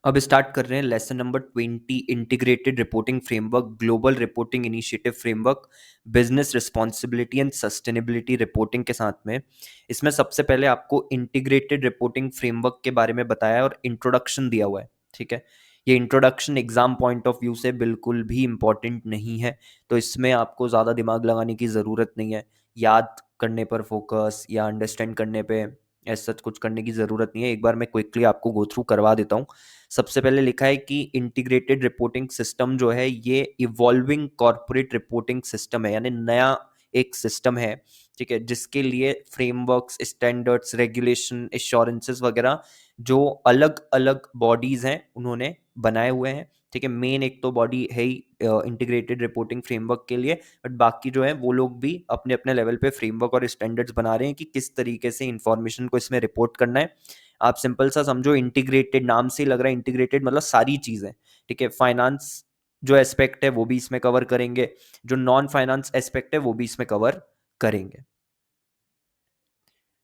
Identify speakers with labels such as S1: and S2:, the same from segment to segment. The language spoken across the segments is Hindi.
S1: अब स्टार्ट कर रहे हैं lesson number 20, integrated reporting framework, global reporting initiative framework, business responsibility and sustainability reporting के साथ में। इसमें सबसे पहले आपको इंटीग्रेटेड रिपोर्टिंग फ्रेमवर्क के बारे में बताया है और इंट्रोडक्शन दिया हुआ है। ठीक है, ये introduction exam point of view से बिल्कुल भी इंपॉर्टेंट नहीं है, तो इसमें आपको ज़्यादा दिमाग लगाने की ज़रूरत नहीं है। याद करने पर फोकस या अंडरस्टैंड करने पे ऐसा कुछ करने की ज़रूरत नहीं है। एक बार मैं क्विकली आपको गो थ्रू करवा देता हूँ। सबसे पहले लिखा है कि इंटीग्रेटेड रिपोर्टिंग सिस्टम जो है ये इवॉल्विंग कॉर्पोरेट रिपोर्टिंग सिस्टम है, यानी नया एक सिस्टम है। ठीक है, जिसके लिए फ्रेमवर्क्स, स्टैंडर्ड्स, रेगुलेशन, एश्योरेंसेस वगैरह जो अलग अलग बॉडीज हैं उन्होंने बनाए हुए हैं। ठीक है, मेन एक तो बॉडी है ही इंटीग्रेटेड रिपोर्टिंग फ्रेमवर्क के लिए, बट बाकी जो है वो लोग भी अपने अपने लेवल पे फ्रेमवर्क और स्टैंडर्ड्स बना रहे हैं कि किस तरीके से इंफॉर्मेशन को इसमें रिपोर्ट करना है। आप सिंपल सा समझो, इंटीग्रेटेड नाम से ही लग रहा है, इंटीग्रेटेड मतलब सारी चीजें। ठीक है, फाइनेंस जो एस्पेक्ट है वो भी इसमें कवर करेंगे, जो नॉन फाइनेंस एस्पेक्ट है वो भी इसमें कवर करेंगे।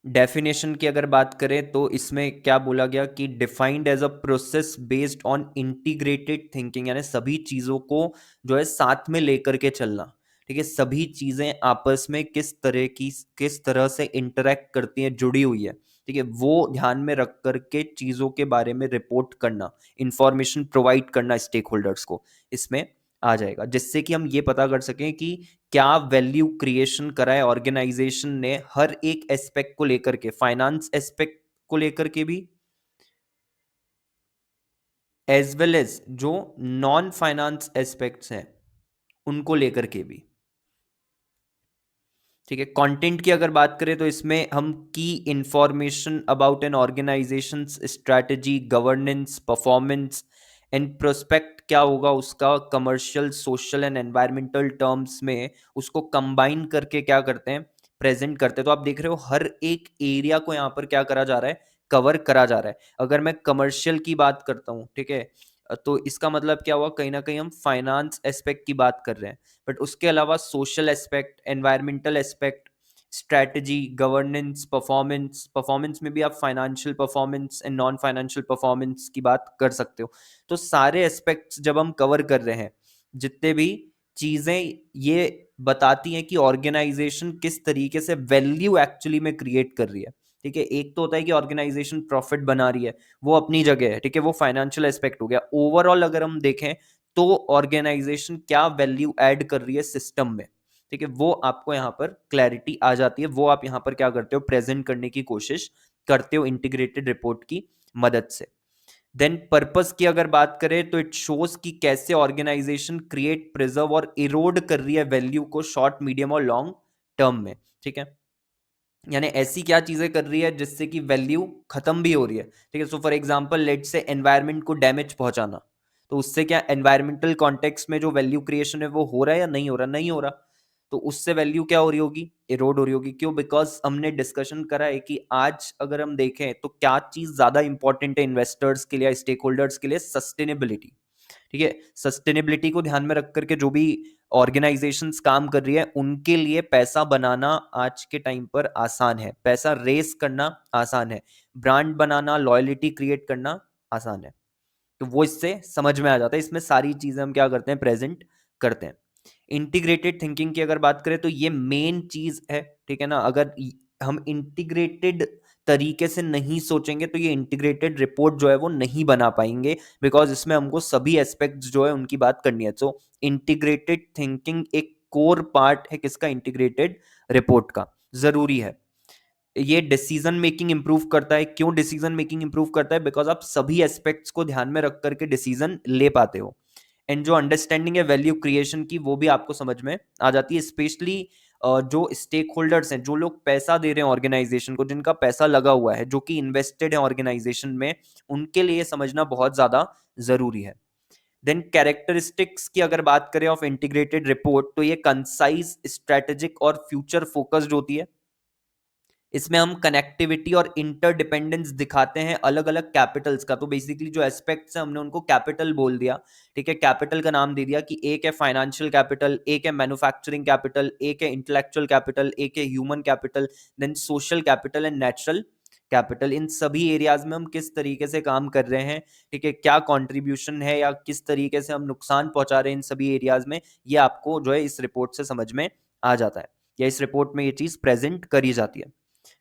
S1: डेफिनेशन की अगर बात करें तो इसमें क्या बोला गया कि defined as a process based on integrated thinking, यानी सभी चीजों को जो है साथ में लेकर के चलना। ठीक है, सभी चीजें आपस में किस तरह से इंटरेक्ट करती हैं, जुड़ी हुई है। ठीक है, वो ध्यान में रख करके चीजों के बारे में रिपोर्ट करना, इंफॉर्मेशन प्रोवाइड करना स्टेक होल्डर्स को, इसमें आ जाएगा, जिससे कि हम ये पता कर सकें कि क्या वैल्यू क्रिएशन करा है ऑर्गेनाइजेशन ने हर एक एस्पेक्ट को लेकर के, फाइनेंस एस्पेक्ट को लेकर के भी, एज वेल एज जो नॉन फाइनेंस एस्पेक्ट्स हैं उनको लेकर के भी। ठीक है, कंटेंट की अगर बात करें तो इसमें हम की information about an organization strategy, governance, performance and prospect क्या होगा उसका, commercial, social and environmental terms में उसको कंबाइन करके क्या करते हैं, प्रेजेंट करते हैं। तो आप देख रहे हो हर एक एरिया को यहाँ पर क्या करा जा रहा है, कवर करा जा रहा है। अगर मैं कमर्शियल की बात करता हूँ, ठीक है, तो इसका मतलब क्या हुआ, कहीं ना कहीं हम फाइनेंस एस्पेक्ट की बात कर रहे हैं, बट उसके अलावा social aspect, environmental aspect, strategy, governance, performance, performance में भी आप financial performance and non financial performance की बात कर सकते हो। तो सारे एस्पेक्ट्स जब हम कवर कर रहे हैं, जितने भी चीजें ये बताती हैं कि ऑर्गेनाइजेशन किस तरीके से वैल्यू एक्चुअली में क्रिएट कर रही है। ठीक है, एक तो होता है कि ऑर्गेनाइजेशन प्रॉफिट बना रही है, वो अपनी जगह है। ठीक है, वो फाइनेंशियल एस्पेक्ट हो गया। ओवरऑल अगर हम देखें तो ऑर्गेनाइजेशन क्या वैल्यू ऐड कर रही है सिस्टम में, ठीक है, वो आपको यहां पर क्लैरिटी आ जाती है। वो आप यहां पर क्या करते हो, प्रेजेंट करने की कोशिश करते हो इंटीग्रेटेड रिपोर्ट की मदद से। देन पर्पस की अगर बात करें तो इट शोज कि कैसे ऑर्गेनाइजेशन क्रिएट, प्रिजर्व और इरोड कर रही है वैल्यू को शॉर्ट, मीडियम और लॉन्ग टर्म में। ठीक है, यानी ऐसी क्या चीजें कर रही है जिससे कि वैल्यू खत्म भी हो रही है। ठीक है, सो फॉर एग्जांपल लेट से एनवायरनमेंट को डैमेज पहुंचाना, तो उससे क्या एनवायरमेंटल कॉन्टेक्स्ट में जो वैल्यू क्रिएशन है वो हो रहा है या नहीं हो रहा, नहीं हो रहा। तो उससे वैल्यू क्या हो रही होगी, इरोड हो रही होगी। क्यों? बिकॉज हमने डिस्कशन करा है कि आज अगर हम देखें तो क्या चीज ज्यादा इंपॉर्टेंट है इन्वेस्टर्स के लिए, स्टेक होल्डर्स के लिए, सस्टेनेबिलिटी। ठीक है, सस्टेनेबिलिटी को ध्यान में रख करके जो भी ऑर्गेनाइजेशंस काम कर रही है उनके लिए पैसा बनाना आज के टाइम पर आसान है, पैसा रेस करना आसान है, ब्रांड बनाना, लॉयल्टी क्रिएट करना आसान है। तो वो इससे समझ में आ जाता है, इसमें सारी चीजें हम क्या करते हैं, प्रेजेंट करते हैं। इंटीग्रेटेड थिंकिंग की अगर बात करें तो ये मेन चीज है। ठीक है ना, अगर हम इंटीग्रेटेड तरीके से नहीं सोचेंगे तो ये इंटीग्रेटेड रिपोर्ट जो है वो नहीं बना पाएंगे, बिकॉज इसमें हमको सभी एस्पेक्ट्स जो है उनकी बात करनी है। सो इंटीग्रेटेड थिंकिंग एक कोर पार्ट है किसका, इंटीग्रेटेड रिपोर्ट का, जरूरी है। ये डिसीजन मेकिंग इंप्रूव करता है। क्यों डिसीजन मेकिंग इंप्रूव करता है? बिकॉज आप सभी एस्पेक्ट्स को ध्यान में रख करके डिसीजन ले पाते हो। एंड जो अंडरस्टैंडिंग है वैल्यू क्रिएशन की, वो भी आपको समझ में आ जाती है। स्पेशली जो स्टेक होल्डर्स हैं, जो लोग पैसा दे रहे हैं ऑर्गेनाइजेशन को, जिनका पैसा लगा हुआ है, जो कि इन्वेस्टेड है ऑर्गेनाइजेशन में, उनके लिए समझना बहुत ज्यादा जरूरी है। देन कैरेक्टरिस्टिक्स की अगर बात करें ऑफ इंटीग्रेटेड रिपोर्ट, तो ये कंसाइज, स्ट्रेटेजिक और फ्यूचर फोकस्ड होती है। इसमें हम कनेक्टिविटी और इंटरडिपेंडेंस दिखाते हैं अलग अलग कैपिटल्स का। तो बेसिकली जो एस्पेक्ट्स हैं हमने उनको कैपिटल बोल दिया। ठीक है, कैपिटल का नाम दे दिया कि एक है फाइनेंशियल कैपिटल, एक है मैन्युफैक्चरिंग कैपिटल, एक है इंटेलेक्चुअल कैपिटल, एक है human capital, then social capital and natural capital, इन सभी एरियाज में हम किस तरीके से काम कर रहे हैं, ठीक है, क्या कंट्रीब्यूशन है या किस तरीके से हम नुकसान पहुंचा रहे हैं इन सभी एरियाज में, ये आपको जो है इस रिपोर्ट से समझ में आ जाता है, या इस रिपोर्ट में ये चीज प्रेजेंट करी जाती है,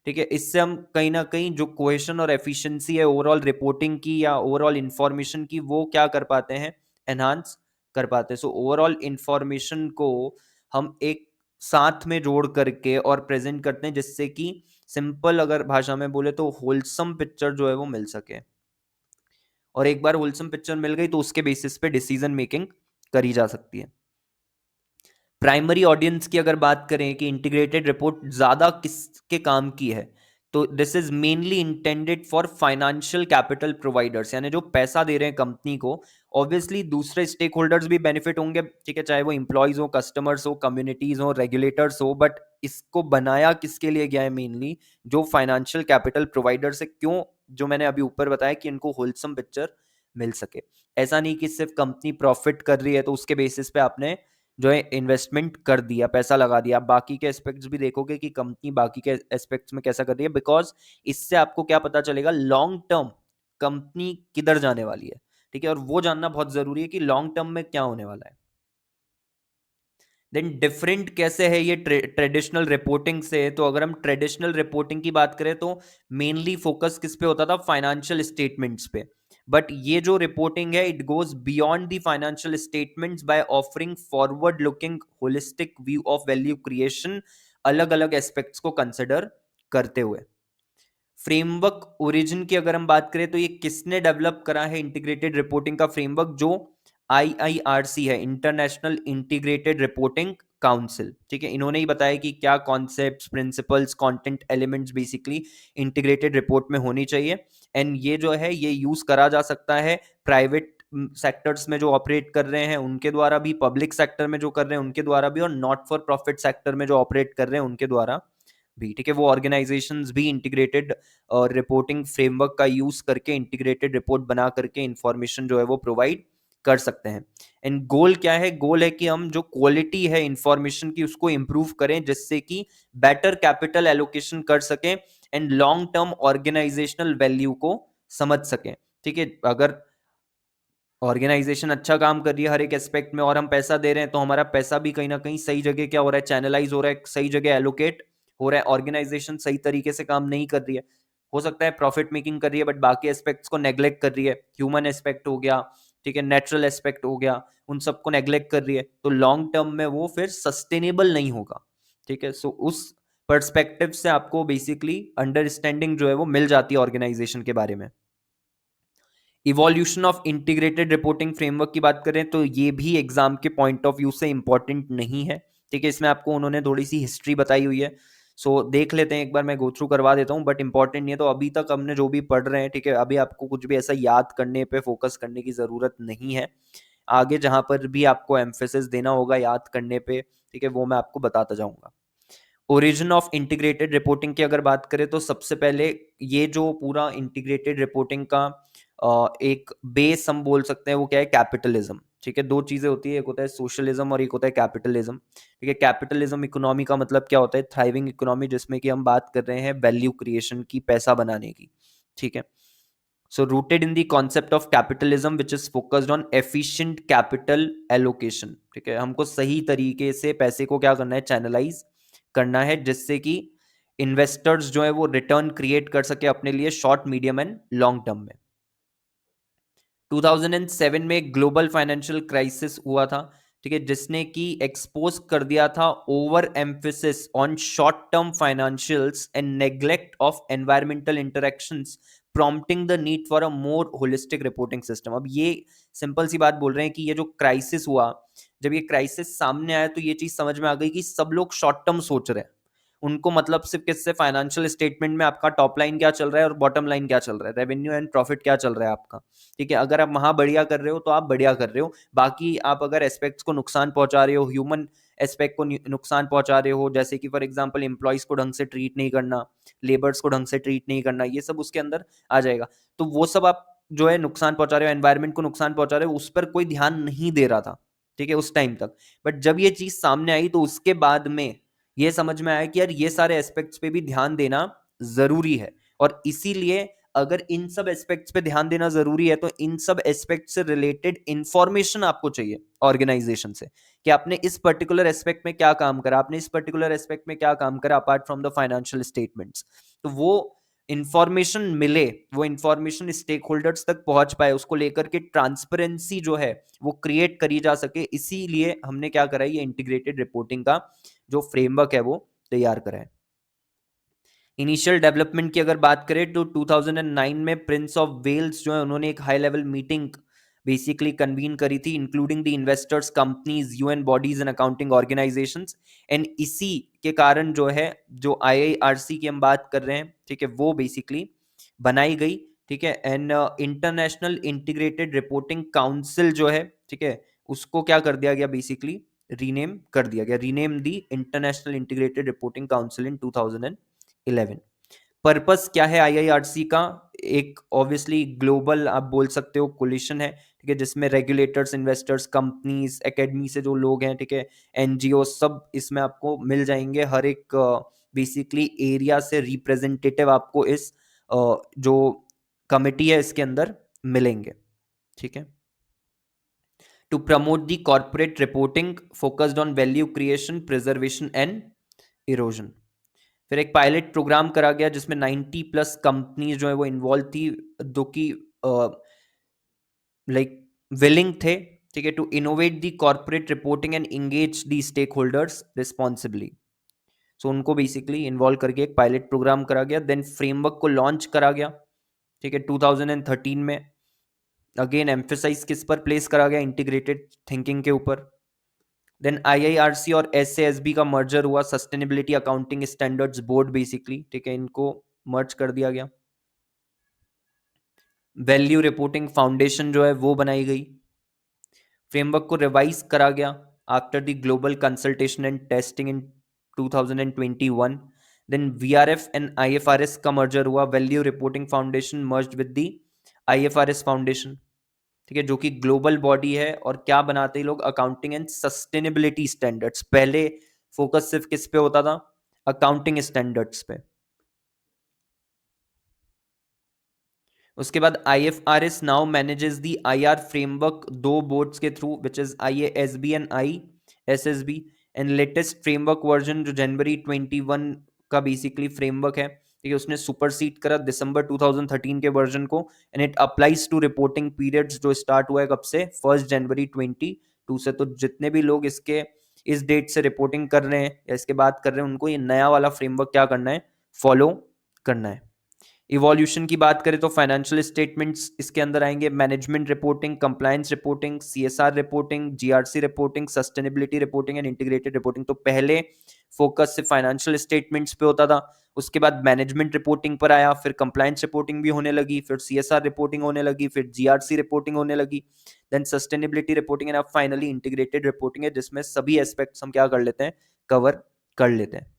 S1: ठीक है। इससे हम कहीं ना कहीं जो कोहेशन और एफिशिएंसी है ओवरऑल रिपोर्टिंग की या ओवरऑल इंफॉर्मेशन की, वो क्या कर पाते हैं, एनहांस कर पाते हैं। सो ओवरऑल इंफॉर्मेशन को हम एक साथ में जोड़ करके और प्रेजेंट करते हैं, जिससे कि सिंपल अगर भाषा में बोले तो होलसम पिक्चर जो है वो मिल सके, और एक बार होलसम पिक्चर मिल गई तो उसके बेसिस पे डिसीजन मेकिंग करी जा सकती है। प्राइमरी ऑडियंस की अगर बात करें कि इंटीग्रेटेड रिपोर्ट ज्यादा किसके काम की है, तो this is mainly intended for financial capital providers, यानी जो पैसा दे रहे हैं कंपनी को। ऑब्वियसली दूसरे स्टेक होल्डर्स भी बेनिफिट होंगे, ठीक है, चाहे वो इंप्लॉयज हो, कस्टमर्स हो, कम्युनिटीज हो, रेगुलेटर्स हो, बट इसको बनाया किसके लिए गया है, मेनली जो फाइनेंशियल कैपिटल प्रोवाइडर से। क्यों? जो मैंने अभी ऊपर बताया कि इनको होलसम पिक्चर मिल सके। ऐसा नहीं कि सिर्फ कंपनी प्रॉफिट कर रही है तो उसके बेसिस पे आपने जो है इन्वेस्टमेंट कर दिया, पैसा लगा दिया। आप बाकी के एस्पेक्ट्स भी देखोगे कि कंपनी बाकी के एस्पेक्ट्स में कैसा कर रही है, बिकॉज इससे आपको क्या पता चलेगा, लॉन्ग टर्म कंपनी किधर जाने वाली है, ठीक है, और वो जानना बहुत जरूरी है कि लॉन्ग टर्म में क्या होने वाला है। देन डिफरेंट कैसे है ये ट्रेडिशनल रिपोर्टिंग से, तो अगर हम ट्रेडिशनल रिपोर्टिंग की बात करें तो मेनली फोकस किस पे होता था, फाइनेंशियल स्टेटमेंट्स पे। बट ये जो रिपोर्टिंग है, it goes beyond the financial statements by offering forward looking holistic view of value creation, अलग अलग एस्पेक्ट्स को कंसिडर करते हुए। फ्रेमवर्क ओरिजिन की अगर हम बात करें तो ये किसने डेवलप करा है, इंटीग्रेटेड रिपोर्टिंग का फ्रेमवर्क, जो IIRC है, इंटरनेशनल इंटीग्रेटेड रिपोर्टिंग काउंसिल, ठीक है। इन्होंने ही बताया कि क्या concepts, principles, content elements basically integrated report में होनी चाहिए। एंड ये जो है ये यूज करा जा सकता है प्राइवेट सेक्टर्स में जो ऑपरेट कर रहे हैं उनके द्वारा भी, पब्लिक सेक्टर में जो कर रहे हैं उनके द्वारा भी, और नॉट फॉर प्रॉफिट सेक्टर में जो ऑपरेट कर रहे हैं उनके द्वारा भी, ठीक है। वो ऑर्गेनाइजेशंस भी इंटीग्रेटेड रिपोर्टिंग फ्रेमवर्क का यूज करके इंटीग्रेटेड रिपोर्ट बना करके इंफॉर्मेशन जो है वो प्रोवाइड कर सकते हैं। एंड गोल क्या है, गोल है कि हम जो क्वालिटी है इंफॉर्मेशन की उसको इंप्रूव करें, जिससे कि बेटर कैपिटल एलोकेशन कर सकें and long term organizational value को समझ सकें, ठीक है। अगर ऑर्गेनाइजेशन अच्छा काम कर रही है हर एक एस्पेक्ट में और हम पैसा दे रहे हैं, तो हमारा पैसा भी कहीं ना कहीं सही जगह क्या हो रहा है, चैनलाइज हो रहा है, सही जगह एलोकेट हो रहा है। ऑर्गेनाइजेशन सही तरीके से काम नहीं कर रही है, हो सकता है प्रॉफिट मेकिंग कर रही है बट बाकी एस्पेक्ट्स को नेग्लेक्ट कर रही है, ह्यूमन एस्पेक्ट हो गया, ठीक है, नेचुरल एस्पेक्ट हो गया, उन सबको नेग्लेक्ट कर रही है, तो लॉन्ग टर्म में वो फिर सस्टेनेबल नहीं होगा, ठीक है। सो उस पर्सपेक्टिव से आपको बेसिकली अंडरस्टैंडिंग जो है वो मिल जाती है ऑर्गेनाइजेशन के बारे में। Evolution of integrated reporting framework की बात करें तो ये भी एग्जाम के पॉइंट ऑफ व्यू से इंपॉर्टेंट नहीं है, ठीक है। इसमें आपको उन्होंने थोड़ी सी हिस्ट्री बताई हुई है, सो देख लेते हैं एक बार, मैं गो थ्रू करवा देता हूँ, बट इंपॉर्टेंट नहीं है। तो अभी तक हमने जो भी पढ़ रहे हैं, ठीक है, अभी आपको कुछ भी ऐसा याद करने पे फोकस करने की जरूरत नहीं है। आगे जहां पर भी आपको एम्फेसिस देना होगा याद करने पे, ठीक है, वो मैं आपको बताता जाऊंगा। ओरिजिन ऑफ इंटीग्रेटेड रिपोर्टिंग की अगर बात करें तो सबसे पहले ये जो पूरा इंटीग्रेटेड रिपोर्टिंग का एक बेस हम बोल सकते हैं वो क्या है, कैपिटलिज्म, ठीक है। दो चीजें होती है, एक होता है सोशलिज्म और एक होता है कैपिटलिज्म, ठीक है। कैपिटलिज्म इकोनॉमी का मतलब क्या होता है, थ्राइविंग इकोनॉमी, जिसमें कि हम बात कर रहे हैं वैल्यू क्रिएशन की, पैसा बनाने की, ठीक है। So rooted in the concept of capitalism which is focused on efficient capital allocation, ठीक है। हमको सही तरीके से पैसे को क्या करना है, चैनलाइज करना है, जिससे कि इन्वेस्टर्स जो है वो रिटर्न क्रिएट कर सके अपने लिए short, medium and long term में। 2007 में ग्लोबल फाइनेंशियल क्राइसिस हुआ था, ठीक है, जिसने कि एक्सपोज कर दिया था over emphasis on short term financials and neglect of environmental interactions, prompting the need for a more holistic reporting system. अब ये सिंपल सी बात बोल रहे हैं कि ये जो क्राइसिस हुआ, जब ये क्राइसिस सामने आया तो ये चीज समझ में आ गई कि सब लोग शॉर्ट टर्म सोच रहे हैं, उनको मतलब सिर्फ किससे, फाइनेंशियल स्टेटमेंट में आपका टॉप लाइन क्या चल रहा है और बॉटम लाइन क्या चल रहा है, रेवेन्यू एंड प्रॉफिट क्या चल रहा है आपका, ठीक है। अगर आप वहां बढ़िया कर रहे हो तो आप बढ़िया कर रहे हो, बाकी आप अगर एस्पेक्ट्स को नुकसान पहुंचा रहे हो, ह्यूमन एस्पेक्ट को नुकसान पहुंचा रहे हो, जैसे कि फॉर एग्जांपल एम्प्लॉयज को ढंग से ट्रीट नहीं करना, लेबर्स को ढंग से ट्रीट नहीं करना, ये सब उसके अंदर आ जाएगा। तो वो सब आप जो है नुकसान पहुंचा रहे हो, एनवायरमेंट को नुकसान पहुंचा रहे हो, उस पर कोई ध्यान नहीं दे रहा था, ठीक है, उस टाइम तक। बट जब ये चीज सामने आई तो उसके बाद में ये समझ में आया कि यार ये सारे एस्पेक्ट्स पे भी ध्यान देना जरूरी है, और इसीलिए अगर इन सब एस्पेक्ट्स पे ध्यान देना जरूरी है तो इन सब एस्पेक्ट से रिलेटेड इंफॉर्मेशन आपको चाहिए ऑर्गेनाइजेशन से, कि आपने इस पर्टिकुलर एस्पेक्ट में क्या काम करा, आपने इस पर्टिकुलर एस्पेक्ट में क्या काम करा apart from the financial statements. तो वो इंफॉर्मेशन मिले, वो इंफॉर्मेशन स्टेक होल्डर्स तक पहुंच पाए, उसको लेकर के ट्रांसपेरेंसी जो है वो क्रिएट करी जा सके, इसीलिए हमने क्या करा है, ये इंटीग्रेटेड रिपोर्टिंग का जो फ्रेमवर्क है वो तैयार करा है। इनिशियल डेवलपमेंट की अगर बात करें तो 2009 में प्रिंस ऑफ वेल्स जो है उन्होंने एक high level meeting basically convene करी थी, including the investors, companies, UN bodies and accounting organisations. And इसी के कारण जो है जो आईआईआरसी की हम बात कर रहे हैं, ठीक है, वो बेसिकली बनाई गई, ठीक है। And international integrated reporting council जो है, ठीक है, उसको क्या कर दिया गया, बेसिकली रीनेम कर दिया गया, रीनेम दी इंटरनेशनल इंटीग्रेटेड रिपोर्टिंग काउंसिल इन 2011। पर्पस क्या है आईआईआरसी का, एक ऑब्वियसली ग्लोबल आप बोल सकते हो कोलिशन है, ठीक है, जिसमें रेगुलेटर्स, इन्वेस्टर्स, कंपनीज, एकेडमी से जो लोग हैं, ठीक है, एनजीओ, सब इसमें आपको मिल जाएंगे। हर एक बेसिकली एरिया से रिप्रेजेंटेटिव आपको इस जो कमिटी है इसके अंदर मिलेंगे, ठीक है। To promote the corporate reporting focused on value creation, preservation and erosion. फिर एक पायलट प्रोग्राम करा गया जिसमें 90 प्लस कंपनीज जो है वो इन्वॉल्व थी, जो कि लाइक विलिंग थे, ठीक है, to innovate the corporate reporting and engage the stakeholders responsibly. So उनको बेसिकली इन्वॉल्व करके एक पायलट प्रोग्राम करा गया। देन फ्रेमवर्क को लॉन्च करा गया, ठीक है, 2013 में। अगेन एम्फेसाइज किस पर प्लेस करा गया, इंटीग्रेटेड थिंकिंग के ऊपर। देन आईआईआरसी और एसएएसबी का मर्जर हुआ, sustainability accounting standards board basically, ठीक है, इनको मर्ज कर दिया गया। वैल्यू रिपोर्टिंग फाउंडेशन जो है वो बनाई गई। फ्रेमवर्क को रिवाइज करा गया after the global consultation and testing in 2021। Then VRF and IFRS का मर्जर हुआ, value reporting foundation merged with the IFRS foundation, ठीक है, जो कि ग्लोबल बॉडी है। और क्या बनाते हैं लोग, अकाउंटिंग एंड सस्टेनेबिलिटी स्टैंडर्ड्स। पहले फोकस सिर्फ किस पे होता था, अकाउंटिंग स्टैंडर्ड्स पे। उसके बाद IFRS now manages the IR framework दो बोर्ड्स के through, which is IASB and ISSB. And latest framework version जो जनवरी 21 का बेसिकली फ्रेमवर्क है, ठीक है, उसने सुपरसीड करा दिसंबर 2013 के वर्जन को। And it applies to reporting periods जो स्टार्ट हुआ है कब से, 1 जनवरी 22 से। तो जितने भी लोग इसके इस डेट से रिपोर्टिंग कर रहे हैं या इसके बाद कर रहे हैं, उनको ये नया वाला फ्रेमवर्क क्या करना है, फॉलो करना है। इवोल्यूशन की बात करें तो फाइनेंशियल स्टेटमेंट्स इसके अंदर आएंगे, management reporting, compliance reporting, CSR reporting, GRC reporting, sustainability reporting and integrated reporting. तो पहले फोकस सिर्फ फाइनेंशियल स्टेटमेंट्स पे होता था, उसके बाद मैनेजमेंट रिपोर्टिंग पर आया, फिर कंप्लायंस रिपोर्टिंग भी होने लगी, फिर सीएसआर रिपोर्टिंग होने लगी, फिर जीआरसी रिपोर्टिंग होने लगी, देन सस्टेनेबिलिटी रिपोर्टिंग एंड अब फाइनली इंटीग्रेटेड रिपोर्टिंग है, जिसमें सभी एस्पेक्ट्स हम क्या कर लेते हैं, कवर कर लेते हैं।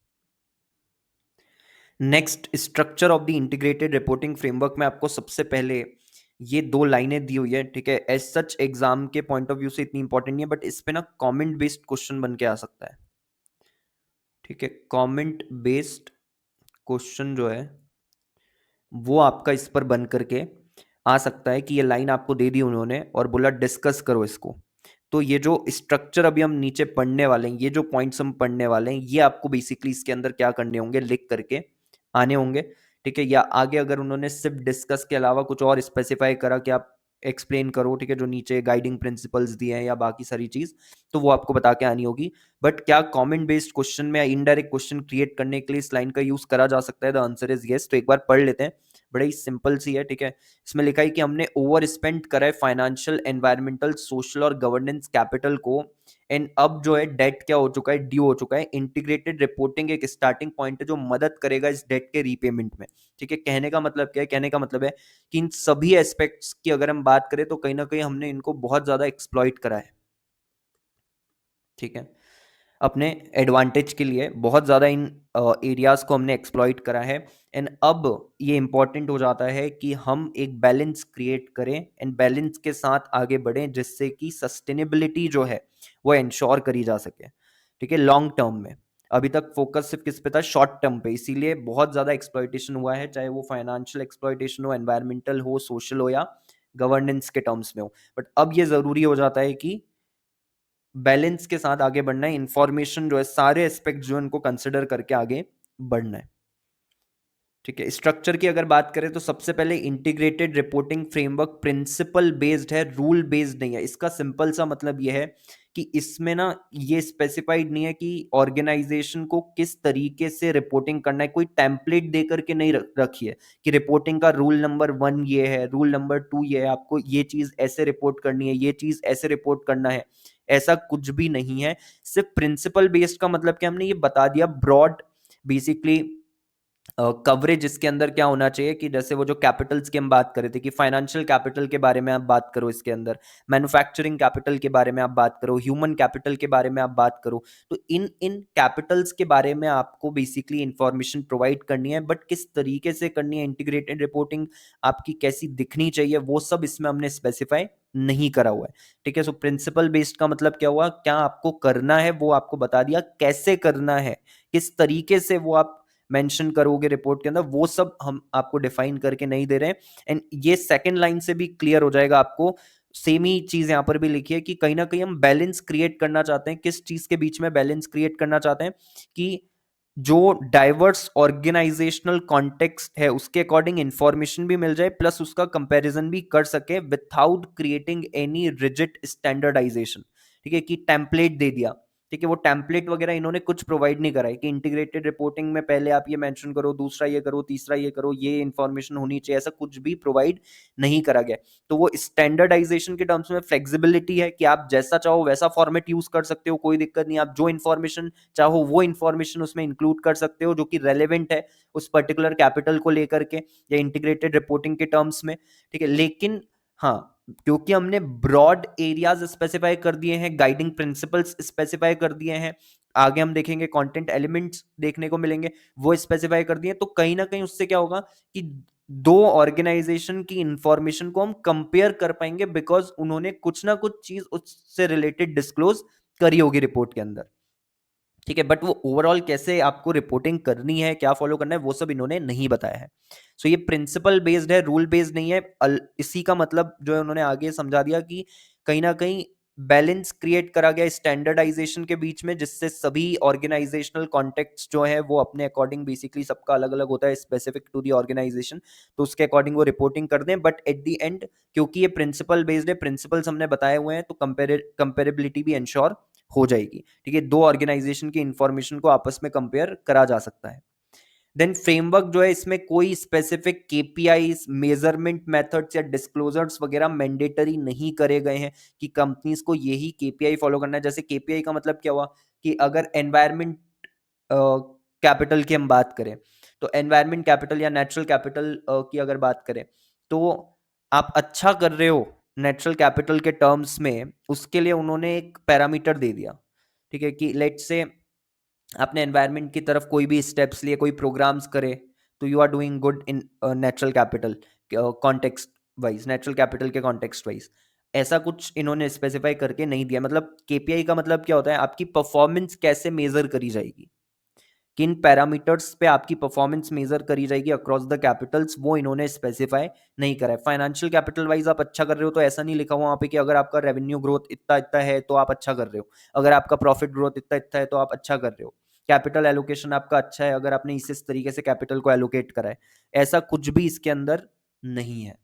S1: Next, structure of the integrated reporting framework में आपको सबसे पहले ये दो लाइनें दी हुई है, ठीक है। एज सच एग्जाम के पॉइंट ऑफ व्यू से इतनी इंपॉर्टेंट नहीं है, बट इस पे ना कमेंट बेस्ड क्वेश्चन बन के आ सकता है, ठीक है। कमेंट बेस्ड क्वेश्चन जो है वो आपका इस पर बन करके आ सकता है कि ये लाइन आपको दे दी उन्होंने और बोला डिस्कस करो इसको। तो ये जो स्ट्रक्चर अभी हम नीचे पढ़ने वाले हैं, ये जो पॉइंट्स हम पढ़ने वाले हैं, ये आपको बेसिकली इसके अंदर क्या करने होंगे, लिख करके आने होंगे, ठीक है। या आगे अगर उन्होंने सिर्फ डिस्कस के अलावा कुछ और स्पेसिफाई करा कि आप एक्सप्लेन करो, ठीक है, जो नीचे गाइडिंग प्रिंसिपल्स दिए हैं या बाकी सारी चीज, तो वो आपको बता के आनी होगी। बट क्या कमेंट बेस्ड क्वेश्चन में इनडायरेक्ट क्वेश्चन क्रिएट करने के लिए इस लाइन का यूज करा जा सकता है? The answer is yes. तो एक बार पढ़ लेते हैं, बड़ा ही सिंपल सी है, ठीक है। इसमें लिखा है कि हमने ओवर स्पेंड करा है फाइनेंशियल, एनवायरमेंटल, सोशल और गवर्नेंस कैपिटल को, एंड अब जो है डेट क्या हो चुका है, ड्यू हो चुका है। इंटीग्रेटेड रिपोर्टिंग एक स्टार्टिंग पॉइंट है जो मदद करेगा इस डेट के रीपेमेंट में, ठीक है। कहने का मतलब क्या है, कहने का मतलब है कि इन सभी एस्पेक्ट्स की अगर हम बात करें तो कहीं ना कहीं हमने इनको बहुत ज्यादा एक्सप्लॉइट करा है, ठीक है, अपने एडवांटेज के लिए बहुत ज़्यादा इन एरियाज को हमने एक्सप्लॉइट करा है। एंड अब ये इंपॉर्टेंट हो जाता है कि हम एक बैलेंस क्रिएट करें एंड बैलेंस के साथ आगे बढ़ें, जिससे कि सस्टेनेबिलिटी जो है वो इंश्योर करी जा सके, ठीक है, लॉन्ग टर्म में। अभी तक फोकस सिर्फ किस पे था, शॉर्ट टर्म पे, इसीलिए बहुत ज्यादा एक्सप्लॉइटेशन हुआ है, चाहे वो फाइनेंशियल एक्सप्लॉइटेशन हो, एनवायरमेंटल हो, सोशल हो, या गवर्नेंस के टर्म्स में हो। बट अब ये जरूरी हो जाता है कि बैलेंस के साथ आगे बढ़ना है, इंफॉर्मेशन जो है, सारे एस्पेक्ट जो है उनको कंसिडर करके आगे बढ़ना है। ठीक है, स्ट्रक्चर की अगर बात करें तो सबसे पहले integrated reporting framework principle based है, रूल बेस्ड नहीं है। इसका सिंपल सा मतलब यह है कि इसमें ना ये स्पेसिफाइड नहीं है कि ऑर्गेनाइजेशन को किस तरीके से रिपोर्टिंग करना है, कोई टेम्पलेट दे करके नहीं रखी है कि रिपोर्टिंग का रूल नंबर 1 ये है, रूल नंबर 2 ये है, आपको ये चीज ऐसे रिपोर्ट करनी है, ये चीज ऐसे रिपोर्ट करना है, ऐसा कुछ भी नहीं है। सिर्फ प्रिंसिपल बेस्ड का मतलब कि हमने ये बता दिया ब्रॉड बेसिकली कवरेज इसके अंदर क्या होना चाहिए, कि जैसे वो जो कैपिटल्स की हम बात कर रहे थे कि फाइनेंशियल कैपिटल के बारे में आप बात करो, इसके अंदर मैन्युफैक्चरिंग कैपिटल के बारे में आप बात करो, ह्यूमन कैपिटल के बारे में आप बात करो, तो इन इन कैपिटल्स के बारे में आपको बेसिकली इंफॉर्मेशन प्रोवाइड करनी है। बट किस तरीके से करनी है इंटीग्रेटेड रिपोर्टिंग, आपकी कैसी दिखनी चाहिए, वो सब इसमें हमने स्पेसिफाई नहीं करा हुआ है। ठीक है, सो प्रिंसिपल बेस्ड का मतलब क्या हुआ, क्या आपको करना है वो आपको बता दिया, कैसे करना है, किस तरीके से वो आप मेंशन करोगे रिपोर्ट के अंदर, वो सब हम आपको डिफाइन करके नहीं दे रहे हैं। एंड ये सेकंड लाइन से भी क्लियर हो जाएगा आपको, सेम ही चीज यहां पर भी लिखी है कि कहीं ना कहीं हम बैलेंस क्रिएट करना चाहते हैं। किस चीज के बीच में बैलेंस क्रिएट करना चाहते हैं, कि जो डाइवर्स ऑर्गेनाइजेशनल कॉन्टेक्स्ट है उसके अकॉर्डिंग इंफॉर्मेशन भी मिल जाए, प्लस उसका कंपैरिजन भी कर सके without creating any rigid standardization. ठीक है, कि टेम्पलेट दे दिया, ठीक है, वो टेम्पलेट वगैरह इन्होंने कुछ प्रोवाइड नहीं कराई कि इंटीग्रेटेड रिपोर्टिंग में पहले आप ये मेंशन करो, दूसरा ये करो, तीसरा ये करो, ये इंफॉर्मेशन होनी चाहिए, ऐसा कुछ भी प्रोवाइड नहीं करा गया। तो वो स्टैंडर्डाइजेशन के टर्म्स में फ्लेक्सिबिलिटी है कि आप जैसा चाहो वैसा फॉर्मेट यूज कर सकते हो, कोई दिक्कत नहीं, आप जो इंफॉर्मेशन चाहो वो इंफॉर्मेशन उसमें इंक्लूड कर सकते हो जो कि रेलेवेंट है उस पर्टिकुलर कैपिटल को लेकर के या इंटीग्रेटेड रिपोर्टिंग के टर्म्स में। ठीक है, लेकिन हाँ, क्योंकि हमने ब्रॉड एरियाज स्पेसिफाई कर दिए हैं, गाइडिंग प्रिंसिपल्स स्पेसिफाई कर दिए हैं, आगे हम देखेंगे कंटेंट एलिमेंट्स देखने को मिलेंगे, वो स्पेसिफाई कर दिए, तो कहीं ना कहीं उससे क्या होगा कि दो ऑर्गेनाइजेशन की इंफॉर्मेशन को हम कंपेयर कर पाएंगे, बिकॉज उन्होंने कुछ ना कुछ चीज उससे रिलेटेड डिस्क्लोज करी होगी रिपोर्ट के अंदर। ठीक है, बट वो ओवरऑल कैसे आपको रिपोर्टिंग करनी है, क्या फॉलो करना है, वो सब इन्होंने नहीं बताया है। सो ये प्रिंसिपल बेस्ड है, रूल बेस्ड नहीं है। इसी का मतलब जो है उन्होंने आगे समझा दिया कि कहीं ना कहीं बैलेंस क्रिएट करा गया स्टैंडर्डाइजेशन के बीच में, जिससे सभी ऑर्गेनाइजेशनल कॉन्टेक्स्ट जो है वो अपने अकॉर्डिंग, बेसिकली सबका अलग अलग होता है स्पेसिफिक टू दी ऑर्गेनाइजेशन, तो उसके अकॉर्डिंग वो रिपोर्टिंग कर दें। बट एट द एंड क्योंकि ये प्रिंसिपल बेस्ड है, प्रिंसिपल्स हमने बताए हुए हैं, तो कंपेरेबिलिटी भी इंश्योर हो जाएगी। ठीक है, दो ऑर्गेनाइजेशन की इंफॉर्मेशन को आपस में कंपेयर करा जा सकता है। देन फ्रेमवर्क जो है, इसमें कोई स्पेसिफिक केपीआईज, मेजरमेंट मेथड्स या डिस्क्लोजर्स वगैरह मैंडेटरी नहीं करे गए हैं कि कंपनीज को यही केपीआई फॉलो करना है। जैसे केपीआई का मतलब क्या हुआ, कि अगर एनवायरमेंट कैपिटल की हम बात करें, तो एनवायरमेंट कैपिटल या नेचुरल कैपिटल की अगर बात करें, तो आप अच्छा कर रहे हो नेचुरल कैपिटल के टर्म्स में, उसके लिए उन्होंने एक पैरामीटर दे दिया। ठीक है, कि लेट से आपने एनवायरनमेंट की तरफ कोई भी स्टेप्स लिए, कोई प्रोग्राम्स करे, तो you are doing good in natural capital context wise, natural capital के कॉन्टेक्स्ट वाइज। ऐसा कुछ इन्होंने स्पेसिफाई करके नहीं दिया। मतलब केपीआई का मतलब क्या होता है, आपकी परफॉर्मेंस कैसे मेजर करी जाएगी, किन पैरामीटर्स पे आपकी परफॉर्मेंस मेजर करी जाएगी अक्रॉस द कैपिटल्स, वो इन्होंने स्पेसिफाई नहीं करा है। फाइनेंशियल कैपिटल वाइज आप अच्छा कर रहे हो तो ऐसा नहीं लिखा हुआ वहां पे कि अगर आपका रेवेन्यू ग्रोथ इतना इतना है तो आप अच्छा कर रहे हो, अगर आपका प्रॉफिट ग्रोथ इतना इतना है तो आप अच्छा कर रहे हो, कैपिटल एलोकेशन आपका अच्छा है अगर आपने इस तरीके से कैपिटल को एलोकेट करा है, ऐसा कुछ भी इसके अंदर नहीं है।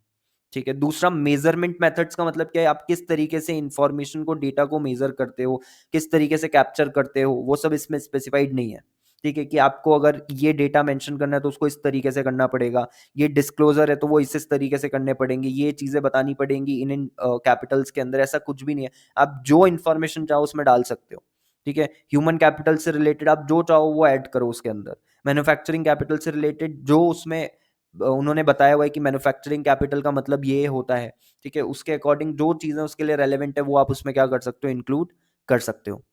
S1: ठीक है, दूसरा मेजरमेंट मेथड्स का मतलब क्या है, आप किस तरीके से इंफॉर्मेशन को, डेटा को मेजर करते हो, किस तरीके से कैप्चर करते हो, वो सब इसमें स्पेसिफाइड नहीं है। ठीक है, कि आपको अगर ये डेटा मेंशन करना है तो उसको इस तरीके से करना पड़ेगा, ये डिस्क्लोजर है तो वो इस तरीके से करने पड़ेंगे, ये चीजें बतानी पड़ेंगी इन इन कैपिटल्स के अंदर, ऐसा कुछ भी नहीं है। आप जो इंफॉर्मेशन चाहो उसमें डाल सकते हो। ठीक है, ह्यूमन कैपिटल से रिलेटेड आप जो चाहो वो ऐड करो उसके अंदर, मैन्युफैक्चरिंग कैपिटल से रिलेटेड जो उसमें उन्होंने बताया हुआ है कि मैन्युफैक्चरिंग कैपिटल का मतलब ये होता है। ठीक है, उसके अकॉर्डिंग जो चीजें उसके लिए रेलेवेंट है वो आप उसमें क्या कर सकते हो, इंक्लूड कर सकते हो।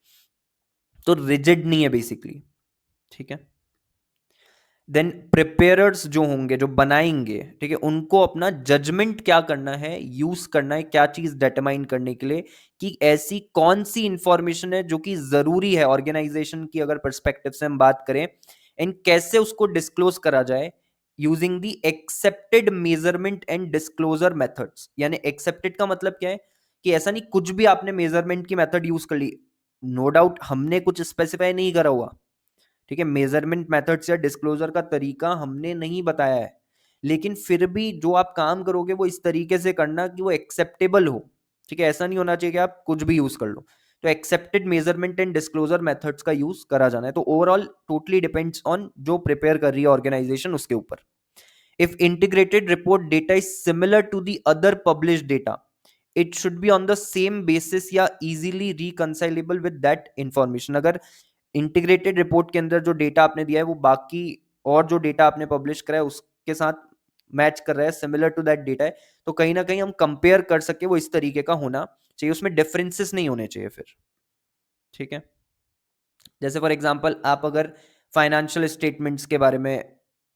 S1: तो रिजिड नहीं है बेसिकली। ठीक है, देन प्रिपेयरर्स जो होंगे, जो बनाएंगे, ठीक है, उनको अपना जजमेंट क्या करना है, यूज करना है, क्या चीज डिटरमाइन करने के लिए कि ऐसी कौन सी इंफॉर्मेशन है जो कि जरूरी है ऑर्गेनाइजेशन की, अगर पर्सपेक्टिव से हम बात करें, एंड कैसे उसको डिस्क्लोज करा जाए using the accepted measurement and disclosure methods. यानी एक्सेप्टेड का मतलब क्या है कि ऐसा नहीं कुछ भी आपने मेजरमेंट की मेथड यूज कर ली, नो डाउट हमने कुछ स्पेसिफाई नहीं करा हुआ, ठीक है, मेजरमेंट मेथड्स या डिस्क्लोजर का तरीका हमने नहीं बताया है, लेकिन फिर भी जो आप काम करोगे वो इस तरीके से करना कि वो एक्सेप्टेबल हो, ठीक है, ऐसा नहीं होना चाहिए कि आप कुछ भी यूज कर लो। तो accepted measurement and disclosure methods का यूज करा जाना है। तो ओवरऑल टोटली डिपेंड्स ऑन जो प्रिपेयर कर रही है ऑर्गेनाइजेशन उसके ऊपर। If integrated report data is similar to the other published data, it should be on the same basis या easily reconcilable with that information. अगर इंटीग्रेटेड रिपोर्ट के अंदर जो डेटा आपने दिया है वो बाकी और जो डेटा आपने पब्लिश करा है उसके साथ मैच कर रहा है, सिमिलर टू दैट डेटा है, तो कहीं ना कहीं हम कंपेयर कर सके वो इस तरीके का होना चाहिए, उसमें डिफरेंसेस नहीं होने चाहिए फिर, ठीक है। जैसे फॉर एग्जांपल आप अगर फाइनेंशियल स्टेटमेंट्स के बारे में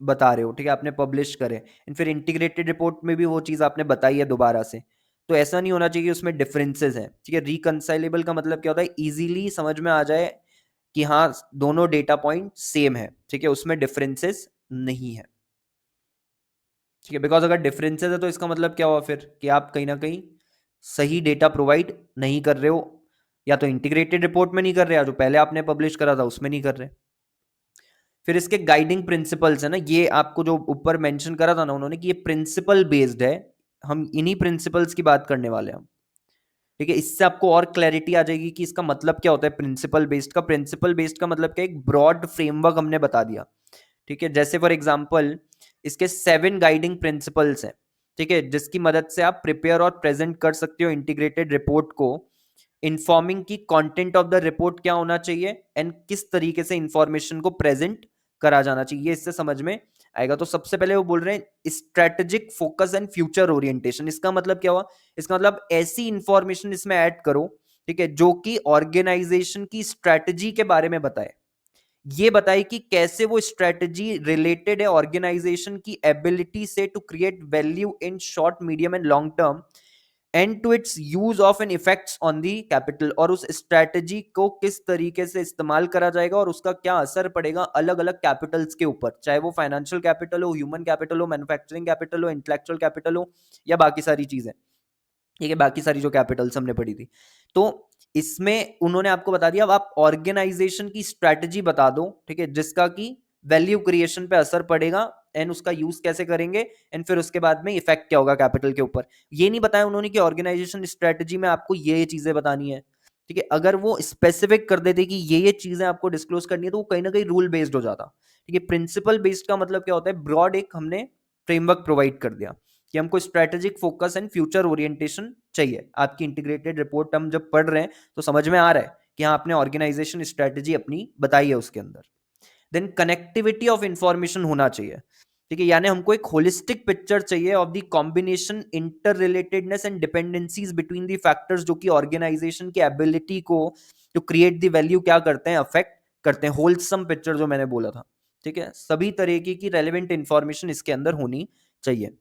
S1: बता रहे हो, ठीक है, आपने पब्लिश करे एंड फिर इंटीग्रेटेड रिपोर्ट में भी वो चीज़ आपने बताई है दोबारा से, तो ऐसा नहीं होना चाहिए कि उसमें डिफरेंसेस हैं, ठीक है। रिकंसाइलेबल का मतलब क्या होता है, इजीली समझ में आ जाए कि हाँ दोनों डेटा पॉइंट सेम है, ठीक है, उसमें डिफरेंसेस नहीं है, ठीक है। बिकॉज अगर डिफरेंसेस है तो इसका मतलब क्या हुआ फिर कि आप कहीं ना कहीं सही डेटा प्रोवाइड नहीं कर रहे हो, या तो इंटीग्रेटेड रिपोर्ट में नहीं कर रहे, या जो पहले आपने पब्लिश करा था उसमें नहीं कर रहे। फिर इसके गाइडिंग प्रिंसिपल्स है ना, ये आपको जो ऊपर मेंशन करा था ना उन्होंने कि ये प्रिंसिपल बेस्ड है, हम इन्हीं प्रिंसिपल्स की बात करने वाले हैं हम, ठीक है। इससे आपको और क्लैरिटी आ जाएगी कि इसका मतलब क्या होता है प्रिंसिपल बेस्ड का। प्रिंसिपल बेस्ड का मतलब क्या है, एक ब्रॉड फ्रेमवर्क हमने बता दिया, ठीक है। जैसे फॉर एग्जांपल इसके 7 गाइडिंग प्रिंसिपल्स हैं, ठीक है, जिसकी मदद से आप प्रिपेयर और प्रेजेंट कर सकते हो इंटीग्रेटेड रिपोर्ट को, इन्फॉर्मिंग की कंटेंट ऑफ द रिपोर्ट क्या होना चाहिए एंड किस तरीके से इंफॉर्मेशन को प्रेजेंट करा जाना चाहिए, ये इससे समझ में आएगा। तो सबसे पहले वो बोल रहे हैं strategic focus and future orientation. इसका मतलब क्या हुआ, इसका मतलब ऐसी इंफॉर्मेशन इसमें ऐड करो, ठीक है, जो कि ऑर्गेनाइजेशन की स्ट्रेटजी के बारे में बताए, ये बताए कि कैसे वो स्ट्रेटजी रिलेटेड है ऑर्गेनाइजेशन की एबिलिटी से to create value in short medium and long term and to its use of an effects on the capital, और उस स्ट्रेटजी को किस तरीके से इस्तेमाल करा जाएगा और उसका क्या असर पड़ेगा अलग अलग कैपिटल्स के ऊपर, चाहे वो फाइनेंशियल कैपिटल हो, ह्यूमन कैपिटल हो, मैन्युफैक्चरिंग कैपिटल हो, इंटेलेक्चुअल कैपिटल हो, या बाकी सारी चीजें, ठीक है, बाकी सारी जो कैपिटल्स हमने पढ़ी थी। तो इसमें उन्होंने आपको बता दिया, अब आप ऑर्गेनाइजेशन की स्ट्रेटजी बता दो, ठीक है, जिसका कि वैल्यू क्रिएशन पे असर पड़ेगा एंड उसका यूज कैसे करेंगे एंड फिर उसके बाद में इफेक्ट क्या होगा कैपिटल के ऊपर। ये नहीं बताया उन्होंने कि ऑर्गेनाइजेशन स्ट्रेटजी में आपको ये चीजें बतानी है, ठीक है। अगर वो स्पेसिफिक कर देते कि ये चीजें आपको डिस्क्लोज करनी है तो वो कहीं ना कहीं रूल बेस्ड हो जाता, ठीक है। प्रिंसिपल बेस्ड का मतलब क्या होता है, ब्रॉड एक हमने फ्रेमवर्क प्रोवाइड कर दिया कि हमको strategic focus and future orientation चाहिए। आपकी इंटीग्रेटेड रिपोर्ट हम जब पढ़ रहे हैं तो समझ में आ रहा है कि हाँ आपने ऑर्गेनाइजेशन स्ट्रेटेजी अपनी बताई है उसके अंदर। देन कनेक्टिविटी ऑफ इंफॉर्मेशन होना चाहिए, ठीक है, यानी हमको एक होलिस्टिक पिक्चर चाहिए of the combination, inter relatedness and dependencies between the factors जो कि ऑर्गेनाइजेशन की एबिलिटी को टू क्रिएट द वैल्यू क्या करते हैं, अफेक्ट करते हैं। होलसम पिक्चर जो मैंने बोला था, ठीक है, सभी तरीके की रेलेवेंट इंफॉर्मेशन इसके अंदर होनी चाहिए।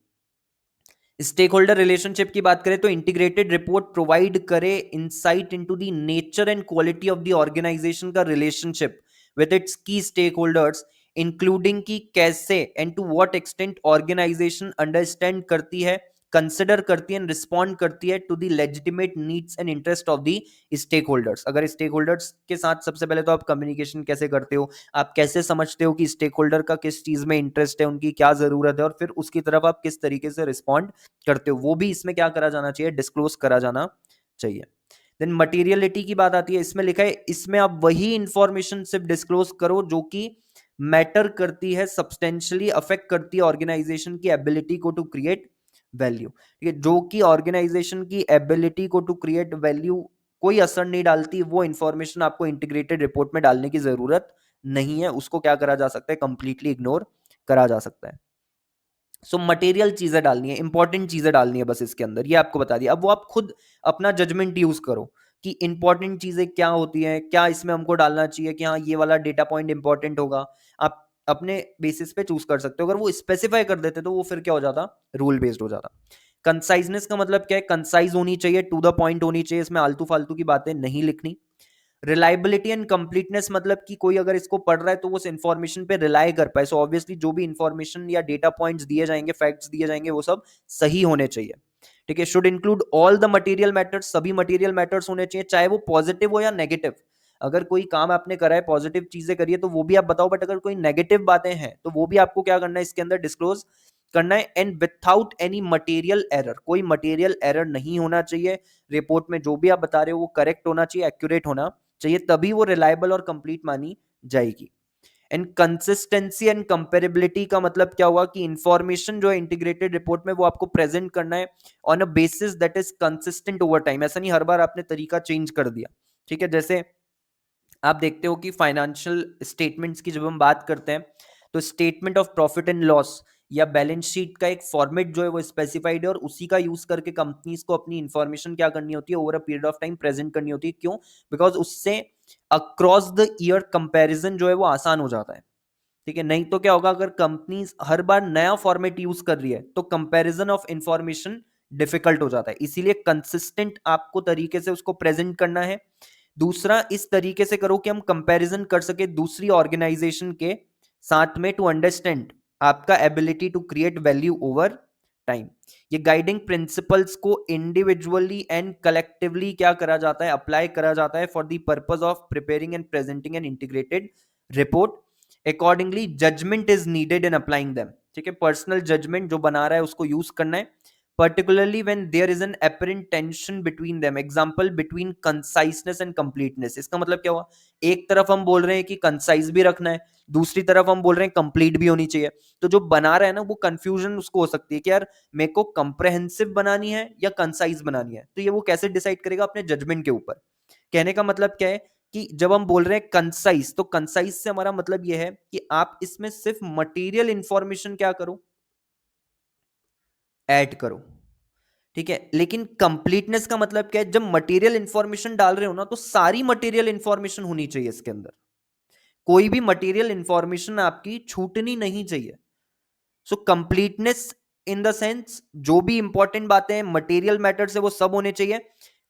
S1: स्टेक होल्डर रिलेशनशिप की बात करें तो इंटीग्रेटेड रिपोर्ट प्रोवाइड करे insight into the nature and quality of the organization का relationship with its key stakeholders, including की कैसे and to what extent organization understand करती है, कंसिडर करती है एंड रिस्पॉन्ड करती है to the legitimate needs and interest of the stakeholders. अगर स्टेक होल्डर्स के साथ सबसे पहले तो आप कम्युनिकेशन कैसे करते हो, आप कैसे समझते हो कि स्टेक होल्डर का किस चीज में इंटरेस्ट है, उनकी क्या जरूरत है, और फिर उसकी तरफ आप किस तरीके से रिस्पॉन्ड करते हो, वो भी इसमें क्या करा जाना चाहिए, डिस्क्लोज करा जाना चाहिए। देन मटीरियलिटी की बात आती है, इसमें लिखा है इसमें आप वही इंफॉर्मेशन सिर्फ डिस्क्लोज करो जो कि मैटर करती है, सब्सटेंशियली अफेक्ट करती है ऑर्गेनाइजेशन की एबिलिटी को टू क्रिएट वैल्यू, ठीक है, जो कि ऑर्गेनाइजेशन की एबिलिटी को टू क्रिएट वैल्यू कोई असर नहीं डालती, वो इंफॉर्मेशन आपको इंटीग्रेटेड रिपोर्ट में डालने की जरूरत नहीं है, उसको क्या करा जा सकता है, कंप्लीटली इग्नोर करा जा सकता है। सो मटेरियल चीजें डालनी है, इंपॉर्टेंट चीजें डालनी है बस इसके अंदर, ये आपको बता दिया। अब वो आप खुद अपना जजमेंट यूज करो कि इंपॉर्टेंट चीजें क्या होती हैं, क्या इसमें हमको डालना चाहिए कि हाँ ये वाला डेटा पॉइंट इंपॉर्टेंट होगा। आप अपने बेसिस पे चूज कर सकते हो। अगर वो स्पेसिफाई कर देते तो वो फिर क्या हो जाता, रूल बेस्ड हो जाता। कंसाइजनेस का मतलब क्या है, कंसाइज होनी चाहिए, टू द पॉइंट होनी चाहिए, इसमें आलतू फालतू की बातें नहीं लिखनी। रिलायबिलिटी एंड कंप्लीटनेस मतलब कि कोई अगर इसको पढ़ रहा है तो वो उस इंफॉर्मेशन पे रिलाई कर पाए। सो ऑब्वियसली जो भी इंफॉर्मेशन या डेटा पॉइंट्स दिए जाएंगे, फैक्ट्स दिए जाएंगे, वो सब सही होने चाहिए। ठीक है, should include all the material matters, सभी मटेरियल मैटर्स होने चाहिए, चाहे वो पॉजिटिव हो या नेगेटिव। अगर कोई काम आपने करा है, पॉजिटिव चीजें करी है, तो वो भी आप बताओ, बट अगर कोई नेगेटिव बातें हैं तो वो भी आपको क्या करना है, इसके अंदर डिस्क्लोज करना है। And without any material error, कोई मटेरियल एरर नहीं होना चाहिए। रिपोर्ट में जो भी आप बता रहे हो वो करेक्ट होना चाहिए, एक्यूरेट होना चाहिए, तभी वो रिलायबल और कंप्लीट मानी जाएगी। एंड कंसिस्टेंसी एंड कंपेरेबिलिटी का मतलब क्या हुआ कि इंफॉर्मेशन जो है इंटीग्रेटेड रिपोर्ट में वो आपको प्रेजेंट करना है on a basis that is consistent over time. ऐसा नहीं हर बार आपने तरीका चेंज कर दिया। ठीक है, जैसे आप देखते हो कि फाइनेंशियल स्टेटमेंट्स की जब हम बात करते हैं तो statement of profit and loss या बैलेंस शीट का एक फॉर्मेट जो है वो स्पेसिफाइड है, और उसी का यूज करके कंपनीज को अपनी इंफॉर्मेशन क्या करनी होती है, over a period of time present करनी होती है। क्यों? बिकॉज उससे अक्रॉस द ईयर कंपैरिजन जो है वो आसान हो जाता है। ठीक है, नहीं तो क्या होगा, अगर कंपनीज हर बार नया फॉर्मेट यूज कर रही है तो कंपैरिजन ऑफ इंफॉर्मेशन डिफिकल्ट हो जाता है। इसीलिए कंसिस्टेंट आपको तरीके से उसको प्रेजेंट करना है। दूसरा, इस तरीके से करो कि हम कंपैरिजन कर सके दूसरी ऑर्गेनाइजेशन के साथ में, टू अंडरस्टैंड आपका ability to create value over time. ये गाइडिंग प्रिंसिपल्स को इंडिविजुअली एंड कलेक्टिवली क्या करा जाता है, अप्लाई करा जाता है for the purpose of preparing and presenting an integrated report. Accordingly judgement is needed in applying them. ठीक है, पर्सनल जजमेंट जो बना रहा है उसको यूज करना है, particularly when there is an apparent tension between them, example between conciseness and completeness। इसका मतलब क्या हुआ, एक तरफ हम बोल रहे हैं कि कंसाइज भी रखना है, दूसरी तरफ हम बोल रहे हैं कंप्लीट भी होनी चाहिए। तो जो बना रहा है ना, वो कंफ्यूजन उसको हो सकती है कि यार मेरे को कंप्रेहेंसिव बनानी है या कंसाइज बनानी है, तो ये वो कैसे डिसाइड करेगा, अपने जजमेंट के ऊपर। कहने का मतलब क्या है कि जब हम बोल रहे हैं कंसाइज, तो कंसाइज से हमारा मतलब यह है कि आप इसमें सिर्फ मटेरियल इंफॉर्मेशन क्या करो, ऐड करो। ठीक है, लेकिन कंप्लीटनेस का मतलब क्या है, जब मटेरियल इंफॉर्मेशन डाल रहे हो ना तो सारी मटेरियल इंफॉर्मेशन होनी चाहिए इसके अंदर, कोई भी मटेरियल इंफॉर्मेशन आपकी छूटनी नहीं चाहिए। सो कंप्लीटनेस इन द सेंस जो भी इंपॉर्टेंट बातें हैं, मटेरियल मैटर्स है, वो सब होने चाहिए।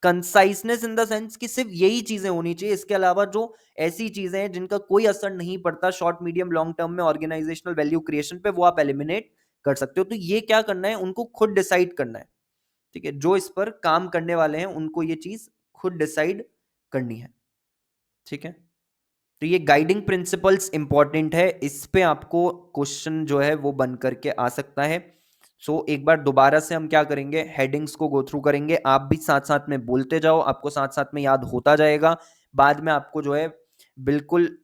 S1: कंसाइसनेस इन द सेंस कि सिर्फ यही चीजें होनी चाहिए, इसके अलावा जो ऐसी चीजें हैं जिनका कोई असर नहीं पड़ता शॉर्ट मीडियम लॉन्ग टर्म में ऑर्गेनाइजेशनल वैल्यू क्रिएशन पे, वो आप एलिमिनेट कर सकते हो। तो ये क्या करना है, उनको खुद डिसाइड करना है। ठीक है, जो इस पर काम करने वाले हैं उनको ये चीज खुद डिसाइड करनी है। ठीक है, तो ये गाइडिंग प्रिंसिपल्स इंपॉर्टेंट है, इस पे आपको क्वेश्चन जो है वो बन करके आ सकता है। सो एक बार दोबारा से हम क्या करेंगे, हेडिंग्स को गो थ्रू करेंगे, आप भी साथ साथ में बोलते जाओ, आपको साथ साथ में याद होता जाएगा। बाद में आपको जो है बिल्कुल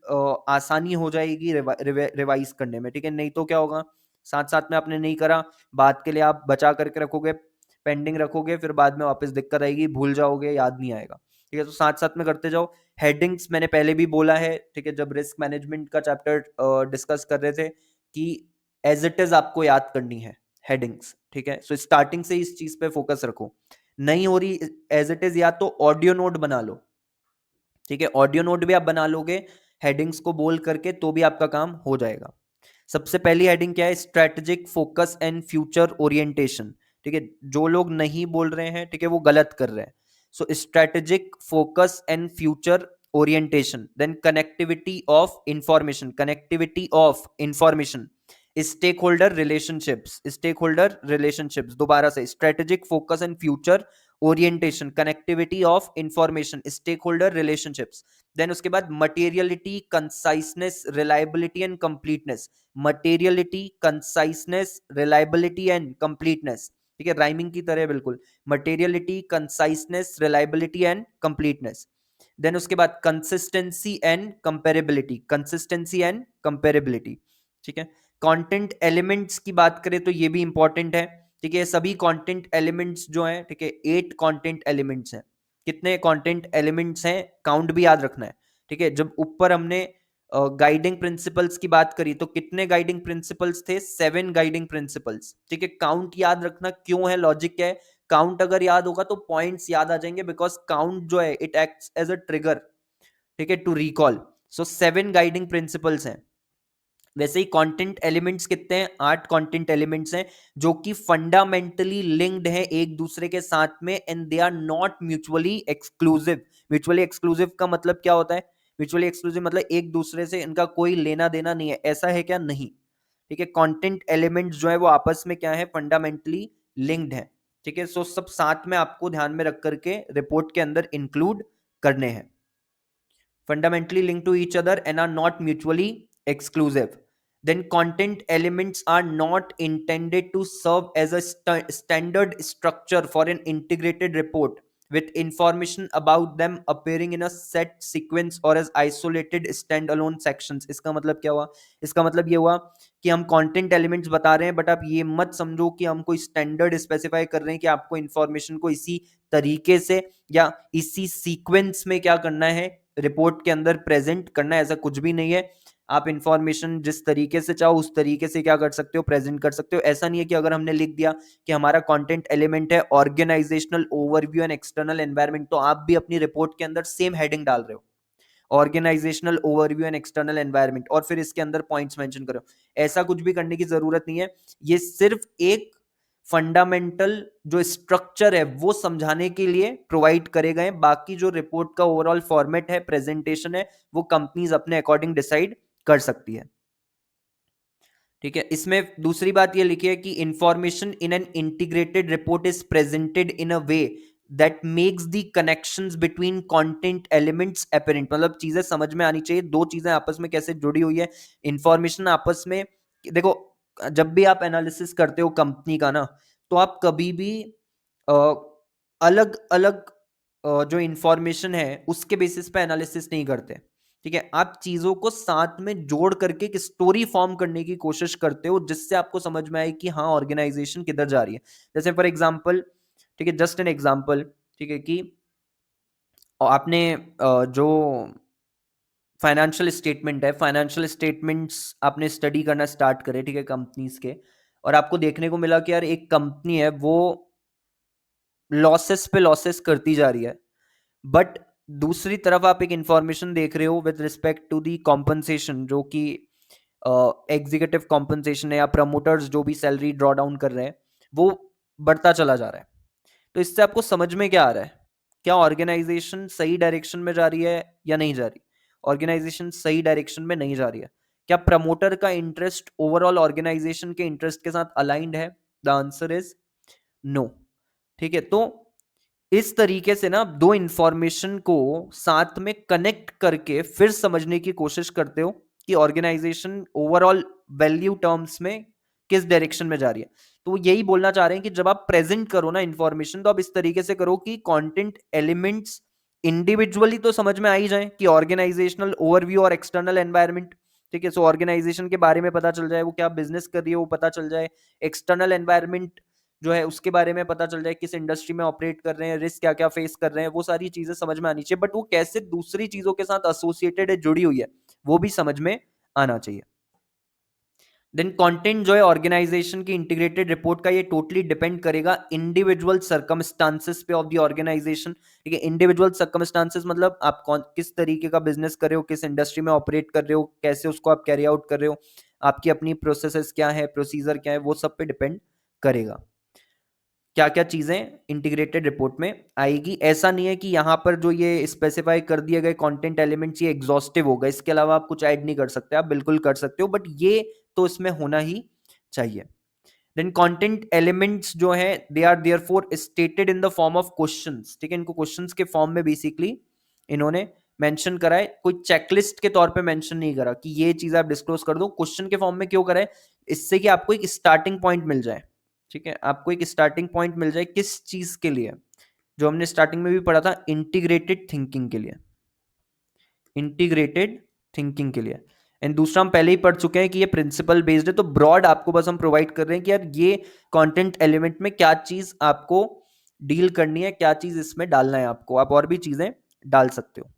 S1: आसानी हो जाएगी रिवाइज करने में। ठीक है, नहीं तो क्या होगा, साथ साथ में आपने नहीं करा, बात के लिए आप बचा करके रखोगे, पेंडिंग रखोगे, फिर बाद में वापस दिक्कत आएगी, भूल जाओगे, याद नहीं आएगा। ठीक है, तो साथ साथ में करते जाओ। हेडिंग्स मैंने पहले भी बोला है, ठीक है, जब रिस्क मैनेजमेंट का चैप्टर डिस्कस कर रहे थे, कि एज इट इज आपको याद करनी है हेडिंग्स। ठीक है, सो स्टार्टिंग से इस चीज पे फोकस रखो। नहीं हो रही एज इट इज, या तो ऑडियो नोट बना लो। ठीक है, ऑडियो नोट भी आप बना लोगे हेडिंग्स को बोल करके, तो भी आपका काम हो जाएगा। सबसे पहली हेडिंग क्या है, strategic focus and future orientation. ठीक है, जो लोग नहीं बोल रहे हैं, ठीक है, वो गलत कर रहे हैं। So strategic focus and future orientation, then connectivity of information, connectivity of information, stakeholder relationships, दोबारा से strategic focus and future orientation, connectivity of information, stakeholder relationships. Then उसके बाद materiality, conciseness, reliability and completeness, materiality, conciseness, reliability and completeness. ठीक है, राइमिंग की तरह बिल्कुल, materiality, conciseness, reliability and completeness. Then उसके बाद consistency and comparability, consistency and comparability. ठीक है, कंटेंट एलिमेंट्स की बात करें तो ये भी इंपॉर्टेंट है। ठीक है, सभी कंटेंट एलिमेंट्स जो हैं, ठीक है, 8 कंटेंट एलिमेंट्स हैं। कितने कंटेंट एलिमेंट्स हैं, काउंट भी याद रखना है। ठीक है, जब ऊपर हमने गाइडिंग प्रिंसिपल्स की बात करी तो कितने गाइडिंग प्रिंसिपल्स थे, 7 गाइडिंग प्रिंसिपल्स। ठीक है, काउंट याद रखना क्यों है, लॉजिक क्या है, काउंट अगर याद होगा तो पॉइंट्स याद आ जाएंगे, बिकॉज काउंट जो है it acts as a trigger, ठीक है, to recall. So 7 guiding principles हैं। वैसे ही कंटेंट एलिमेंट्स कितने हैं? 8 कंटेंट एलिमेंट्स हैं जो कि फंडामेंटली लिंक्ड है एक दूसरे के साथ में, and they are not mutually exclusive. Mutually exclusive का मतलब क्या होता है? म्यूचुअली एक्सक्लूसिव मतलब एक दूसरे से इनका कोई लेना देना नहीं है, ऐसा है क्या? नहीं। ठीक है, कंटेंट एलिमेंट्स जो है वो आपस में क्या है? फंडामेंटली लिंक्ड है। ठीक है, सो सब साथ में आपको ध्यान में रख करके रिपोर्ट के अंदर इंक्लूड करने हैं। fundamentally linked to each other and are not mutually exclusive. Then content elements are not intended to serve as a standard structure for an integrated report with information about them appearing in a set sequence or as isolated standalone sections. इसका मतलब क्या हुआ? इसका मतलब ये हुआ कि हम कंटेंट एलिमेंट्स बता रहे हैं, बट आप ये मत समझो कि हम कोई स्टैंडर्ड स्पेसिफाई कर रहे हैं कि आपको इंफॉर्मेशन को इसी तरीके से या इसी सीक्वेंस में क्या करना है, रिपोर्ट के अंदर प्रेजेंट करना है। ऐसा कुछ भी नहीं है। आप इंफॉर्मेशन जिस तरीके से चाहो उस तरीके से क्या कर सकते हो? प्रेजेंट कर सकते हो। ऐसा नहीं है कि अगर हमने लिख दिया कि हमारा कंटेंट एलिमेंट है organizational overview and external environment, तो आप भी अपनी रिपोर्ट के अंदर सेम हेडिंग डाल रहे हो, organizational overview and external environment, और फिर इसके अंदर पॉइंट्स मेंशन करो। ऐसा कुछ भी करने की जरूरत नहीं है। ये सिर्फ एक फंडामेंटल जो स्ट्रक्चर है वो समझाने के लिए प्रोवाइड करे गए। बाकी जो रिपोर्ट का ओवरऑल फॉर्मेट है, प्रेजेंटेशन है, वो कंपनीज अपने अकॉर्डिंग डिसाइड कर सकती है। ठीक है, इसमें दूसरी बात ये लिखी है कि information in an integrated report is presented in a way that makes the connections between content elements apparent. मतलब चीजें समझ में आनी चाहिए, दो चीजें आपस में कैसे जुड़ी हुई है। इंफॉर्मेशन आपस में, देखो जब भी आप एनालिसिस करते हो कंपनी का ना, तो आप कभी भी अलग अलग जो इंफॉर्मेशन है उसके बेसिस पे एनालिसिस नहीं करते। ठीक है, आप चीजों को साथ में जोड़ करके एक स्टोरी फॉर्म करने की कोशिश करते हो, जिससे आपको समझ में आए कि हाँ ऑर्गेनाइजेशन किधर जा रही है। जैसे फॉर एग्जांपल, ठीक है, जस्ट एन एग्जांपल, ठीक है, कि आपने जो फाइनेंशियल स्टेटमेंट है, फाइनेंशियल स्टेटमेंट्स आपने स्टडी करना स्टार्ट करे, ठीक है, कंपनीज के, और आपको देखने को मिला कि यार एक कंपनी है वो लॉसेस पे लॉसेस करती जा रही है, बट दूसरी तरफ आप एक इंफॉर्मेशन देख रहे हो with respect to the compensation, जो कि एग्जीक्यूटिव कॉम्पनसेशन है या प्रमोटर्स जो भी सैलरी ड्रॉ डाउन कर रहे हैं, वो बढ़ता चला जा रहा है। तो इससे आपको समझ में क्या आ रहा है? क्या ऑर्गेनाइजेशन सही डायरेक्शन में जा रही है या नहीं जा रही? ऑर्गेनाइजेशन सही डायरेक्शन में नहीं जा रही है। क्या प्रमोटर का इंटरेस्ट ओवरऑल ऑर्गेनाइजेशन के इंटरेस्ट के साथ अलाइंड है? The answer is no. ठीक है, तो इस तरीके से ना दो इंफॉर्मेशन को साथ में कनेक्ट करके फिर समझने की कोशिश करते हो कि ऑर्गेनाइजेशन ओवरऑल वैल्यू टर्म्स में किस डायरेक्शन में जा रही है। तो यही बोलना चाह रहे हैं कि जब आप प्रेजेंट करो ना इंफॉर्मेशन, तो आप इस तरीके से करो कि कंटेंट एलिमेंट्स इंडिविजुअली तो समझ में आ ही जाए कि ऑर्गेनाइजेशनल ओवरव्यू और एक्सटर्नल एनवायरनमेंट। ठीक है, सो ऑर्गेनाइजेशन के बारे में पता चल जाए, वो क्या बिजनेस कर रही है वो पता चल जाए, एक्सटर्नल एनवायरनमेंट जो है उसके बारे में पता चल जाए, किस इंडस्ट्री में ऑपरेट कर रहे हैं, रिस्क क्या क्या फेस कर रहे हैं, वो सारी चीजें समझ में आनी चाहिए। बट वो कैसे दूसरी चीजों के साथ एसोसिएटेड है, जुड़ी हुई है, वो भी समझ में आना चाहिए। देन कंटेंट जो है ऑर्गेनाइजेशन की इंटीग्रेटेड रिपोर्ट का, ये टोटली डिपेंड करेगा इंडिविजुअल सर्कमस्टांसेस पे ऑफ द ऑर्गेनाइजेशन। ठीक है, इंडिविजुअल सर्कमस्टांसेस मतलब आप कौन किस तरीके का बिजनेस कर रहे हो, किस इंडस्ट्री में ऑपरेट कर रहे हो, कैसे उसको आप कैरी आउट कर रहे हो, आपकी अपनी प्रोसेसेस क्या है, प्रोसीजर क्या है, वो सब पे डिपेंड करेगा क्या क्या चीजें इंटीग्रेटेड रिपोर्ट में आएगी। ऐसा नहीं है कि यहाँ पर जो ये स्पेसिफाई कर दिए गए कंटेंट एलिमेंट्स ये एग्जॉस्टिव होगा, इसके अलावा आप कुछ ऐड नहीं कर सकते। आप बिल्कुल कर सकते हो, बट ये तो इसमें होना ही चाहिए। देन कंटेंट एलिमेंट्स जो है they are therefore stated in the form of questions. ठीक है, इनको क्वेश्चंस के फॉर्म में बेसिकली इन्होंने मेंशन करा है, कोई चेकलिस्ट के तौर पे मेंशन नहीं करा कि ये चीज आप डिस्क्लोज कर दो। क्वेश्चन के फॉर्म में क्यों करा है? इससे कि आपको एक स्टार्टिंग पॉइंट मिल जाए। ठीक है, आपको एक स्टार्टिंग पॉइंट मिल जाए किस चीज के लिए? जो हमने स्टार्टिंग में भी पढ़ा था, इंटीग्रेटेड थिंकिंग के लिए। इंटीग्रेटेड थिंकिंग के लिए। एंड दूसरा हम पहले ही पढ़ चुके हैं कि ये प्रिंसिपल बेस्ड है, तो ब्रॉड आपको बस हम प्रोवाइड कर रहे हैं कि यार ये कंटेंट एलिमेंट में क्या चीज आपको डील करनी है, क्या चीज इसमें डालना है आपको, आप और भी चीजें डाल सकते हो।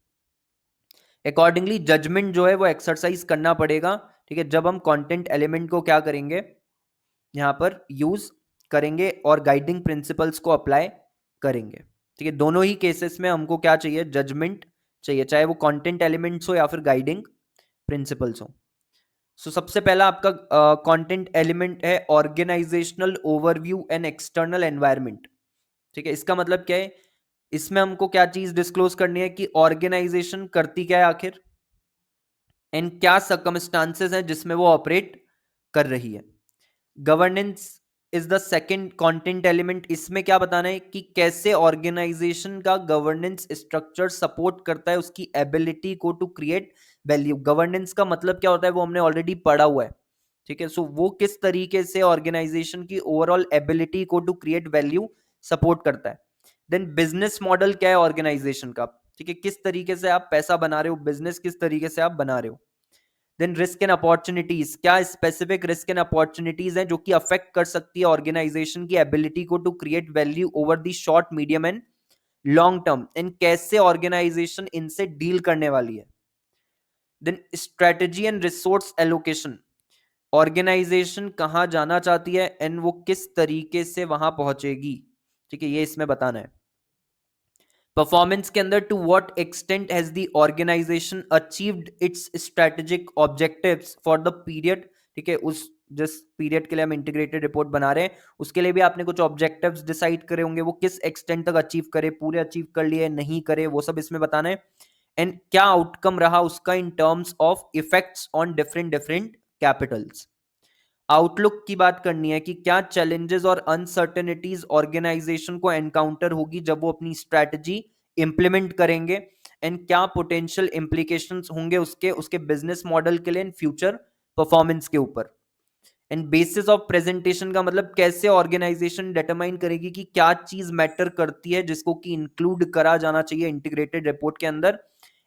S1: अकॉर्डिंगली जजमेंट जो है वो एक्सरसाइज करना पड़ेगा। ठीक है, जब हम कंटेंट एलिमेंट को क्या करेंगे, यहाँ पर यूज करेंगे और गाइडिंग प्रिंसिपल्स को अप्लाई करेंगे। ठीक है, दोनों ही केसेस में हमको क्या चाहिए? जजमेंट चाहिए, चाहे वो कंटेंट एलिमेंट्स हो या फिर गाइडिंग प्रिंसिपल्स हो। सो सबसे पहला आपका कंटेंट एलिमेंट है organizational overview and external environment. ठीक है, इसका मतलब क्या है, इसमें हमको क्या चीज डिस्क्लोज करनी है कि ऑर्गेनाइजेशन करती क्या है आखिर, एंड क्या सर्कमस्टांसेस हैं जिसमें वो ऑपरेट कर रही है। Governance is the second content element. इसमें क्या बताना है कि कैसे ऑर्गेनाइजेशन का गवर्नेंस स्ट्रक्चर सपोर्ट करता है उसकी एबिलिटी को टू क्रिएट वैल्यू। गवर्नेंस का मतलब क्या होता है वो हमने ऑलरेडी पढ़ा हुआ है। ठीक है, सो वो किस तरीके से ऑर्गेनाइजेशन की ओवरऑल एबिलिटी को टू क्रिएट वैल्यू सपोर्ट करता है। देन बिजनेस मॉडल क्या है ऑर्गेनाइजेशन का। ठीक है, किस तरीके से आप पैसा बना रहे हो, बिजनेस किस तरीके से आप बना रहे हो। देन रिस्क एंड अपॉर्चुनिटीज, क्या स्पेसिफिक रिस्क एंड अपॉर्चुनिटीज हैं जो कि अफेक्ट कर सकती है ऑर्गेनाइजेशन की एबिलिटी को to create value over the short medium and long term, and कैसे ऑर्गेनाइजेशन इनसे डील करने वाली है। Then strategy and resource allocation, organization कहां जाना चाहती है एंड वो किस तरीके से वहां पहुंचेगी। ठीक है, ये इसमें बताना है। परफॉर्मेंस के अंदर to what extent has the organization achieved its strategic objectives for the period. ठीक है, उस जिस पीरियड के लिए हम इंटीग्रेटेड रिपोर्ट बना रहे हैं उसके लिए भी आपने कुछ ऑब्जेक्टिव्स डिसाइड करे होंगे, वो किस एक्सटेंट तक अचीव करे, पूरे अचीव कर लिए नहीं करे, वो सब इसमें बताना है। एंड क्या आउटकम रहा उसका in terms of effects on different different Capitals. Outlook की बात करनी है कि क्या चैलेंजेस और अनसर्टेनिटीज ऑर्गेनाइजेशन को एनकाउंटर होगी जब वो अपनी स्ट्रैटेजी इंप्लीमेंट करेंगे, एंड क्या पोटेंशियल इंप्लीकेशंस होंगे उसके उसके बिजनेस मॉडल के लिए इन फ्यूचर परफॉर्मेंस के ऊपर। एंड बेसिस ऑफ प्रेजेंटेशन का मतलब कैसे ऑर्गेनाइजेशन डिटरमाइन करेगी कि क्या चीज मैटर करती है जिसको कि इंक्लूड करा जाना चाहिए इंटीग्रेटेड रिपोर्ट के अंदर,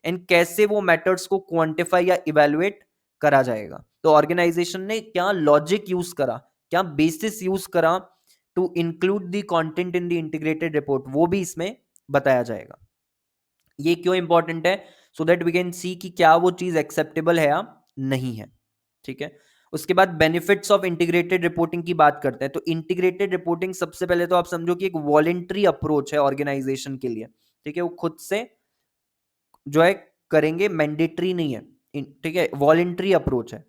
S1: एंड कैसे वो मैटर्स को क्वांटिफाई या इवेलुएट करा जाएगा। तो ऑर्गेनाइजेशन ने क्या लॉजिक यूज करा, क्या बेसिस यूज करा to include the content in the integrated report, वो भी इसमें बताया जाएगा। ये क्यों इंपॉर्टेंट है, so that we can see कि क्या वो चीज एक्सेप्टेबल है या नहीं है। ठीक है, उसके बाद बेनिफिट्स ऑफ इंटीग्रेटेड रिपोर्टिंग की बात करते हैं। तो इंटीग्रेटेड रिपोर्टिंग सबसे पहले तो आप समझो कि एक वॉलेंट्री अप्रोच है ऑर्गेनाइजेशन के लिए। ठीक है, वो खुद से जो है करेंगे, मैंडेटरी नहीं है। ठीक है, वॉलेंट्री अप्रोच है।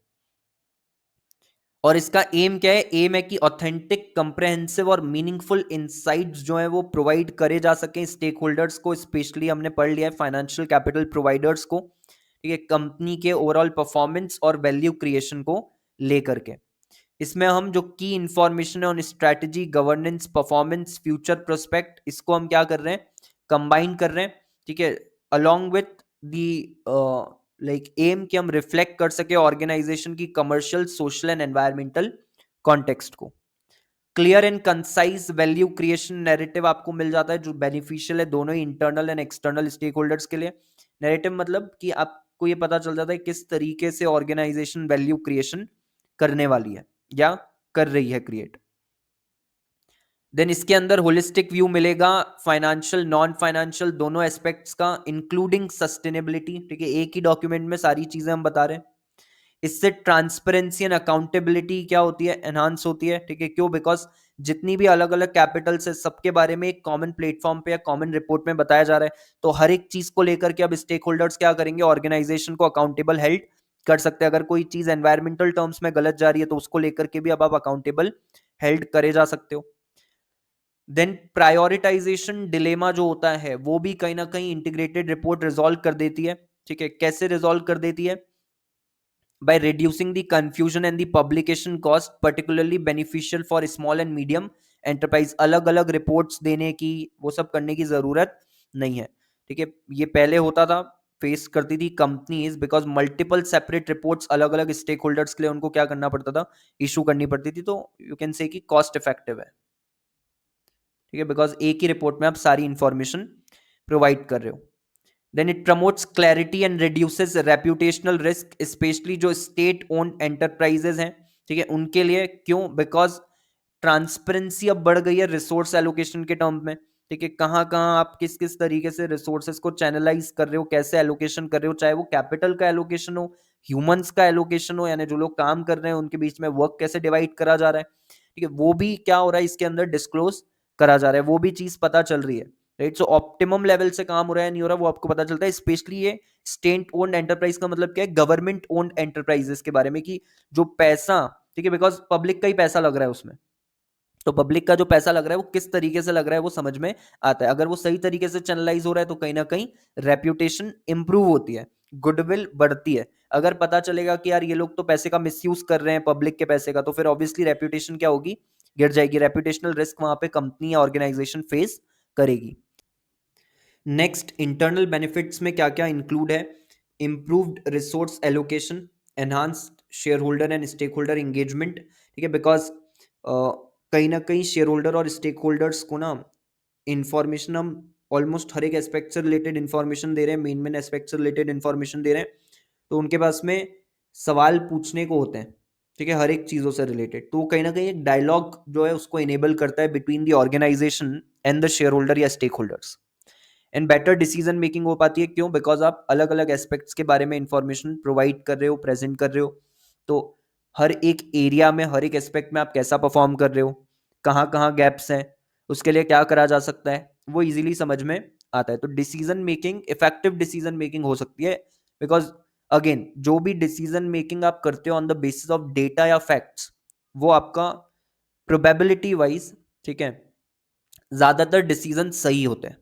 S1: और इसका एम क्या है, एम है कि ऑथेंटिक, कंप्रेहेंसिव और मीनिंगफुल इनसाइट्स जो है वो प्रोवाइड करे जा सकें स्टेक होल्डर्स को, स्पेशली हमने पढ़ लिया है फाइनेंशियल कैपिटल प्रोवाइडर्स को। ठीक है, कंपनी के ओवरऑल परफॉर्मेंस और वैल्यू क्रिएशन को लेकर के। इसमें हम जो की इंफॉर्मेशन है on strategy, governance, performance, future prospect, इसको हम क्या कर रहे हैं, कंबाइन कर रहे हैं। ठीक है, अलोंग विथ दी लाइक एम कि हम रिफ्लेक्ट कर सके ऑर्गेनाइजेशन की commercial, social and environmental context को। Clear and concise value creation narrative आपको मिल जाता है जो बेनिफिशियल है दोनों ही internal and external stakeholders के लिए। नैरेटिव मतलब कि आपको ये पता चल जाता है किस तरीके से ऑर्गेनाइजेशन वैल्यू क्रिएशन करने वाली है या कर रही है क्रिएट। देन इसके अंदर होलिस्टिक व्यू मिलेगा फाइनेंशियल, नॉन फाइनेंशियल दोनों एस्पेक्ट्स का, इंक्लूडिंग सस्टेनेबिलिटी। ठीक है, एक ही डॉक्यूमेंट में सारी चीजें हम बता रहे हैं। इससे ट्रांसपेरेंसी एंड अकाउंटेबिलिटी क्या होती है, एनहांस होती है। ठीक है, क्यों, बिकॉज जितनी भी अलग अलग कैपिटल्स है सबके बारे में एक कॉमन प्लेटफॉर्म पे या कॉमन रिपोर्ट में बताया जा रहा है। तो हर एक चीज को लेकर के अब स्टेक होल्डर्स क्या करेंगे, ऑर्गेनाइजेशन को अकाउंटेबल हेल्ड कर सकते हैं। अगर कोई चीज एनवायरमेंटल टर्म्स में गलत जा रही है तो उसको लेकर के भी अब आप अकाउंटेबल हेल्ड करे जा सकते हो। देन प्रायोरिटाइजेशन डिलेमा जो होता है वो भी कहीं ना कहीं इंटीग्रेटेड रिपोर्ट रिजॉल्व कर देती है। ठीक है, कैसे रिजॉल्व कर देती है, by reducing the confusion and the publication cost, particularly beneficial for small and medium enterprise। अलग अलग रिपोर्ट्स देने की, वो सब करने की जरूरत नहीं है। ठीक है, ये पहले होता था, फेस करती थी companies, because multiple separate reports अलग अलग स्टेक होल्डर्स के लिए उनको क्या करना पड़ता था, इशू करनी पड़ती थी। तो यू कैन से कि कॉस्ट इफेक्टिव है। ठीक है, बिकॉज एक ही रिपोर्ट में आप सारी इंफॉर्मेशन प्रोवाइड कर रहे हो। Then it promotes clarity and reduces reputational risk, specially जो स्टेट ओन्ड एंटरप्राइजेज हैं। ठीक है, उनके लिए, क्यों, बिकॉज ट्रांसपेरेंसी अब बढ़ गई है रिसोर्स एलोकेशन के टर्म में। ठीक है, कहाँ कहाँ आप किस किस तरीके से रिसोर्सेज को चैनलाइज कर रहे हो, कैसे एलोकेशन कर रहे हो, चाहे वो कैपिटल का एलोकेशन हो, ह्यूमंस का एलोकेशन हो, यानी जो लोग काम कर रहे हैं उनके बीच में वर्क कैसे डिवाइड करा जा रहा है। ठीक है, वो भी क्या हो रहा है इसके अंदर डिस्क्लोज करा जा रहा है, वो भी चीज पता चल रही है। राइट। सो ऑप्टिमम लेवल से काम हो रहा है नहीं हो रहा वो आपको पता चलता है। स्पेशली ये स्टेट ओन्ड एंटरप्राइज का मतलब क्या है, गवर्नमेंट ओन्ड एंटरप्राइजेस के बारे में, कि जो पैसा, ठीक है, बिकॉज पब्लिक का ही पैसा लग रहा है उसमें, तो पब्लिक का जो पैसा लग रहा है वो किस तरीके से लग रहा है वो समझ में आता है। अगर वो सही तरीके से चैनलाइज हो रहा है तो कहीं ना कहीं रेप्यूटेशन इंप्रूव होती है, गुडविल बढ़ती है। अगर पता चलेगा कि यार ये लोग तो पैसे का मिसयूज कर रहे हैं पब्लिक के पैसे का, तो फिर ऑब्वियसली रेप्यूटेशन क्या होगी, गिर जाएगी। रेप्यूटेशनल रिस्क वहां पे कंपनी या ऑर्गेनाइजेशन फेस करेगी। नेक्स्ट, इंटरनल बेनिफिट्स में क्या क्या इंक्लूड है, improved resource allocation, enhanced shareholder and stakeholder engagement, ठीक है, बिकॉज कहीं ना कहीं शेयर होल्डर और स्टेक होल्डर्स को ना इंफॉर्मेशन हम ऑलमोस्ट हर एक एस्पेक्ट से रिलेटेड इंफॉर्मेशन दे रहे हैं, मेन एस्पेक्ट से रिलेटेड इंफॉर्मेशन दे रहे हैं, तो उनके पास में सवाल पूछने को होते हैं, ठीक है, हर एक चीज़ों से रिलेटेड। तो कहीं ना कहीं एक डायलॉग जो है उसको इनेबल करता है between the organisation and the shareholder या stakeholders, and better decision making हो पाती है। क्यों? बिकॉज आप अलग अलग एस्पेक्ट्स के बारे में इंफॉर्मेशन प्रोवाइड कर रहे हो, प्रेजेंट कर रहे हो, तो हर एक एरिया में, हर एक एस्पेक्ट में आप कैसा परफॉर्म कर रहे हो, कहाँ कहाँ गैप्स हैं, उसके लिए क्या करा जा सकता है, वो इजीली समझ में आता है। तो decision making, effective decision making हो सकती है, बिकॉज अगेन जो भी डिसीजन मेकिंग आप करते हो on the basis of data या फैक्ट्स, वो आपका प्रोबेबिलिटी वाइज, ठीक है, ज्यादातर डिसीजन सही होते हैं।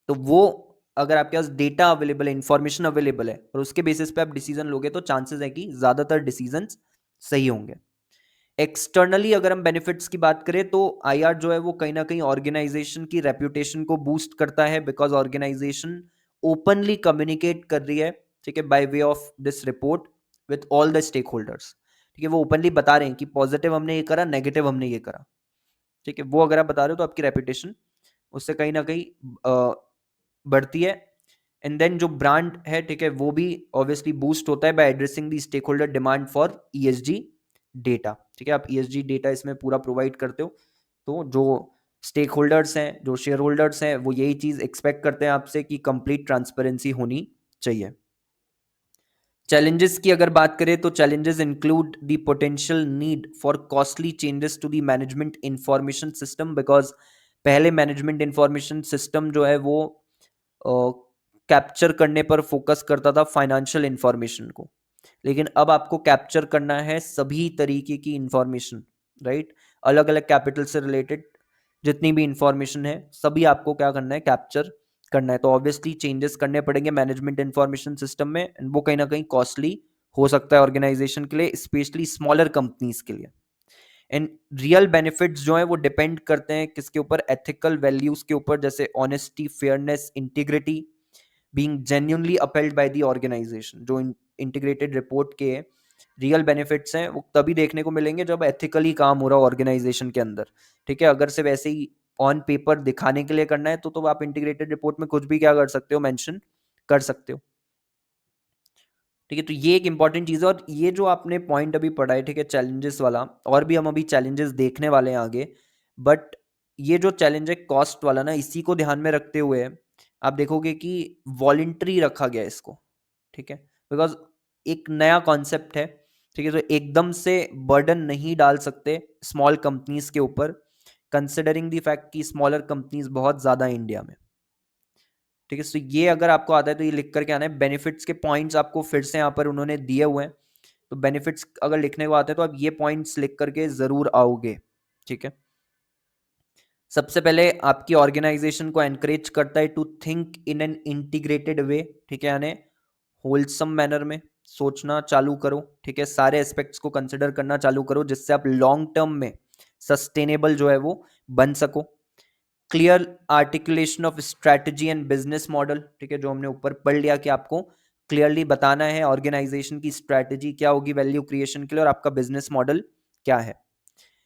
S1: तो वो अगर आपके पास डेटा अवेलेबल है, इंफॉर्मेशन अवेलेबल है, और उसके बेसिस पे आप डिसीजन लोगे, तो चांसेस है कि ज्यादातर डिसीजन सही होंगे। एक्सटर्नली अगर हम बेनिफिट्स की बात करें तो आईआर जो है वो कहीं ना कहीं ऑर्गेनाइजेशन की रेप्यूटेशन को बूस्ट करता है, बिकॉज ऑर्गेनाइजेशन ओपनली कम्युनिकेट कर रही है, ठीक है, by way of this report with all the stakeholders, ठीक है, वो ओपनली बता रहे हैं कि पॉजिटिव हमने ये करा, नेगेटिव हमने ये करा, ठीक है, वो अगर आप बता रहे हो तो आपकी रेप्यूटेशन उससे कहीं ना कहीं बढ़ती है। एंड देन जो ब्रांड है, ठीक है, वो भी ऑब्वियसली बूस्ट होता है by addressing the stakeholder demand for ESG data, ठीक है, आप ईएसजी डेटा इसमें पूरा प्रोवाइड करते हो, तो जो स्टेक होल्डर्स हैं, जो शेयर होल्डर्स हैं, वो यही चीज एक्सपेक्ट करते हैं आपसे कि कंप्लीट ट्रांसपेरेंसी होनी चाहिए। चैलेंजेस की अगर बात करें तो challenges include the potential need for costly changes to the management information system, because पहले मैनेजमेंट इंफॉर्मेशन सिस्टम जो है वो कैप्चर करने पर फोकस करता था फाइनेंशियल इंफॉर्मेशन को, लेकिन अब आपको कैप्चर करना है सभी तरीके की इंफॉर्मेशन, राइट, अलग अलग कैपिटल से रिलेटेड जितनी भी इंफॉर्मेशन है सभी आपको क्या करना है, कैप्चर करना है। तो ऑब्वियसली चेंजेस करने पड़ेंगे मैनेजमेंट इंफॉर्मेशन सिस्टम में, एंड वो कहीं ना कहीं कॉस्टली हो सकता है ऑर्गेनाइजेशन के लिए, स्पेशली स्मॉलर कंपनीज के लिए। एंड रियल बेनिफिट्स जो है वो डिपेंड करते हैं किसके ऊपर, एथिकल वैल्यूज के ऊपर, जैसे honesty, fairness, integrity, being genuinely upheld by the organization. जो इंटीग्रेटेड रिपोर्ट के रियल बेनिफिट्स हैं वो तभी देखने को मिलेंगे जब एथिकली काम हो रहा हो ऑर्गेनाइजेशन के अंदर, ठीक है। अगर सिर्फ ऐसे ही ऑन पेपर दिखाने के लिए करना है तो आप इंटीग्रेटेड रिपोर्ट में कुछ भी क्या कर सकते हो, मेंशन कर सकते हो, ठीक है। तो ये एक इंपॉर्टेंट चीज़ है, और ये जो आपने पॉइंट अभी पढ़ा है, ठीक है, चैलेंजेस वाला, और भी हम अभी चैलेंजेस देखने वाले हैं आगे, बट ये जो चैलेंज है कॉस्ट वाला ना, इसी को ध्यान में रखते हुए आप देखोगे कि वॉलेंट्री रखा गया है इसको, ठीक है, बिकॉज एक नया कॉन्सेप्ट है, ठीक है, तो एकदम से बर्डन नहीं डाल सकते स्मॉल कंपनीज के ऊपर, कंसिडरिंग द फैक्ट कि स्मॉलर कंपनीज बहुत ज़्यादा है इंडिया में, ठीक है। तो ये अगर आपको आता है तो ये लिख करके आना है। बेनिफिट्स के पॉइंट्स आपको फिर से यहाँ पर उन्होंने दिए हुए हैं, तो बेनिफिट्स अगर लिखने को आते हैं तो आप ये पॉइंट्स लिख करके जरूर आओगे, ठीक है। सबसे पहले आपकी ऑर्गेनाइजेशन को एनकरेज करता है to think in an integrated way, ठीक है, यानी होलसम मैनर में सोचना चालू करो, ठीक है, सारे एस्पेक्ट्स को कंसिडर करना चालू करो जिससे आप लॉन्ग टर्म में सस्टेनेबल जो है वो बन सको। Clear articulation of strategy and business model, ठीक है, जो हमने ऊपर पढ़ लिया कि आपको क्लियरली बताना है ऑर्गेनाइजेशन की स्ट्रेटजी क्या होगी वैल्यू क्रिएशन के लिए, और आपका बिजनेस मॉडल क्या है।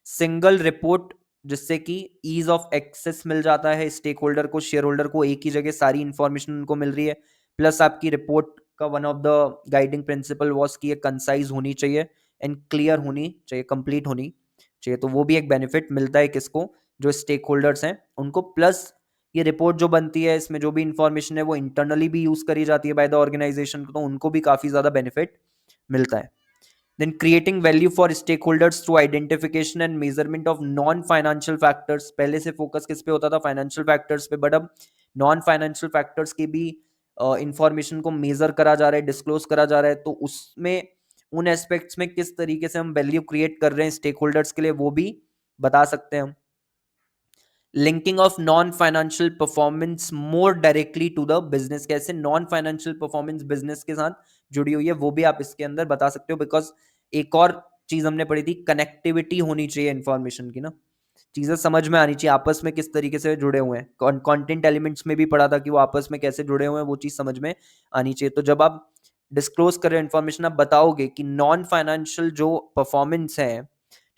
S1: सिंगल रिपोर्ट, जिससे कि ईज ऑफ एक्सेस मिल जाता है स्टेक होल्डर को, शेयर होल्डर को, एक ही जगह सारी इंफॉर्मेशन उनको मिल रही है। प्लस आपकी रिपोर्ट का one of the guiding principal was कि ये कंसाइज होनी चाहिए एंड क्लियर होनी चाहिए, कंप्लीट होनी चाहिए, तो वो भी एक बेनिफिट मिलता है किसको, जो स्टेक होल्डर्स हैं उनको। प्लस ये रिपोर्ट जो बनती है इसमें जो भी इंफॉर्मेशन है वो इंटरनली भी यूज करी जाती है बाय द ऑर्गेनाइजेशन, तो उनको भी काफी ज्यादा बेनिफिट मिलता है। Then creating value for stakeholders through identification and measurement of non financial factors. पहले से फोकस किस पे होता था, फाइनेंशियल फैक्टर्स पे, बट अब नॉन फाइनेंशियल फैक्टर्स के भी इंफॉर्मेशन को मेजर करा जा रहा है, डिस्क्लोज करा जा रहा है, तो उसमें उन एस्पेक्ट्स में किस तरीके से हम वैल्यू क्रिएट कर रहे हैं स्टेक होल्डर्स के लिए वो भी बता सकते हैं हम. Linking of non financial performance more directly to the business. कैसे नॉन फाइनेंशियल परफॉर्मेंस बिजनेस के साथ जुड़ी हुई है वो भी आप इसके अंदर बता सकते हो. बिकॉज एक और चीज हमने पढ़ी थी, कनेक्टिविटी होनी चाहिए इंफॉर्मेशन की ना, चीजें समझ में आनी चाहिए आपस में किस तरीके से जुड़े हुए हैं. कंटेंट एलिमेंट्स में भी पढ़ा था कि वो आपस में कैसे जुड़े हुए हैं, वो चीज समझ में आनी चाहिए. तो जब आप डिस्क्लोज कर रहे हो इन्फॉर्मेशन, आप बताओगे कि नॉन फाइनेंशियल जो परफॉर्मेंस है,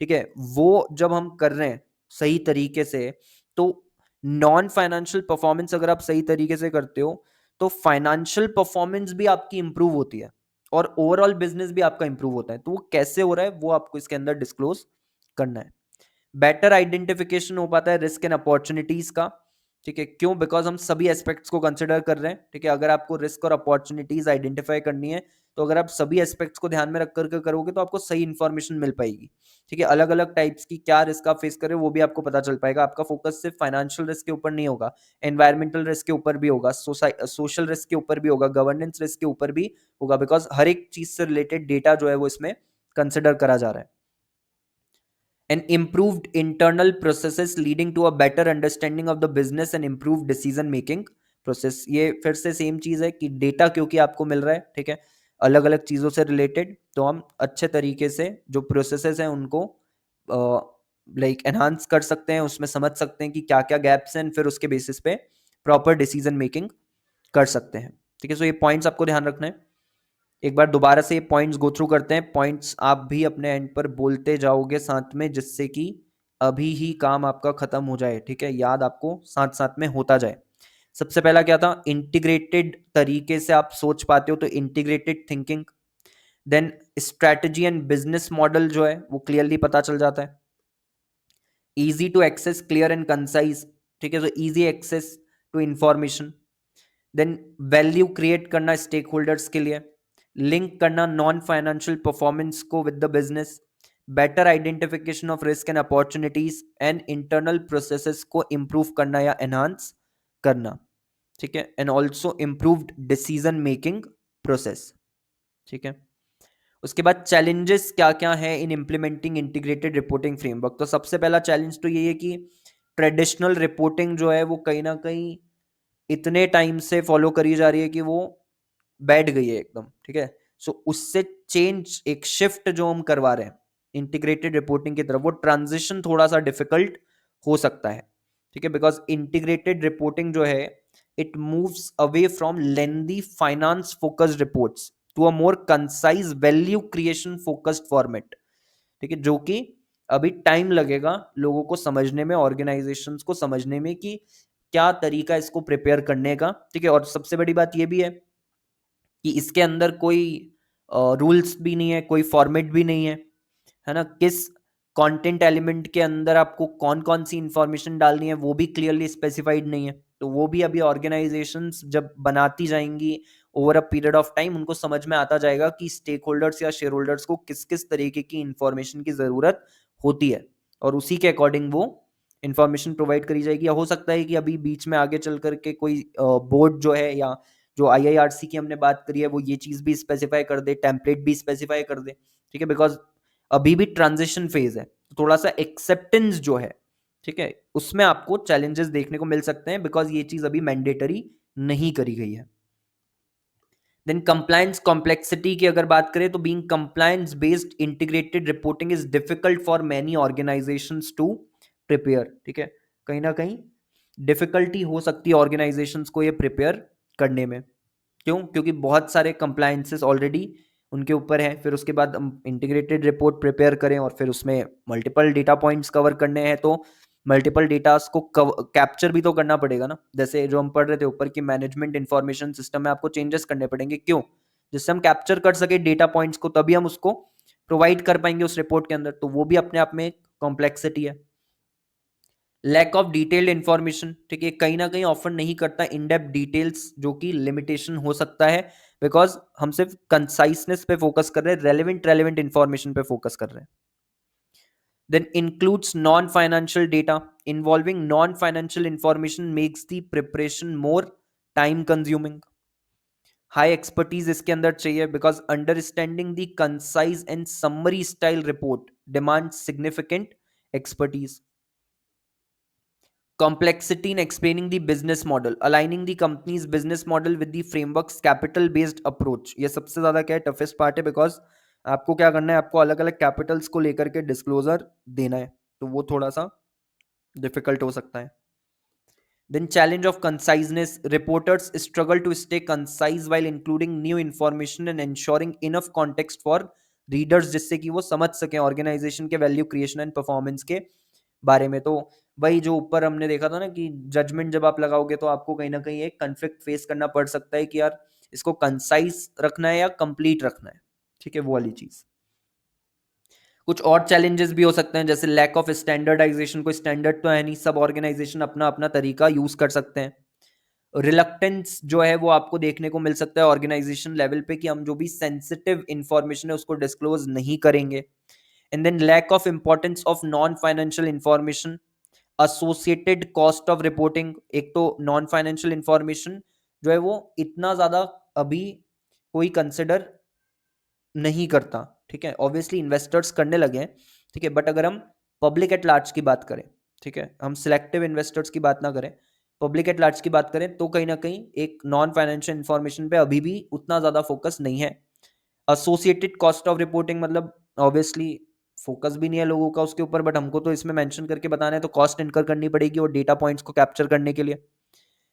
S1: ठीक है, वो जब हम कर रहे हैं सही तरीके से, तो नॉन फाइनेंशियल परफॉर्मेंस अगर आप सही तरीके से करते हो तो फाइनेंशियल परफॉर्मेंस भी आपकी इंप्रूव होती है और ओवरऑल बिजनेस भी आपका इंप्रूव होता है. तो वो कैसे हो रहा है वो आपको इसके अंदर डिस्क्लोज करना है. बेटर आइडेंटिफिकेशन हो पाता है रिस्क एंड अपॉर्चुनिटीज का. ठीक है, क्यों? बिकॉज हम सभी एस्पेक्ट्स को कंसिडर कर रहे हैं. ठीक है, अगर आपको रिस्क और अपॉर्चुनिटीज आइडेंटिफाई करनी है तो अगर आप सभी एस्पेक्ट्स को ध्यान में रख करके करोगे तो आपको सही इंफॉर्मेशन मिल पाएगी. ठीक है, अलग अलग टाइप्स की क्या रिस्क आप फेस कर रहे हो वो भी आपको पता चल पाएगा. आपका फोकस सिर्फ फाइनेंशियल रिस्क के ऊपर नहीं होगा, एनवायरमेंटल रिस्क के ऊपर भी होगा, सोशल रिस्क के ऊपर भी होगा, गवर्नेंस रिस्क के ऊपर भी होगा, बिकॉज हर एक चीज से रिलेटेड डेटा जो है वो इसमें कंसिडर करा जा रहा है. And improved internal processes leading to a better understanding of the business and improved decision making process. ये फिर से सेम चीज है कि डेटा क्योंकि आपको मिल रहा है, ठीक है, अलग अलग चीजों से रिलेटेड, तो हम अच्छे तरीके से जो प्रोसेसेस हैं उनको लाइक एनहांस कर सकते हैं, उसमें समझ सकते हैं कि क्या क्या गैप्स हैं, फिर उसके बेसिस पे प्रॉपर डिसीजन मेकिंग कर सकते हैं. ठीक है, सो ये पॉइंट्स आपको ध्यान रखना है. एक बार दोबारा से ये पॉइंट्स गो थ्रू करते हैं. पॉइंट्स आप भी अपने एंड पर बोलते जाओगे साथ में, जिससे कि अभी ही काम आपका खत्म हो जाए. ठीक है, याद आपको साथ साथ में होता जाए. सबसे पहला क्या था, इंटीग्रेटेड तरीके से आप सोच पाते हो, तो integrated thinking. Then strategy and business model जो है वो क्लियरली पता चल जाता है. Easy to access, clear and concise. ठीक है, तो easy access to information. Then value create करना स्टेक होल्डर्स के लिए, लिंक करना नॉन फाइनेंशियल परफॉर्मेंस को with the business, better identification of risk and opportunities, and internal processes को इंप्रूव करना या एनहांस करना. ठीक है, and also improved decision making process. ठीक है, उसके बाद चैलेंजेस क्या क्या है in implementing integrated reporting framework. तो सबसे पहला चैलेंज तो ये है कि ट्रेडिशनल रिपोर्टिंग जो है वो कहीं ना कहीं इतने टाइम से फॉलो करी जा रही है कि वो बैठ गई है एकदम. ठीक है, सो उससे चेंज, एक शिफ्ट जो हम करवा रहे हैं इंटीग्रेटेड रिपोर्टिंग की तरफ, वो ट्रांजिशन थोड़ा सा डिफिकल्ट हो सकता है. ठीक है, बिकॉज इंटीग्रेटेड रिपोर्टिंग जो है it moves away from lengthy finance focused reports to a more concise value creation focused format. ठीक है, जो कि अभी टाइम लगेगा लोगों को समझने में, ऑर्गेनाइजेशंस को समझने में कि क्या तरीका इसको प्रिपेयर करने का. ठीक है, और सबसे बड़ी बात ये भी है कि इसके अंदर कोई रूल्स भी नहीं है, कोई फॉर्मेट भी नहीं है ना. किस कंटेंट एलिमेंट के अंदर आपको कौन कौन सी इंफॉर्मेशन डालनी है वो भी क्लियरली स्पेसिफाइड नहीं है. तो वो भी अभी ऑर्गेनाइजेशंस जब बनाती जाएंगी over a period of time, उनको समझ में आता जाएगा कि स्टेक होल्डर्स या शेयर होल्डर्स को किस किस तरीके की इंफॉर्मेशन की जरूरत होती है, और उसी के अकॉर्डिंग वो इंफॉर्मेशन प्रोवाइड करी जाएगी. या हो सकता है कि अभी बीच में आगे चल करके कोई बोर्ड जो है, या जो आईआईआरसी की हमने बात करी है, वो ये चीज भी स्पेसिफाई कर दे, टेम्पलेट भी स्पेसिफाई कर दे. ठीक है, बिकॉज अभी भी ट्रांजिशन फेज है, तो थोड़ा सा एक्सेप्टेंस जो है, ठीक है, उसमें आपको चैलेंजेस देखने को मिल सकते हैं, बिकॉज ये चीज अभी मैंडेटरी नहीं करी गई है. देन कंप्लायंस कॉम्प्लेक्सिटी की अगर बात करें तो being compliance based integrated reporting is difficult for many organizations to prepare. ठीक है, कहीं ना कहीं डिफिकल्टी हो सकती है ऑर्गेनाइजेशंस को ये प्रिपेयर करने में. क्यों? क्योंकि बहुत सारे कंप्लायंसेस ऑलरेडी उनके ऊपर है. फिर उसके बाद हम इंटीग्रेटेड रिपोर्ट प्रिपेयर करें और फिर उसमें मल्टीपल डेटा पॉइंट्स कवर करने हैं, तो मल्टीपल डेटास को कैप्चर भी तो करना पड़ेगा ना. जैसे जो हम पढ़ रहे थे ऊपर की मैनेजमेंट इंफॉर्मेशन सिस्टम में आपको चेंजेस करने पड़ेंगे. क्यों? जिससे हम कैप्चर कर सके डेटा पॉइंट्स को, तभी हम उसको प्रोवाइड कर पाएंगे उस रिपोर्ट के अंदर. तो वो भी अपने आप में कॉम्प्लेक्सिटी है. लैक ऑफ डिटेल्ड इंफॉर्मेशन, ठीक है, कहीं ना कहीं ऑफर नहीं करता इन डेप्थ डिटेल्स, जो कि लिमिटेशन हो सकता है, बिकॉज हम सिर्फ कंसाइसनेस पे फोकस कर रहे हैं, रेलेवेंट इंफॉर्मेशन पे फोकस कर रहे हैं. Then includes non-financial data. Involving non-financial information makes the preparation more time consuming. High expertise इसके अंदर चाहिए, because understanding the concise and summary style report demand significant expertise. Complexity in explaining the business model. Aligning the company's business model with the framework's capital based approach. ये सबसे ज्यादा क्या है, टफेस्ट पार्ट है, बिकॉज आपको क्या करना है, आपको अलग अलग कैपिटल्स को लेकर के डिस्क्लोजर देना है, तो वो थोड़ा सा डिफिकल्ट हो सकता है. Then challenge of conciseness. Reporters struggle to stay concise while including new information and ensuring enough context for readers, जिससे कि वो समझ सकें ऑर्गेनाइजेशन के वैल्यू क्रिएशन एंड परफॉर्मेंस के बारे में. तो वही जो ऊपर हमने देखा था ना, कि जजमेंट जब आप लगाओगे तो आपको कहीं ना कहीं एक कन्फ्लिक्ट फेस करना पड़ सकता है कि यार इसको कंसाइज रखना है या कंप्लीट रखना है, ठीक है, वो वाली चीज. कुछ और चैलेंजेस भी हो सकते हैं, जैसे लैक ऑफ स्टैंडर्डाइजेशन. कोई स्टैंडर्ड तो है नहीं, सब ऑर्गेनाइजेशन अपना अपना तरीका यूज कर सकते हैं. रिलक्टेंस जो है वो आपको देखने को मिल सकता है ऑर्गेनाइजेशन लेवल पे, कि हम जो भी सेंसिटिव इंफॉर्मेशन है उसको डिस्क्लोज नहीं करेंगे. And then lack of importance of non financial information. Associated cost of reporting. एक तो नॉन फाइनेंशियल इंफॉर्मेशन जो है वो इतना ज्यादा अभी कोई कंसिडर नहीं करता, ठीक है, ऑब्वियसली इन्वेस्टर्स करने लगे हैं, ठीक है, बट अगर हम पब्लिक एट लार्ज की बात करें, ठीक है, हम सिलेक्टिव इन्वेस्टर्स की बात ना करें, पब्लिक एट लार्ज की बात करें, तो कहीं ना कहीं एक नॉन फाइनेंशियल इंफॉर्मेशन पे अभी भी उतना ज्यादा फोकस नहीं है. एसोसिएटेड कॉस्ट ऑफ रिपोर्टिंग मतलब ऑब्वियसली फोकस भी नहीं है लोगों का उसके ऊपर, बट हमको तो इसमें मेंशन करके बताना है, तो कॉस्ट इनकर करनी पड़ेगी और डेटा पॉइंट्स को कैप्चर करने के लिए.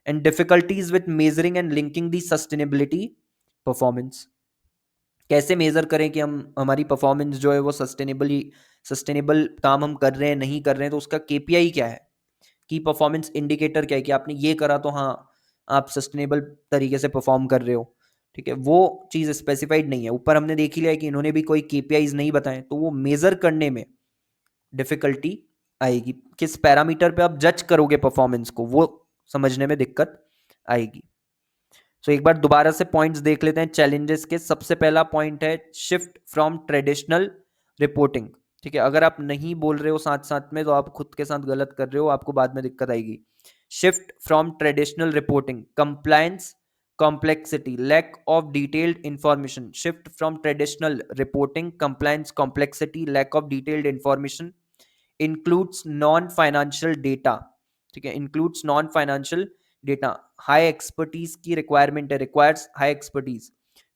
S1: And difficulties with measuring and linking the sustainability performance. कैसे मेजर करें कि हम हमारी परफॉर्मेंस जो है वो सस्टेनेबल काम हम कर रहे हैं नहीं कर रहे हैं, तो उसका केपीआई क्या है, की परफॉर्मेंस इंडिकेटर क्या है, कि आपने ये करा तो हाँ आप सस्टेनेबल तरीके से परफॉर्म कर रहे हो, ठीक है, वो चीज़ स्पेसिफाइड नहीं है. ऊपर हमने देख ही लिया है कि इन्होंने भी कोई केपीआईज नहीं बताए, तो वो मेजर करने में डिफिकल्टी आएगी. किस पैरामीटर पे आप जज करोगे परफॉर्मेंस को, वो समझने में दिक्कत आएगी. सो एक बार दोबारा से पॉइंट्स देख लेते हैं चैलेंजेस के. सबसे पहला पॉइंट है शिफ्ट फ्रॉम ट्रेडिशनल रिपोर्टिंग, ठीक है, अगर आप नहीं बोल रहे हो साथ साथ में तो आप खुद के साथ गलत कर रहे हो, आपको बाद में दिक्कत आएगी. Shift from traditional reporting, compliance complexity, lack of detailed information. Shift from traditional reporting, compliance complexity, lack of detailed information. Includes non financial data, ठीक है, includes non financial data. High expertise की रिक्वायरमेंट है, requires high expertise.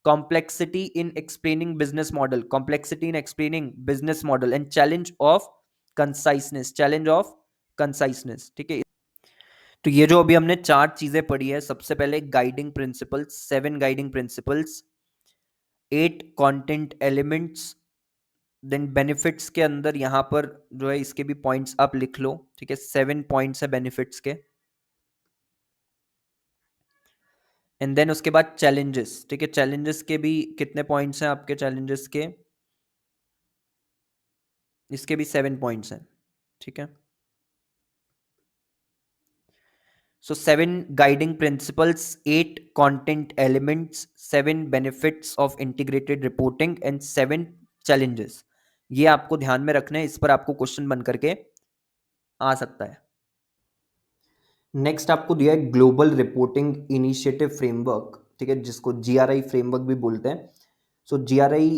S1: Complexity in explaining business model, complexity in explaining business model. And challenge of conciseness, challenge of conciseness, ठीक है. तो ये जो अभी हमने चार चीजें पढ़ी है, सबसे पहले guiding principles, 7 guiding principles, 8 content elements. Then benefits के अंदर यहाँ पर जो है इसके भी पॉइंट्स आप लिख लो, ठीक है, 7 पॉइंट्स है बेनिफिट्स के. एंड देन उसके बाद चैलेंजेस, ठीक है, चैलेंजेस के भी कितने पॉइंट्स हैं आपके, चैलेंजेस के इसके भी 7 पॉइंट्स हैं, ठीक है. सो 7 guiding principles, 8 content elements, 7 benefits of integrated reporting and 7 challenges. ये आपको ध्यान में रखना है, इस पर आपको क्वेश्चन बन करके आ सकता है. नेक्स्ट आपको दिया है ग्लोबल रिपोर्टिंग इनिशिएटिव फ्रेमवर्क, ठीक है, जिसको जीआरआई फ्रेमवर्क भी बोलते हैं. सो जीआरआई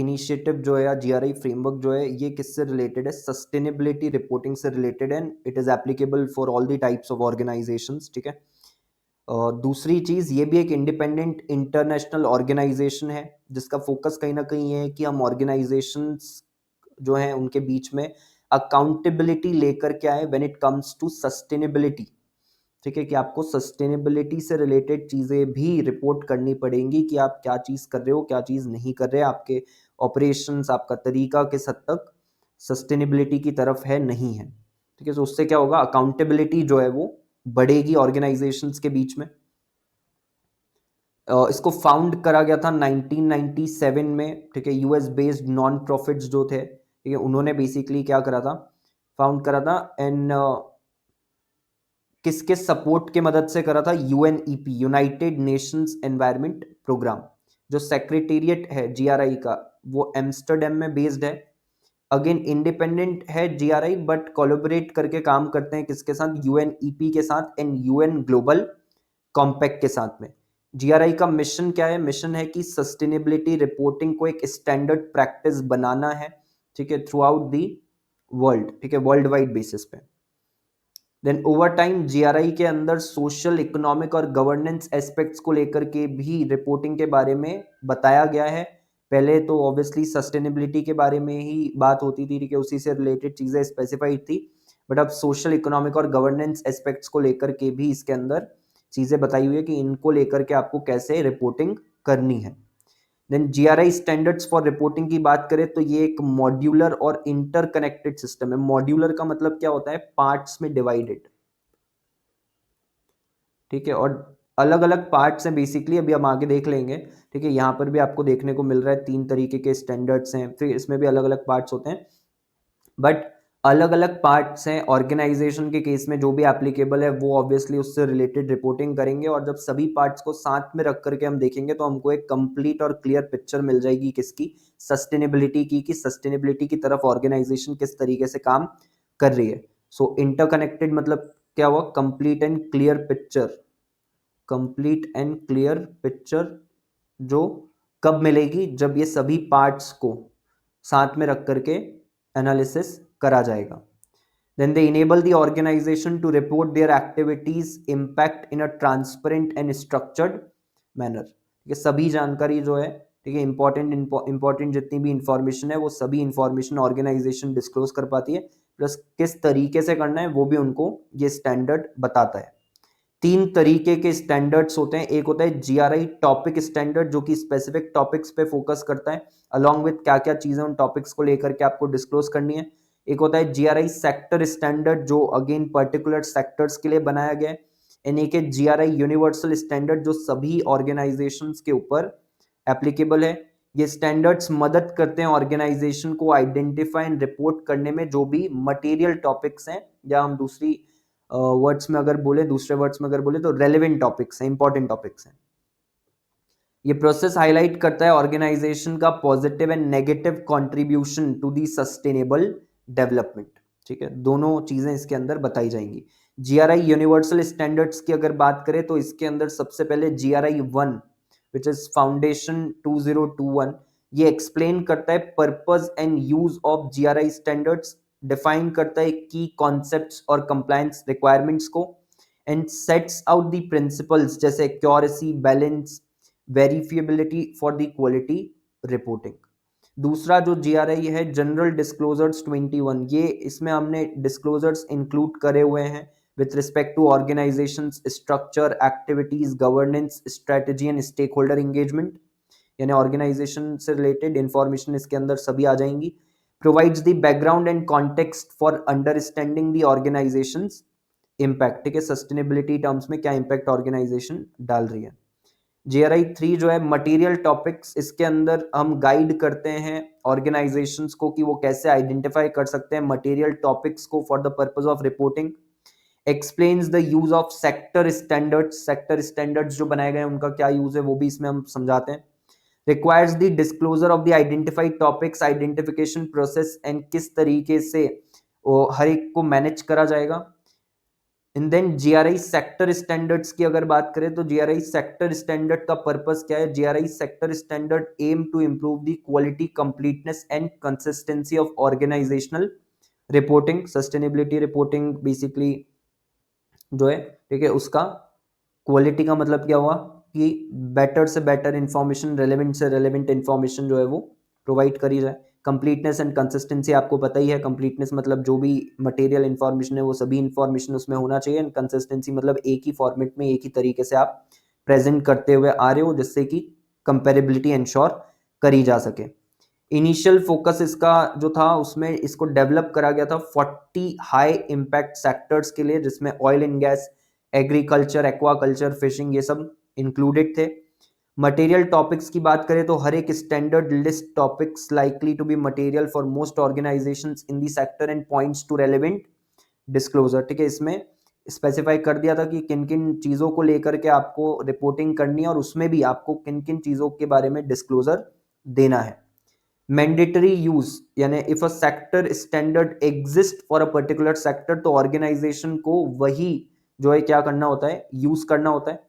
S1: इनिशिएटिव जो है या जीआरआई फ्रेमवर्क जो है ये किससे रिलेटेड है, सस्टेनेबिलिटी रिपोर्टिंग से रिलेटेड है. It is applicable for all the types of organisations, ठीक है. दूसरी चीज ये भी एक इंडिपेंडेंट इंटरनेशनल ऑर्गेनाइजेशन है, जिसका फोकस कहीं ना कहीं है कि हम ऑर्गेनाइजेशंस जो हैं उनके बीच में अकाउंटेबिलिटी लेकर के आए when it comes to sustainability, ठीक है, कि आपको सस्टेनेबिलिटी से रिलेटेड चीज़ें भी रिपोर्ट करनी पड़ेंगी, कि आप क्या चीज़ कर रहे हो क्या चीज़ नहीं कर रहे, आपके ऑपरेशंस आपका तरीका किस हद तक सस्टेनेबिलिटी की तरफ है नहीं है, ठीक है. तो उससे क्या होगा, अकाउंटेबिलिटी जो है वो बढ़ेगी ऑर्गेनाइजेशंस के बीच में. इसको फाउंड करा गया था 1997 में, ठीक है, यूएस बेस्ड नॉन प्रॉफिट्स जो थे, ठीक है, उन्होंने बेसिकली क्या करा था, फाउंड करा था. एंड किसके सपोर्ट के मदद से करा था? UNEP, United Nations Environment Programme. जो सेक्रेटेरिएट है जीआरआई का वो एम्स्टरडेम में बेस्ड है। अगेन इंडिपेंडेंट है जीआरआई, बट कोलैबोरेट करके काम करते हैं किसके साथ? यूएनईपी के साथ एंड यूएन ग्लोबल कॉम्पैक्ट के साथ में। जीआरआई का मिशन क्या है? मिशन है कि सस्टेनेबिलिटी रिपोर्टिंग को एक स्टैंडर्ड प्रैक्टिस बनाना है, ठीक है, थ्रू आउट दी वर्ल्ड, ठीक है, वर्ल्ड वाइड बेसिस पे। देन ओवर टाइम जीआरआई के अंदर सोशल, इकोनॉमिक और गवर्नेंस एस्पेक्ट्स को लेकर के भी रिपोर्टिंग के बारे में बताया गया है। पहले तो ऑब्वियसली सस्टेनेबिलिटी के बारे में ही बात होती थी कि उसी से रिलेटेड चीजें स्पेसिफाइड थी, बट अब सोशल, इकोनॉमिक और गवर्नेंस एस्पेक्ट्स को लेकर के भी इसके अंदर चीजें बताई हुई है कि इनको लेकर के आपको कैसे रिपोर्टिंग करनी है। Then GRI standards for reporting की बात करें तो ये एक मॉड्यूलर और इंटरकनेक्टेड सिस्टम है। मॉड्यूलर का मतलब क्या होता है? पार्ट्स में डिवाइडेड, ठीक है, और अलग अलग पार्ट्स हैं बेसिकली, अभी हम आगे देख लेंगे, ठीक है। यहाँ पर भी आपको देखने को मिल रहा है 3 तरीके के स्टैंडर्ड्स हैं, फिर इसमें भी अलग अलग पार्ट्स होते हैं, बट अलग अलग पार्ट्स हैं। ऑर्गेनाइजेशन के केस में जो भी एप्लीकेबल है वो ऑब्वियसली उससे रिलेटेड रिपोर्टिंग करेंगे, और जब सभी पार्ट्स को साथ में रख करके हम देखेंगे तो हमको एक कंप्लीट और क्लियर पिक्चर मिल जाएगी किसकी? सस्टेनेबिलिटी की, कि सस्टेनेबिलिटी की तरफ ऑर्गेनाइजेशन किस तरीके से काम कर रही है। सो इंटरकनेक्टेड मतलब क्या हुआ? Complete and clear picture, complete and clear picture जो कब मिलेगी? जब ये सभी पार्ट्स को साथ में रख करके एनालिसिस करा जाएगा। Then they enable the organisation to report their activities impact in a transparent and structured manner. ये सभी जानकारी जो है, ठीक है, इंपॉर्टेंट जितनी भी इंफॉर्मेशन है वो सभी इंफॉर्मेशन ऑर्गेनाइजेशन डिस्क्लोज कर पाती है, प्लस किस तरीके से करना है वो भी उनको ये स्टैंडर्ड बताता है। 3 तरीके के स्टैंडर्ड्स होते हैं। एक होता है जीआरआई टॉपिक स्टैंडर्ड जो कि स्पेसिफिक टॉपिक्स पे फोकस करता है, अलॉन्ग विथ क्या क्या चीजें उन टॉपिक्स को लेकर के आपको डिस्क्लोज करनी है। एक होता है जीआरआई सेक्टर स्टैंडर्ड जो अगेन पर्टिकुलर सेक्टर्स के लिए बनाया गया है। एंड एक है जीआरआई यूनिवर्सल स्टैंडर्ड जो सभी ऑर्गेनाइजेशंस के ऊपर एप्लीकेबल है। ये स्टैंडर्ड्स मदद करते हैं ऑर्गेनाइजेशन को आइडेंटिफाई एंड रिपोर्ट करने में जो भी मटेरियल टॉपिक्स हैं, या हम दूसरे वर्ड्स में अगर बोले तो रेलेवेंट टॉपिक्स हैं, इंपॉर्टेंट टॉपिक्स हैं। ये प्रोसेस हाईलाइट करता है ऑर्गेनाइजेशन का positive and negative contribution to the sustainable development, ठीक है, दोनों चीजें इसके अंदर बताई जाएंगी। जीआरआई यूनिवर्सल स्टैंडर्ड्स की अगर बात करें तो इसके अंदर सबसे पहले जीआरआई 1 विच इज फाउंडेशन 2021, ये एक्सप्लेन करता है purpose and use of GRI standards, define करता है की कॉन्सेप्ट्स और कंप्लायंस रिक्वायरमेंट्स को, and sets out the principles जैसे accuracy, balance, verifiability for the quality reporting. दूसरा जो जीआरआई है जनरल डिस्क्लोजर्स 21, ये इसमें हमने डिस्क्लोजर्स इंक्लूड करे हुए हैं with respect to organisation's structure, activities, governance, strategy and stakeholder engagement, यानी ऑर्गेनाइजेशन से रिलेटेड इंफॉर्मेशन इसके अंदर सभी आ जाएंगी। Provides the background and context for understanding the organisation's impact, ठीक है, सस्टेनेबिलिटी टर्म्स में क्या इम्पैक्ट ऑर्गेनाइजेशन डाल रही है। जीआरआई 3 जो है मटेरियल टॉपिक्स, इसके अंदर हम गाइड करते हैं ऑर्गेनाइजेशंस को कि वो कैसे आइडेंटिफाई कर सकते हैं मटेरियल टॉपिक्स को for the purpose of reporting. Explains the use of sector standards, sector standards जो बनाए गए उनका क्या यूज है वो भी इसमें हम समझाते हैं। Requires the disclosure of the identified topics, identification process and किस तरीके से हर एक को मैनेज करा जाएगा। And then GRI sector standards की अगर बात करें तो जीआरआई सेक्टर स्टैंडर्ड का पर्पस क्या है? GRI sector standard aim to improve the quality, completeness and consistency of organisational reporting. Sustainability reporting basically जो है, ठीक है, उसका क्वालिटी का मतलब क्या हुआ कि बेटर से बेटर इंफॉर्मेशन, रेलेवेंट से रेलेवेंट इंफॉर्मेशन जो है वो प्रोवाइड करी जाए। कंप्लीटनेस एंड कंसिस्टेंसी आपको पता ही है, कंप्लीटनेस मतलब जो भी मटेरियल इंफॉर्मेशन है वो सभी इंफॉर्मेशन उसमें होना चाहिए, एंड कंसिस्टेंसी मतलब एक ही फॉर्मेट में एक ही तरीके से आप प्रेजेंट करते हुए आ रहे हो जिससे कि कंपेरेबिलिटी इंश्योर करी जा सके। इनिशियल फोकस इसका जो था उसमें इसको डेवलप करा गया था 40 हाई इम्पैक्ट सेक्टर्स के लिए, जिसमें oil and gas, agriculture, aquaculture, fishing ये सब इंक्लूडेड थे। मटेरियल टॉपिक्स की बात करें तो हर एक standard list topics likely to be material for most organisations in the sector and points to relevant disclosure, ठीक है, इसमें स्पेसिफाई कर दिया था कि किन किन चीज़ों को लेकर के आपको रिपोर्टिंग करनी है और उसमें भी आपको किन किन चीज़ों के बारे में डिस्क्लोजर देना है। मैंडेटरी यूज यानी if a sector standard exist for a particular sector, तो ऑर्गेनाइजेशन को वही जो है क्या करना होता है, यूज करना होता है।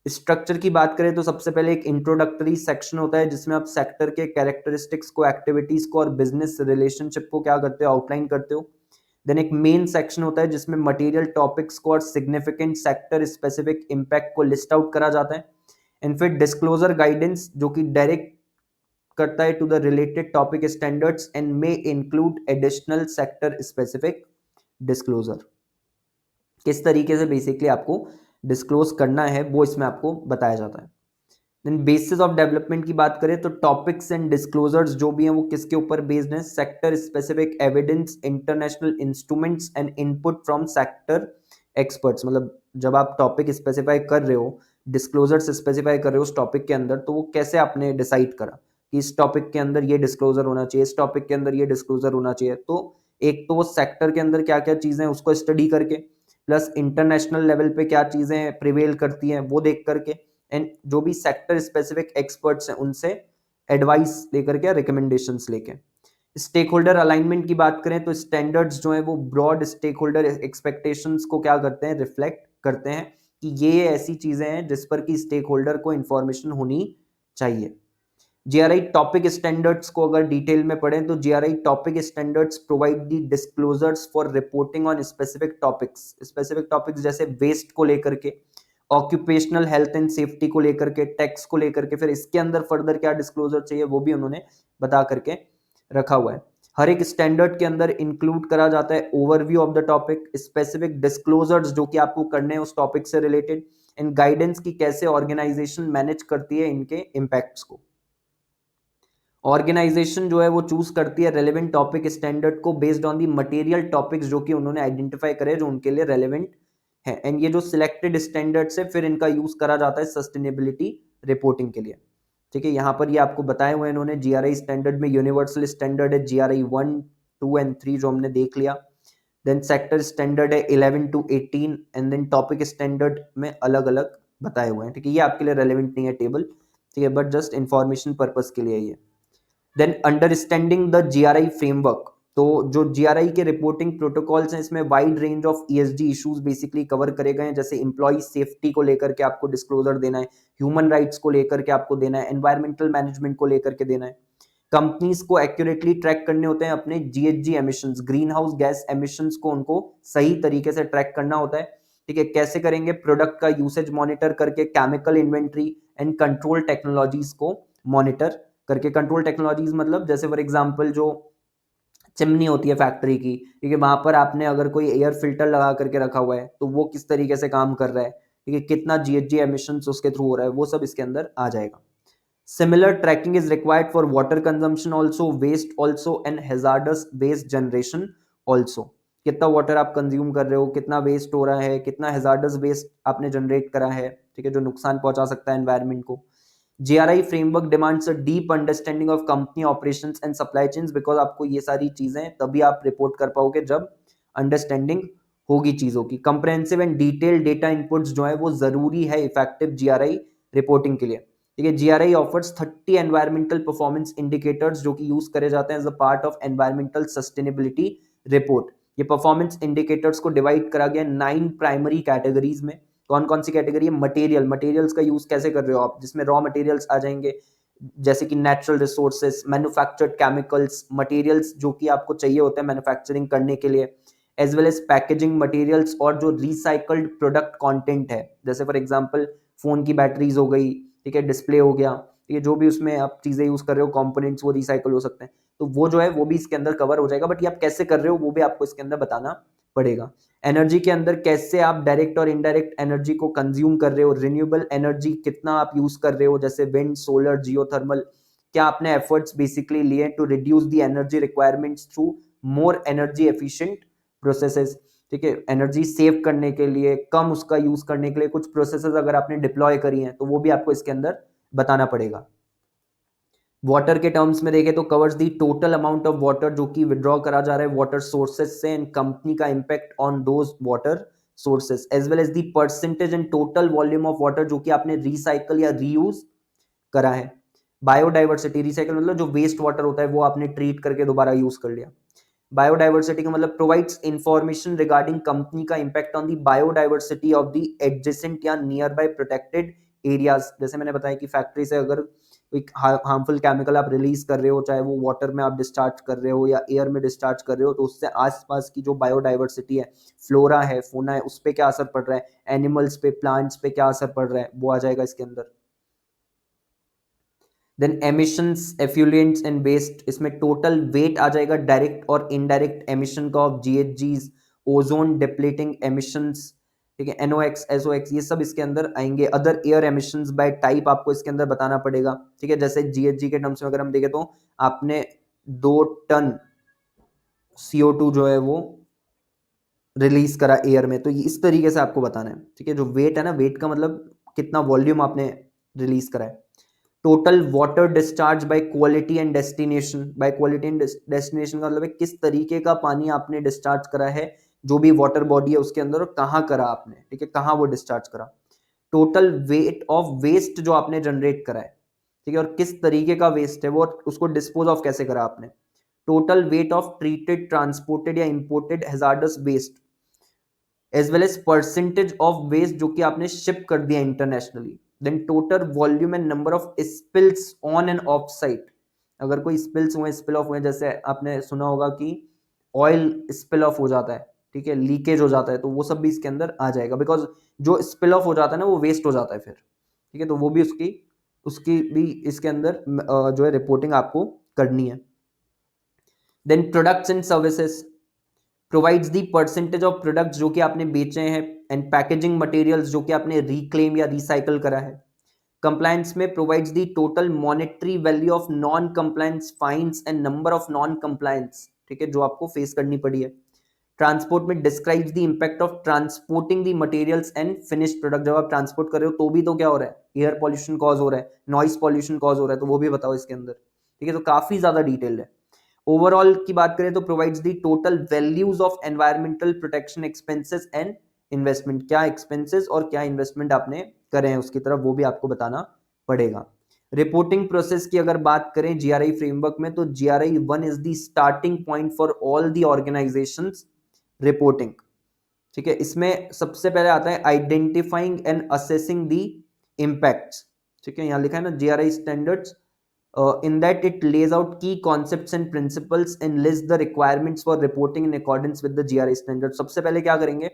S1: स्ट्रक्चर की बात करें तो सबसे पहले एक इंट्रोडक्टरी सेक्शन होता है जिसमें आप सेक्टर के कैरेक्टरिस्टिक्स को, एक्टिविटीज को और बिजनेस रिलेशनशिप को क्या करते हो, आउटलाइन करते हो। देन एक मेन सेक्शन होता है जिसमें मटेरियल टॉपिक्स को और सिग्निफिकेंट सेक्टर स्पेसिफिक इंपैक्ट को लिस्ट आउट करा जाता है। एंड फिर डिस्क्लोजर गाइडेंस जो कि डायरेक्ट करता है to the related topic standards and may include additional sector specific disclosure. किस तरीके से बेसिकली आपको डिस्क्लोज करना है वो इसमें आपको बताया जाता है। देन बेसिस ऑफ डेवलपमेंट की बात करें तो टॉपिक्स एंड डिस्क्लोजर्स जो भी हैं वो किसके ऊपर बेस्ड हैं, sector specific evidence, international instruments and input from sector experts. मतलब जब आप टॉपिक स्पेसिफाई कर रहे हो, डिस्क्लोजर्स स्पेसिफाई कर रहे हो उस टॉपिक के अंदर, तो वो कैसे आपने डिसाइड करा कि इस टॉपिक के अंदर ये डिस्क्लोजर होना चाहिए, इस टॉपिक के अंदर ये डिस्क्लोजर होना चाहिए। तो एक तो वो सेक्टर के अंदर क्या क्या चीजें हैं उसको स्टडी करके, प्लस इंटरनेशनल लेवल पे क्या चीजें प्रिवेल करती हैं वो देख करके, एंड जो भी सेक्टर स्पेसिफिक एक्सपर्ट्स हैं उनसे एडवाइस लेकर के, रिकमेंडेशंस लेके। स्टेक होल्डर अलाइनमेंट की बात करें तो स्टैंडर्ड्स जो है वो ब्रॉड स्टेक होल्डर एक्सपेक्टेशंस को क्या करते हैं, रिफ्लेक्ट करते हैं कि ये ऐसी चीजें हैं जिस पर कि स्टेक होल्डर को इंफॉर्मेशन होनी चाहिए। जीआरआई टॉपिक स्टैंडर्ड्स को अगर डिटेल में पढ़ें तो GRI topic standards provide the disclosures for reporting on specific topics. Specific topics जैसे वेस्ट को लेकर के, ऑक्यूपेशनल हेल्थ एंड सेफ्टी को लेकर के, टैक्स को लेकर के, फिर इसके अंदर फर्दर क्या डिस्क्लोजर चाहिए वो भी उन्होंने बता करके रखा हुआ है। हर एक स्टैंडर्ड के अंदर इंक्लूड करा जाता है overview of the topic, specific disclosures जो कि आपको करने हैं उस टॉपिक से रिलेटेड, एंड गाइडेंस की कैसे ऑर्गेनाइजेशन मैनेज करती है इनके इम्पैक्ट्स को। ऑर्गेनाइजेशन जो है वो चूज करती है रेलेवेंट टॉपिक स्टैंडर्ड को based on the material topics जो कि उन्होंने आइडेंटिफाई करे जो उनके लिए रेलेवेंट है। एंड ये जो सिलेक्टेड स्टैंडर्ड्स है फिर इनका यूज करा जाता है सस्टेनेबिलिटी रिपोर्टिंग के लिए। ठीक है, यहाँ पर ये आपको बताए हुए इन्होंने जीआरआई स्टैंडर्ड में यूनिवर्सल स्टैंडर्ड है जीआरआई 1, 2 एंड 3 जो हमने देख लिया। देन सेक्टर स्टैंडर्ड है 11 to 18 and then topic standard में अलग अलग बताए हुए हैं। ठीक है, ये आपके लिए रेलेवेंट नहीं है टेबल, ठीक है, बट जस्ट इंफॉर्मेशन पर्पज के लिए ये। Then understanding the GRI framework, तो जो जीआरआई के रिपोर्टिंग प्रोटोकॉल्स हैं इसमें wide range of ESG issues basically cover करे गए हैं, जैसे एम्प्लॉय सेफ्टी को लेकर के आपको डिस्क्लोजर देना है, ह्यूमन राइट्स को लेकर के आपको देना है, एनवायरमेंटल मैनेजमेंट को लेकर के देना है। कंपनीज को एक्यूरेटली ट्रैक करने होते हैं अपने GHG emissions, green house gas emissions को उनको सही तरीके से ट्रैक करना होता है। ठीक है, कैसे करेंगे, प्रोडक्ट का यूसेज मॉनिटर करके, chemical inventory and control technologies को मॉनिटर करके। कंट्रोल टेक्नोलॉजीज मतलब जैसे फॉर एग्जांपल जो चिमनी होती है फैक्ट्री की, ठीक है, वहां पर आपने अगर कोई एयर फिल्टर लगा करके रखा हुआ है तो वो किस तरीके से काम कर रहा है, ठीक है, कितना जीएचजी एमिशंस उसके थ्रू हो रहा है, वो सब इसके अंदर आ जाएगा। Similar tracking is required for water consumption also, waste also and hazardous waste generation also। कितना वाटर आप कंज्यूम कर रहे हो, कितना वेस्ट हो रहा है, कितना हैजार्डस वेस्ट आपने जनरेट करा है, ठीक है, जो नुकसान पहुंचा सकता है एनवायरनमेंट को। GRI framework demands a deep understanding of company operations and supply chains, because आपको ये सारी चीजें तभी आप रिपोर्ट कर पाओगे जब अंडरस्टैंडिंग होगी चीजों की। Comprehensive and detail data inputs जो है वो जरूरी है इफेक्टिव जीआरआई रिपोर्टिंग के लिए। ठीक है, GRI offers 30 environmental performance indicators जो कि यूज करे जाते हैं as a part of environmental sustainability report. ये परफॉर्मेंस इंडिकेटर्स को डिवाइड करा गया 9 प्राइमरी कैटेगरीज में। कौन कौन सी कैटेगरी है, मटेरियल, मटेरियल्स का यूज कैसे कर रहे हो आप, जिसमें रॉ मटेरियल्स आ जाएंगे जैसे कि natural resources, manufactured chemicals, materials जो कि आपको चाहिए होते हैं मैन्युफैक्चरिंग करने के लिए, as well as packaging materials और जो रिसाइकल्ड प्रोडक्ट कंटेंट है, जैसे फॉर एग्जांपल फोन की बैटरीज हो गई, ठीक है, डिस्प्ले हो गया, ठीक है, जो भी उसमें आप चीजें यूज कर रहे हो कंपोनेंट्स वो रिसाइकल हो सकते हैं, तो वो जो है वो भी इसके अंदर कवर हो जाएगा। बट ये आप कैसे कर रहे हो वो भी आपको इसके अंदर बताना पड़ेगा। एनर्जी के अंदर कैसे आप डायरेक्ट और इनडायरेक्ट एनर्जी को कंज्यूम कर रहे हो, रिन्यूएबल एनर्जी कितना आप यूज कर रहे हो, जैसे विंड, सोलर, जियोथर्मल, क्या आपने एफर्ट्स बेसिकली लिए to reduce the energy requirements through more energy efficient processes. ठीक है, एनर्जी सेव करने के लिए, कम उसका यूज करने के लिए कुछ प्रोसेसेस अगर आपने डिप्लॉय करी हैं तो वो भी आपको इसके अंदर बताना पड़ेगा। वाटर के टर्म्स में देखें तो covers the total amount of water जो कि विड्रॉ करा जा रहा है वाटर सोर्सेज से, एंड कंपनी का impact on those water sources as well as the percentage and total volume of water जो कि आपने रिसाइकल या रीयूज करा है। बायोडाइवर्सिटी, रिसाइकल मतलब जो वेस्ट वाटर होता है वो आपने ट्रीट करके दोबारा यूज कर लिया। बायोडाइवर्सिटी का मतलब प्रोवाइड्स इंफॉर्मेशन रिगार्डिंग कंपनी का impact on the biodiversity of the adjacent या नियर बाय प्रोटेक्टेड एरियाज। जैसे मैंने बताया कि फैक्ट्री से अगर एक हार्मफुल केमिकल आप रिलीज कर रहे हो, चाहे वो वाटर में आप डिस्चार्ज कर रहे हो या एयर में डिस्चार्ज कर रहे हो, तो उससे आसपास की जो बायोडाइवर्सिटी है, फ्लोरा है, फोना है, उस पर क्या असर पड़ रहा है, एनिमल्स पे, प्लांट्स पे क्या असर पड़ रहा है, वो आ जाएगा इसके अंदर। Then emissions, effluents and waste, इसमें टोटल वेट आ जाएगा डायरेक्ट और इनडायरेक्ट एमिशन का of GHGs, ozone depleting emissions, ठीक है, एनओएक्स, एसओएक्स, ये सब इसके अंदर आएंगे। Other air emissions by type आपको इसके अंदर बताना पड़ेगा, ठीक है। जैसे जीएचजी के टर्म्स में अगर हम देखें तो आपने 2 टन CO2 जो है वो रिलीज करा एयर में, तो इस तरीके से आपको बताना है, ठीक है। जो वेट है ना, वेट का मतलब कितना वॉल्यूम आपने रिलीज करा है। Total water discharge by quality and destination, bye quality and destination का मतलब है किस तरीके का पानी आपने डिस्चार्ज करा है, जो भी वाटर बॉडी है उसके अंदर, और कहाँ करा आपने, ठीक है, कहाँ वो डिस्चार्ज करा। टोटल वेट ऑफ वेस्ट जो आपने जनरेट करा है, ठीक है, और किस तरीके का वेस्ट है वो, उसको डिस्पोज ऑफ कैसे करा आपने। Total weight of treated, transported या imported hazardous waste, as well as percentage of waste जो कि आपने शिप कर दिया internationally. Then total volume and number of spills on and off site, अगर कोई स्पिल्स हुए, स्पिल ऑफ हुए, जैसे आपने सुना होगा कि ऑयल स्पिल ऑफ हो जाता है, ठीक है, लीकेज हो जाता है, तो वो सब भी इसके अंदर आ जाएगा, बिकॉज जो स्पिल ऑफ हो जाता है ना वो वेस्ट हो जाता है फिर, ठीक है, तो वो भी उसकी उसकी भी इसके अंदर जो है रिपोर्टिंग आपको करनी है। Then products and services provides the percentage of products जो कि आपने बेचे हैं, एंड पैकेजिंग मटेरियल्स जो कि आपने रिक्लेम या रिसाइकल करा है। कंप्लायंस में provides the total monetary value of non compliance fines and number of non compliance, ठीक है, जो आपको फेस करनी पड़ी है। ट्रांसपोर्ट में describes the impact of transporting the materials and finished product, जब आप ट्रांसपोर्ट कर रहे हो तो भी तो क्या हो रहा है, एयर पॉल्यूशन कॉज हो रहा है, नॉइस पॉल्यूशन कॉज हो रहा है, तो वो भी बताओ इसके अंदर, ठीक है, तो काफी ज्यादा डिटेल है। ओवरऑल की बात करें तो provides the total values of environmental protection expenses and investment, क्या एक्सपेंसेस और क्या इन्वेस्टमेंट आपने करे हैं उसकी तरफ, वो भी आपको बताना पड़ेगा। रिपोर्टिंग प्रोसेस की अगर बात करें जीआरआई फ्रेमवर्क में, तो GRI 1 is the starting point for all the organisations reporting, ठीक है। इसमें सबसे पहले आता है identifying and assessing the impacts, ठीक है, यहां लिखा है ना GRI standards, in that it lays out key concepts and principles and lists the requirements for reporting in accordance with the GRI standards। सबसे पहले क्या करेंगे,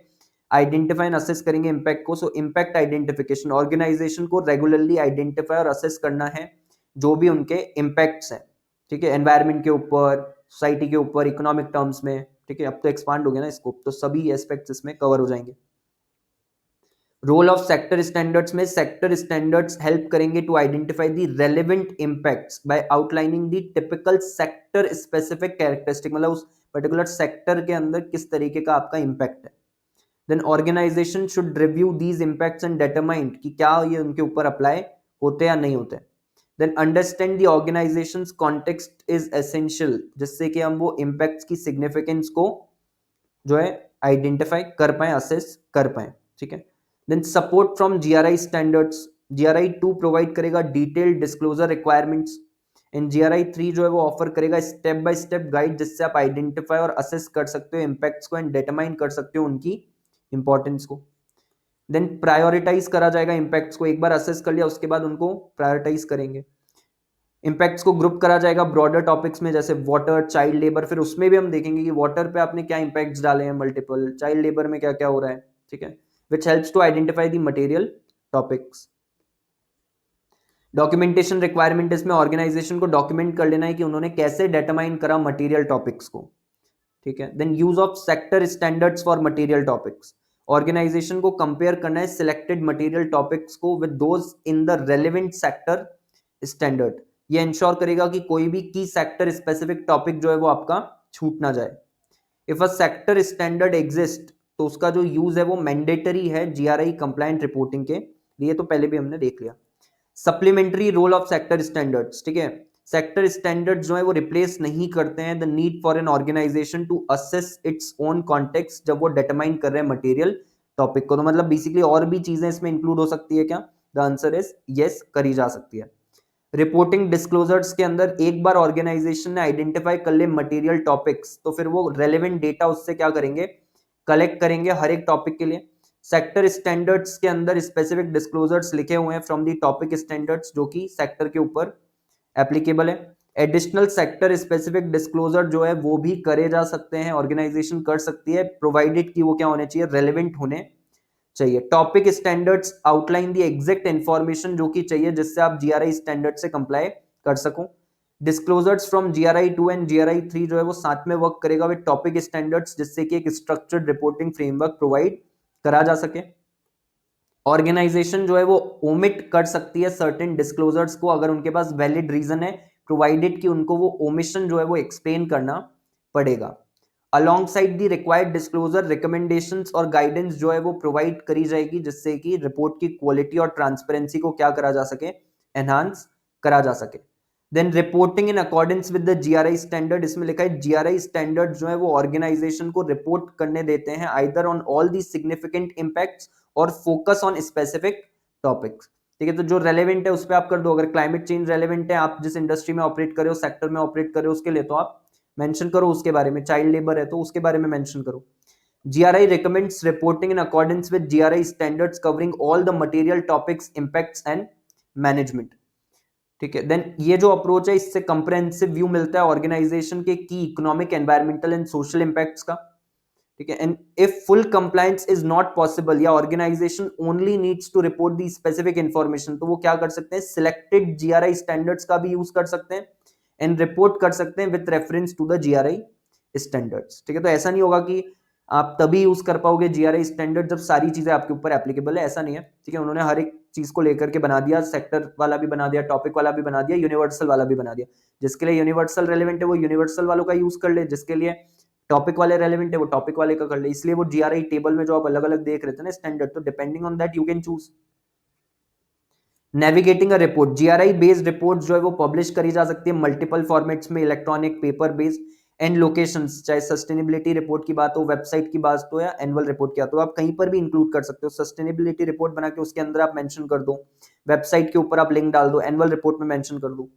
S1: आइडेंटिफाई एंड असेस करेंगे इम्पैक्ट को। सो इम्पैक्ट आइडेंटिफिकेशन, ऑर्गेनाइजेशन को रेगुलरली आइडेंटिफाई और असेस करना है जो भी उनके इम्पैक्ट्स हैं, ठीक है, एनवायरमेंट के ऊपर, सोसाइटी के ऊपर, इकोनॉमिक टर्म्स में, ठीक है, अब तो एक्सपांड हो गया ना स्कोप, तो सभी एस्पेक्ट्स इसमें कवर हो जाएंगे। रोल ऑफ सेक्टर स्टैंडर्ड्स में, सेक्टर स्टैंडर्ड्स हेल्प करेंगे to identify the relevant impacts by outlining the typical sector specific characteristic, मतलब उस पर्टिकुलर सेक्टर के अंदर किस तरीके का आपका इंपैक्ट है। Then organisation should review these impacts and determine कि क्या ये उनके ऊपर अप्लाई होते या नहीं होते। Then understand the organisation's context is essential, जिससे कि हम वो इंपैक्ट्स की सिग्निफिकेंस को जो है आइडेंटिफाई कर पाए, असेस कर पाए, ठीक है। Then support from GRI standards, GRI 2 provide करेगा detailed disclosure requirements, and GRI 3 जो है वो ऑफर करेगा स्टेप बाय स्टेप गाइड, जिससे आप आइडेंटिफाई और असेस कर सकते हो इंपैक्ट्स को एंड डिटरमाइन कर सकते हो उनकी इंपॉर्टेंस को। देन प्रायोरिटाइज करा जाएगा इंपैक्ट्स को, एक बार असेस कर लिया उसके बाद उनको प्रायोरिटाइज करेंगे। इंपैक्ट्स को ग्रुप करा जाएगा ब्रॉडर टॉपिक्स में, जैसे वाटर, चाइल्ड लेबर, फिर उसमें भी हम देखेंगे कि वाटर पे आपने क्या इंपैक्ट्स डाले हैं मल्टीपल, चाइल्ड लेबर में क्या क्या हो रहा है, ठीक है, which helps to identify the material topics. Documentation requirement, इसमें ऑर्गेनाइजेशन को डॉक्यूमेंट कर लेना है कि उन्होंने कैसे डिटरमाइन करा मटेरियल टॉपिक्स को, ठीक है। Then use of sector standards for material topics, organisation को कंपेयर करना है सिलेक्टेड मटेरियल टॉपिक्स को with those in the relevant sector standard, ये इंश्योर करेगा कि कोई भी की सेक्टर स्पेसिफिक टॉपिक जो है वो आपका छूट ना जाए। If a sector standard exist, तो उसका जो यूज है वो मैंडेटरी है जीआरआई कंप्लायंट रिपोर्टिंग के लिए, तो पहले भी हमने देख लिया। Supplementary role of sector standards, ठीक है, सेक्टर स्टैंडर्ड्स जो है वो रिप्लेस नहीं करते हैं the need for an organisation to assess its own context, जब वो डिटरमाइन कर रहे हैं मटेरियल टॉपिक को। तो मतलब बेसिकली और भी चीजें इसमें इंक्लूड हो सकती है क्या? द आंसर इज यस, करी जा सकती है। रिपोर्टिंग डिस्क्लोजर्स के अंदर एक बार ऑर्गेनाइजेशन ने आइडेंटिफाई कर ले मटेरियल टॉपिक्स, तो फिर वो रेलेवेंट डेटा उससे क्या करेंगे? कलेक्ट करेंगे हर एक टॉपिक के लिए। सेक्टर स्टैंडर्ड्स के अंदर स्पेसिफिक डिस्क्लोजर्स लिखे हुए हैं फ्रॉम दी टॉपिक स्टैंडर्ड्स, जो कि सेक्टर के ऊपर एप्लीकेबल है। एडिशनल सेक्टर स्पेसिफिक डिस्क्लोजर जो है वो भी करे जा सकते हैं, ऑर्गेनाइजेशन कर सकती है, प्रोवाइडेड कि वो क्या होने चाहिए? रेलेवेंट होने चाहिए। Topic standards outline the exact information जो कि चाहिए जिससे आप जीआरआई स्टैंडर्ड से कंप्लाई कर सको। Disclosures from GRI 2 and GRI 3 जो है वो साथ में वर्क करेगा विद टॉपिक स्टैंडर्ड्स, जिससे कि एक स्ट्रक्चर्ड रिपोर्टिंग फ्रेमवर्क प्रोवाइड करा जा सके। ऑर्गेनाइजेशन जो है वो ओमिट कर सकती है सर्टेन डिस्क्लोजर्स को अगर उनके पास वैलिड रीजन है, प्रोवाइडेड कि उनको वो ओमिशन जो है वो एक्सप्लेन करना पड़ेगा। Alongside the required disclosure recommendations और गाइडेंस जो है वो प्रोवाइड करी जाएगी, जिससे कि रिपोर्ट की क्वालिटी और ट्रांसपेरेंसी को क्या करा जा सके? एनहांस करा जा सके। Then reporting in accordance with the GRI standard, इसमें लिखा है जीआरआई स्टैंडर्ड जो है वो ऑर्गेनाइजेशन को रिपोर्ट करने देते हैं either on all the significant impacts और फोकस ऑन स्पेसिफिक टॉपिक्स। ठीक है, तो जो रेलेवेंट है उस पर आप कर दो। अगर क्लाइमेट चेंज रेलेवेंट है, आप जिस इंडस्ट्री में ऑपरेट कर रहे हो, सेक्टर में ऑपरेट कर रहे हो, उसके लिए तो आप मेंशन करो उसके बारे में। चाइल्ड लेबर है तो उसके बारे में मेंशन करो। GRI recommends reporting in accordance with GRI standards covering all the material topics, impacts and management। ठीक है, देन ये जो अप्रोच है इससे कंप्रेहेंसिव व्यू मिलता है ऑर्गेनाइजेशन के की economic, environmental and social impacts का। ठीक है, and if full compliance is not possible या organisation only needs to report the specific information, तो वो क्या कर सकते हैं? सिलेक्टेड जीआरआई स्टैंडर्ड्स का भी यूज कर सकते हैं एंड रिपोर्ट कर सकते हैं with reference to the GRI standards. ठीक है, तो ऐसा नहीं होगा कि आप तभी यूज कर पाओगे जीआरआई स्टैंडर्ड जब सारी चीजें आपके ऊपर एप्लीकेबल है, ऐसा नहीं है। ठीक है, उन्होंने हर एक चीज को लेकर के बना दिया, सेक्टर वाला भी बना दिया, टॉपिक वाला भी बना दिया, यूनिवर्सल वाला भी बना दिया। जिसके लिए यूनिवर्सल रेलेवेंट है वो यूनिवर्सल वालों का यूज कर ले, जिसके लिए टॉपिक वाले रेलेवेंट है वो टॉपिक वाले का कर ले। इसलिए वो जीआरआई टेबल में जो आप अलग अलग देख रहे थे ना स्टैंडर्ड, तो depending on that you can choose. Navigating a report, GRI based report जो है वो पब्लिश करी जा सकती है मल्टीपल फॉर्मेट्स में, electronic, paper based and locations, चाहे सस्टेनेबिलिटी रिपोर्ट की बात हो, वेबसाइट की बात हो या एनुअल रिपोर्ट की बात हो, आप कहीं पर भी इंक्लूड कर सकते हो। सस्टेनेबिलिटी रिपोर्ट बना के उसके अंदर आप मेंशन कर दो, वेबसाइट के ऊपर आप लिंक डाल दो, एनुअल रिपोर्ट में मेंशन कर दो।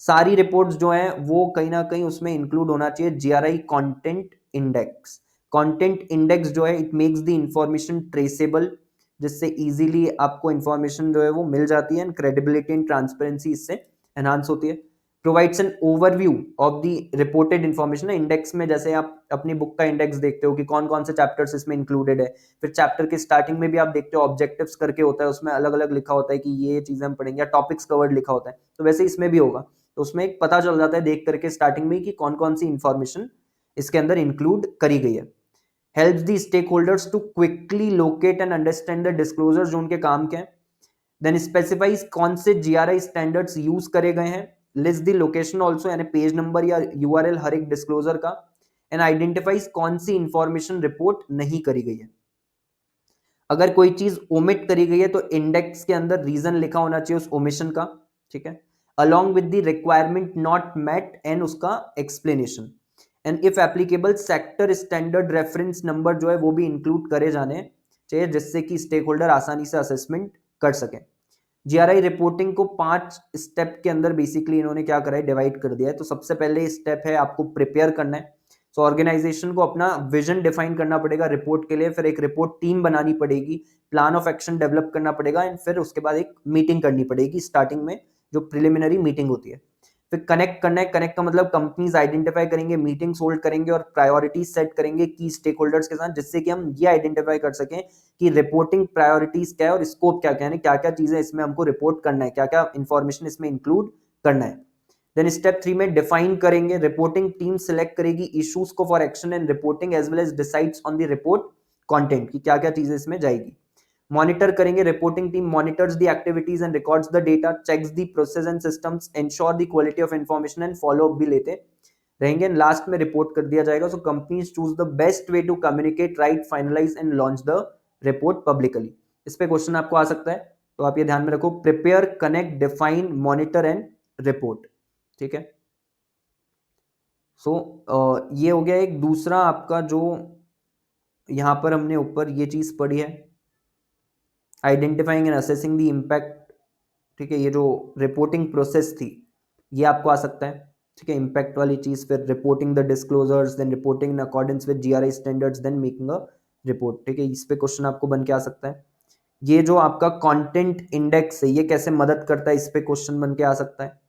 S1: सारी रिपोर्ट्स जो हैं वो कहीं ना कहीं उसमें इंक्लूड होना चाहिए GRI content index. Content index जो है it makes the information traceable, जिससे इजीली आपको इंफॉर्मेशन जो है वो मिल जाती है एंड क्रेडिबिलिटी एंड ट्रांसपेरेंसी इससे एनहांस होती है। Provides an overview of the reported information. Index में जैसे आप अपनी बुक का इंडेक्स देखते हो कि कौन कौन से चैप्टर्स इसमें इंक्लूडेड है, फिर चैप्टर के स्टार्टिंग में भी आप देखते हो ऑब्जेक्टिव्स करके होता है, उसमें अलग अलग लिखा होता है कि ये चीजें हम पढ़ेंगे, या टॉपिक्स कवर्ड लिखा होता है, तो वैसे इसमें भी होगा। तो उसमें एक पता चल जाता है देख करके स्टार्टिंग में कि कौन कौन सी इंफॉर्मेशन इसके अंदर इंक्लूड करी गई है। Helps the stakeholders to quickly locate and understand the disclosure जो उनके काम के हैं। देन स्पेसिफाइज कौन से जीआरआई स्टैंडर्ड्स यूज करे गए हैं। लिस्ट द लोकेशन ऑल्सो, यानी पेज नंबर या यूआरएल हर एक डिस्क्लोजर का। एंड आइडेंटिफाइज कौन सी इंफॉर्मेशन रिपोर्ट नहीं करी गई है। अगर कोई चीज ओमिट करी गई है तो इंडेक्स के अंदर रीजन लिखा होना चाहिए उस ओमिशन का। ठीक है, along with the requirement not met and उसका explanation and if applicable sector standard reference number जो है वो भी इंक्लूड करे जाने चाहिए, जिससे कि स्टेक होल्डर आसानी से असेसमेंट कर सके। जीआरआई रिपोर्टिंग को 5 स्टेप के अंदर बेसिकली इन्होंने क्या करा है? डिवाइड कर दिया है। तो सबसे पहले स्टेप है आपको प्रिपेयर करना है। तो ऑर्गेनाइजेशन को अपना विजन डिफाइन करना पड़ेगा रिपोर्ट के लिए, फिर एक रिपोर्ट टीम बनानी पड़ेगी, प्लान ऑफ एक्शन डेवलप करना पड़ेगा एंड फिर उसके बाद एक मीटिंग करनी पड़ेगी स्टार्टिंग में, जो प्रिलिमिनरी मीटिंग होती है। फिर कनेक्ट करना है, कनेक्ट का मतलब कंपनीज आइडेंटिफाई करेंगे, मीटिंग्स होल्ड करेंगे और प्रायोरिटीज सेट करेंगे की स्टेक होल्डर्स के साथ, जिससे कि हम ये आइडेंटिफाई कर सकें कि रिपोर्टिंग प्रायोरिटीज क्या है और स्कोप क्या क्या है, क्या क्या चीजें इसमें हमको रिपोर्ट करना है, क्या क्या इंफॉर्मेशन इसमें इंक्लूड करना है। देन स्टेप 3 में डिफाइन करेंगे, रिपोर्टिंग टीम सिलेक्ट करेगी इश्यूज को for action and reporting as well as decides on the report content की क्या क्या चीजें इसमें जाएगी। मॉनिटर करेंगे, reporting team monitors the activities and records the data, checks the process and systems, ensure the quality of information and follow up भी लेते रहेंगे। लास्ट में रिपोर्ट कर दिया जाएगा। So companies choose the best way to communicate, right, finalise and launch the report publicly. इस पे क्वेश्चन आपको आ सकता है, तो आप ये ध्यान में रखो, prepare, connect, define, monitor and report. ठीक है, सो ये हो गया एक दूसरा आपका जो यहाँ पर हमने ऊपर ये चीज़ पढ़ी है, identifying and assessing the impact. ठीक है, ये जो रिपोर्टिंग प्रोसेस थी ये आपको आ सकता है। ठीक है, इम्पैक्ट वाली चीज़, फिर reporting the disclosures, then reporting in accordance with GRI standards, then making a report. ठीक है, इस पे क्वेश्चन आपको बन के आ सकता है। ये जो आपका कंटेंट इंडेक्स है ये कैसे मदद करता है, इस पे क्वेश्चन बन के आ सकता है।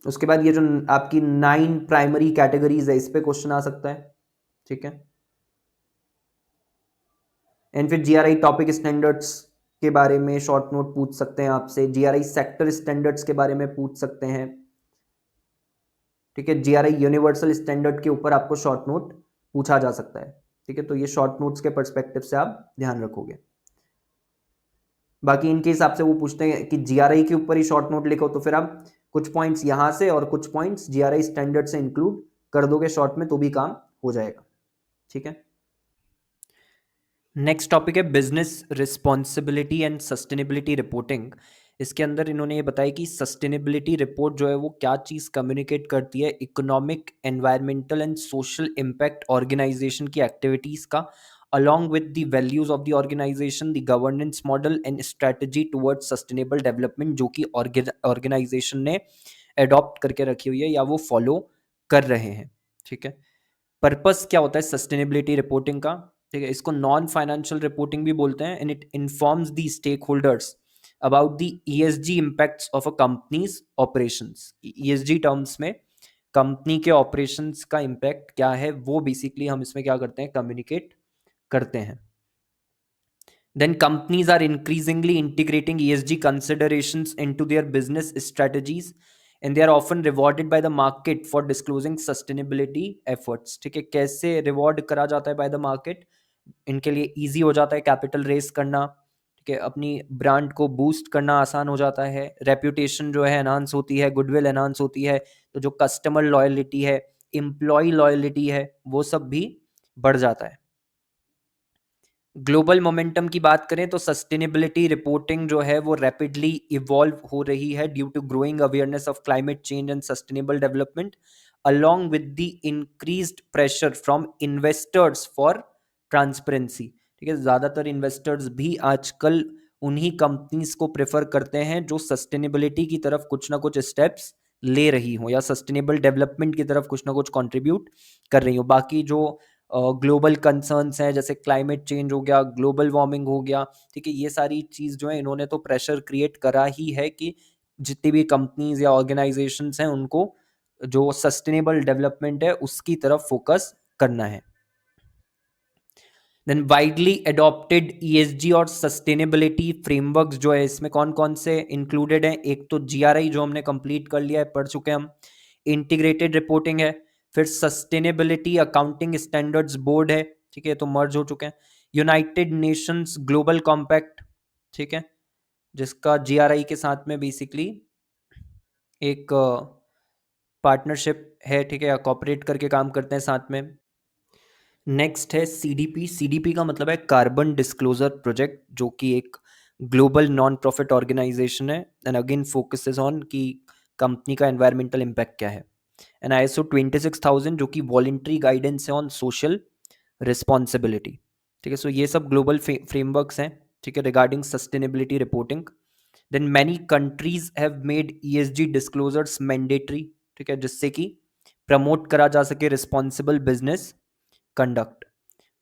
S1: उसके बाद ये जो आपकी 9 प्राइमरी कैटेगरीज है इस पे क्वेश्चन आ सकता है। ठीक है, एंड फिर जीआरआई टॉपिक स्टैंडर्ड्स के बारे में शॉर्ट नोट पूछ सकते हैं आपसे, जीआरआई सेक्टर स्टैंडर्ड्स के बारे में पूछ सकते हैं। ठीक है, जीआरआई यूनिवर्सल स्टैंडर्ड के ऊपर आपको शॉर्ट नोट पूछा जा सकता है। ठीक है, तो ये शॉर्ट नोट्स के पर्सपेक्टिव से आप ध्यान रखोगे। बाकी इनके हिसाब से वो पूछते हैं कि जीआरआई के ऊपर ही शॉर्ट नोट लिखो, तो फिर आप कुछ पॉइंट्स यहां से और कुछ पॉइंट्स जीआरआई स्टैंडर्ड से इंक्लूड कर दोगे शॉर्ट में तो भी काम हो जाएगा। ठीक है, नेक्स्ट टॉपिक है business responsibility and sustainability reporting. इसके अंदर इन्होंने ये बताया कि सस्टेनेबिलिटी रिपोर्ट जो है वो क्या चीज़ कम्युनिकेट करती है, economic, environmental and social impact organisation की एक्टिविटीज़ का, along with the values of the organization, the governance model and strategy towards sustainable development जो कि ऑर्गेनाइजेशन ने अडॉप्ट करके रखी हुई है या वो फॉलो कर रहे हैं। ठीक है, पर्पस क्या होता है सस्टेनेबिलिटी रिपोर्टिंग का? ठीक है, इसको नॉन फाइनेंशियल रिपोर्टिंग भी बोलते हैं, and it informs the stakeholders about the ESG impacts of a company's operations. ESG terms में कंपनी के ऑपरेशंस का इम्पैक्ट क्या है वो बेसिकली हम इसमें क्या करते हैं, कम्युनिकेट करते हैं। Then companies are increasingly integrating ESG considerations into their business strategies and they are often rewarded by the market for disclosing sustainability efforts। ठीक है, कैसे रिवॉर्ड करा जाता है बाय द मार्केट? इनके लिए इजी हो जाता है कैपिटल रेस करना। ठीक है, अपनी ब्रांड को बूस्ट करना आसान हो जाता है, रेप्यूटेशन जो है एनहांस होती है, गुडविल एनहांस होती है, तो जो कस्टमर लॉयलिटी है, एम्प्लॉय लॉयलिटी है, वो सब भी बढ़ जाता है। ग्लोबल मोमेंटम की बात करें तो सस्टेनेबिलिटी रिपोर्टिंग जो है वो रैपिडली इवॉल्व हो रही है due to growing awareness of climate change and sustainable development along with the increased pressure from investors for transparency। ठीक है, ज़्यादातर इन्वेस्टर्स भी आजकल उन्हीं कंपनीज को प्रेफर करते हैं जो सस्टेनेबिलिटी की तरफ कुछ ना कुछ स्टेप्स ले रही हो या सस्टेनेबल डेवलपमेंट की तरफ कुछ ना कुछ कंट्रीब्यूट कर रही हो। बाकी जो ग्लोबल कंसर्न्स हैं जैसे क्लाइमेट चेंज हो गया, ग्लोबल वार्मिंग हो गया, ठीक है, ये सारी चीज़ जो है इन्होंने तो प्रेशर क्रिएट करा ही है कि जितनी भी कंपनीज या ऑर्गेनाइजेशंस हैं उनको जो सस्टेनेबल डेवलपमेंट है उसकी तरफ फोकस करना है। देन वाइडली अडॉप्टेड ईएसजी और सस्टेनेबिलिटी फ्रेमवर्क्स जो है इसमें कौन कौन से इंक्लूडेड हैं? एक तो जीआरआई जो हमने कंप्लीट कर लिया है, पढ़ चुके हैं हम। इंटीग्रेटेड रिपोर्टिंग है, फिर सस्टेनेबिलिटी अकाउंटिंग स्टैंडर्ड्स बोर्ड है, ठीक है, तो मर्ज हो चुके हैं। यूनाइटेड नेशंस ग्लोबल कॉम्पैक्ट, ठीक है, जिसका जीआरआई के साथ में बेसिकली एक पार्टनरशिप है, ठीक है, या कॉपरेट करके काम करते हैं साथ में। नेक्स्ट है सीडीपी। सीडीपी का मतलब है कार्बन डिस्क्लोजर प्रोजेक्ट, जो कि एक ग्लोबल नॉन प्रॉफिट ऑर्गेनाइजेशन है एंड अगेन फोकसेस ऑन कि कंपनी का एनवायरमेंटल इम्पैक्ट क्या है। एंड आईएसओ 26000 जो कि वॉलंटरी गाइडेंस है ऑन सोशल रिस्पॉन्सिबिलिटी। ठीक है, सो ये सब ग्लोबल फ्रेमवर्क्स हैं, ठीक है, regarding sustainability reporting. Then many countries have made ESG disclosures mandatory, ठीक है, जिससे कि प्रमोट करा जा सके रिस्पॉन्सिबल बिजनेस कंडक्ट।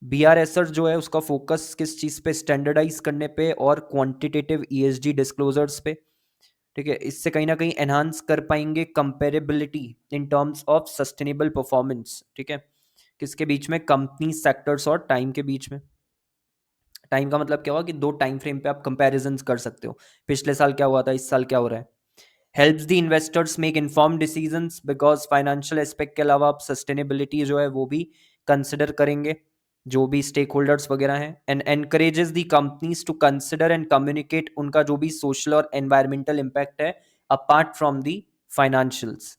S1: बीआरएसआर जो है उसका फोकस किस चीज़ पे, स्टैंडर्डाइज करने पे और क्वांटिटेटिव ईएसजी डिस्क्लोजर्स पे। ठीक है, इससे कहीं ना कहीं एनहांस कर पाएंगे comparability in terms of sustainable performance. ठीक है, किसके बीच में? कंपनी सेक्टर्स और टाइम के बीच में। टाइम का मतलब क्या हुआ कि दो टाइम फ्रेम पे आप कंपैरिजन कर सकते हो, पिछले साल क्या हुआ था, इस साल क्या हो रहा है। Helps the investors make inform decisions because financial aspect के अलावा आप सस्टेनेबिलिटी जो है वो भी कंसिडर करेंगे, जो भी स्टेक होल्डर्स वगैरह हैं। And encourages the companies to consider and communicate उनका जो भी सोशल और एनवायरमेंटल इम्पैक्ट है अपार्ट फ्रॉम द फाइनेंशियल्स।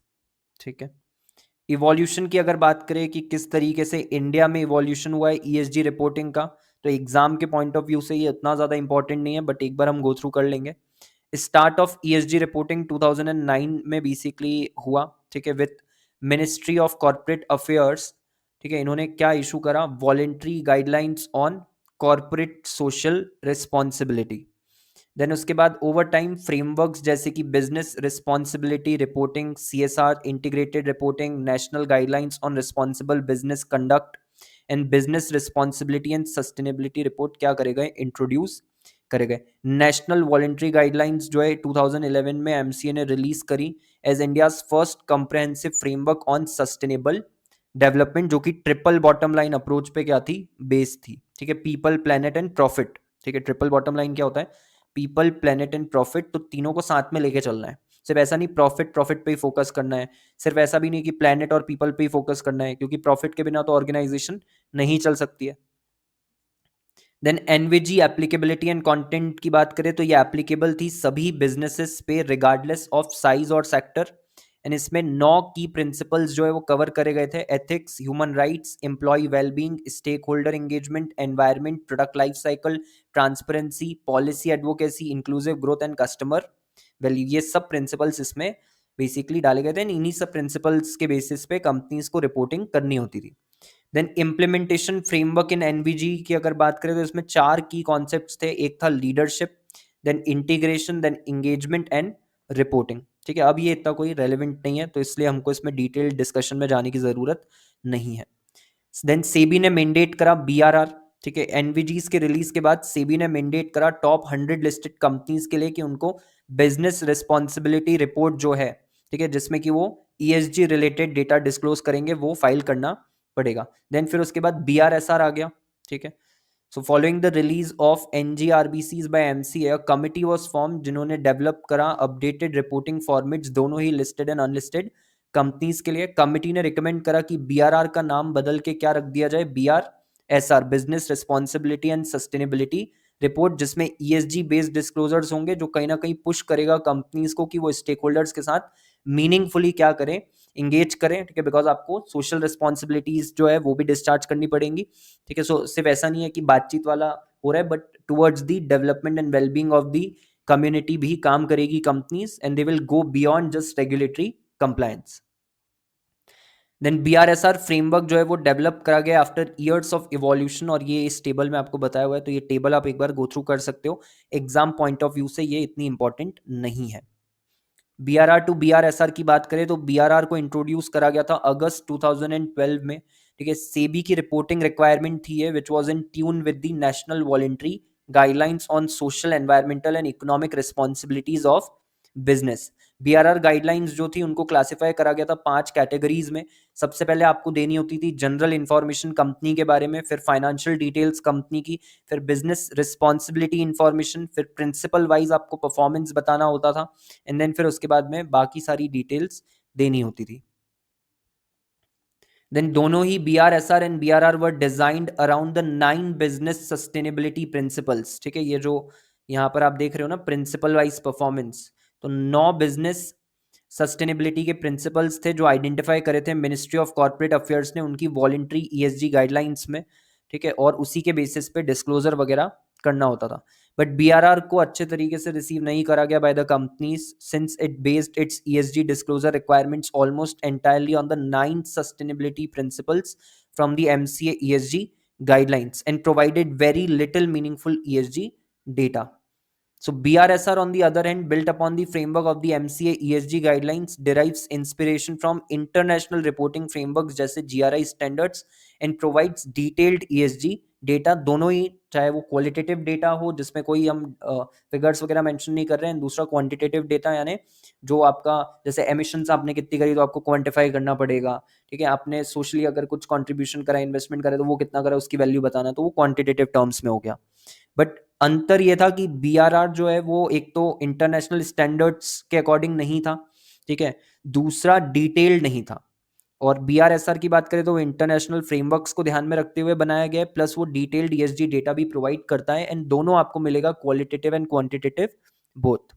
S1: ठीक है, इवोल्यूशन की अगर बात करें कि किस तरीके से इंडिया में इवोल्यूशन हुआ है ईएसजी रिपोर्टिंग का, तो एग्जाम के पॉइंट ऑफ व्यू से ये इतना ज़्यादा इंपॉर्टेंट नहीं है, बट एक बार हम गो थ्रू कर लेंगे। स्टार्ट ऑफ ईएसजी रिपोर्टिंग 2009 में बेसिकली हुआ, ठीक है, with Ministry of Corporate Affairs, ठीक है, इन्होंने क्या इशू करा, voluntary guidelines on corporate social responsibility. Then उसके बाद ओवर टाइम फ्रेमवर्क्स जैसे कि business responsibility reporting, CSR integrated reporting, national guidelines on responsible business conduct and business responsibility and sustainability report क्या करे गए, इंट्रोड्यूस करे गए। नेशनल वॉलेंट्री गाइडलाइंस जो है 2011 में एमसीए ने रिलीज करी as India's first comprehensive framework on sustainable development, जो कि ट्रिपल बॉटम लाइन अप्रोच पे क्या थी, बेस थी, ठीक है, पीपल प्लेनेट एंड प्रॉफिट, ठीक है। ट्रिपल बॉटम लाइन क्या होता है, पीपल प्लेनेट एंड प्रॉफिट, तो तीनों को साथ में लेके चलना है। सिर्फ ऐसा नहीं प्रॉफिट प्रॉफिट पे ही फोकस करना है, सिर्फ ऐसा भी नहीं कि प्लेनेट और पीपल पे ही फोकस करना है, क्योंकि प्रॉफिट के बिना तो ऑर्गेनाइजेशन नहीं चल सकती है। Then NVG applicability and content की बात करें तो ये एप्लीकेबल थी सभी बिजनेसेस पे रिगार्डलेस ऑफ साइज और सेक्टर। एंड इसमें 9 की प्रिंसिपल्स जो है वो कवर करे गए थे, ethics, human rights, employee wellbeing, stakeholder engagement, environment, product life cycle, transparency, policy advocacy, inclusive growth and customer value, ये सब प्रिंसिपल्स इसमें बेसिकली डाले गए थे। इन्हीं सब प्रिंसिपल्स के बेसिस पे कंपनीज को रिपोर्टिंग करनी होती थी। Then implementation framework in NVG की अगर बात करें तो इसमें 4 की कॉन्सेप्ट्स थे, एक था leadership, then integration, then engagement and reporting, ठीक है। अब ये इतना कोई रेलेवेंट नहीं है, तो इसलिए हमको इसमें डिटेल्ड डिस्कशन में जाने की जरूरत नहीं है। देन सेबी ने मैंडेट करा बीआरआर, ठीक है, एनवीजीज के रिलीज के बाद सेबी ने मैंडेट करा टॉप 100 लिस्टेड कंपनीज के लिए कि उनको बिजनेस रिस्पॉन्सिबिलिटी रिपोर्ट जो है, ठीक है, जिसमें कि वो ईएसजी रिलेटेड डेटा डिस्क्लोज करेंगे, वो फाइल करना पड़ेगा। देन फिर उसके बाद बीआरएसआर आ गया, ठीक है। So following the release of NGRBCs by MCA, a committee was form जिन्होंने डेवलप करा अपडेटेड रिपोर्टिंग फॉर्मेट्स दोनों ही लिस्टेड एंड अनलिस्टेड कंपनीज के लिए। कमिटी ने रिकमेंड करा कि बीआरआर का नाम बदल के क्या रख दिया जाए, BRSR, business responsibility and sustainability report, जिसमें ईएसजी बेस्ड डिस्क्लोजर्स होंगे, जो कहीं ना कहीं पुश करेगा कंपनीज को कि वो स्टेक होल्डर्स के साथ मीनिंगफुली क्या करें, इंगेज करें, ठीक है, बिकॉज आपको सोशल रिस्पॉन्सिबिलिटीज जो है वो भी डिस्चार्ज करनी पड़ेंगी, ठीक है। सो सिर्फ ऐसा नहीं है कि बातचीत वाला हो रहा है, but towards the development and wellbeing of the community भी काम करेगी companies, and they will go beyond just regulatory compliance. Then BRSR framework जो है वो डेवलप करा गया आफ्टर ईयर्स ऑफ इवोल्यूशन, और ये इस टेबल में आपको बताया हुआ है, तो ये टेबल आप एक बार गो थ्रू कर सकते हो, एग्जाम पॉइंट ऑफ व्यू से ये इतनी इंपॉर्टेंट नहीं है। बीआरआर टू बीआरएसआर की बात करें तो बीआरआर को इंट्रोड्यूस करा गया था अगस्त 2012 में, ठीक है। सेबी की रिपोर्टिंग रिक्वायरमेंट थी है which was in tune with the national voluntary guidelines on social environmental and economic responsibilities of business. BRR guidelines जो थी उनको क्लासिफाई करा गया था 5 कैटेगरीज में। सबसे पहले आपको देनी होती थी जनरल इंफॉर्मेशन कंपनी के बारे में, फिर फाइनेंशियल डिटेल्स कंपनी की, फिर बिजनेस रिस्पॉन्सिबिलिटी इंफॉर्मेशन, फिर प्रिंसिपल वाइज आपको परफॉर्मेंस बताना होता था, एंड देन फिर उसके बाद में बाकी सारी डिटेल्स देनी होती थी। देन दोनों ही BRSR and BRR were designed around the 9 business sustainability principles, ठीक है। ये जो यहाँ पर आप देख रहे हो ना प्रिंसिपल वाइज परफॉर्मेंस, तो 9 बिजनेस सस्टेनेबिलिटी के प्रिंसिपल्स थे जो आइडेंटिफाई करे थे मिनिस्ट्री ऑफ कॉर्पोरेट अफेयर्स ने उनकी वॉलेंट्री ईएसजी गाइडलाइंस में, ठीक है, और उसी के बेसिस पे डिस्क्लोजर वगैरह करना होता था। बट बीआरआर को अच्छे तरीके से रिसीव नहीं करा गया by the companies since it based it's ESG disclosure requirements almost entirely on the 9 sustainability principles from the MCA ESG guidelines and provided very little meaningful ESG data. So BRSR on the other hand built upon the framework of the MCA ESG guidelines, derives inspiration from international reporting frameworks जैसे GRI standards and provides detailed ESG data, दोनों ही, चाहे वो क्वालिटेटिव डेटा हो जिसमें कोई हम फिगर्स वगैरह मेंशन नहीं कर रहे हैं, दूसरा क्वांटिटेटिव डेटा यानी जो आपका जैसे एमिशंस आपने कितनी करी तो आपको क्वांटिफाई करना पड़ेगा, ठीक है। आपने सोशली अगर कुछ कंट्रीब्यूशन करा, इन्वेस्टमेंट करा तो वो कितना करा उसकी वैल्यू बताना, तो वो क्वांटिटेटिव टर्म्स में हो गया। बट अंतर ये था कि बीआरआर जो है वो एक तो इंटरनेशनल स्टैंडर्ड्स के अकॉर्डिंग नहीं था, ठीक है, दूसरा डिटेल्ड नहीं था, और बीआरएसआर की बात करें तो वो इंटरनेशनल फ्रेमवर्क्स को ध्यान में रखते हुए बनाया गया है, प्लस वो डिटेल्ड ईएसजी डेटा भी प्रोवाइड करता है, एंड दोनों आपको मिलेगा qualitative and quantitative both.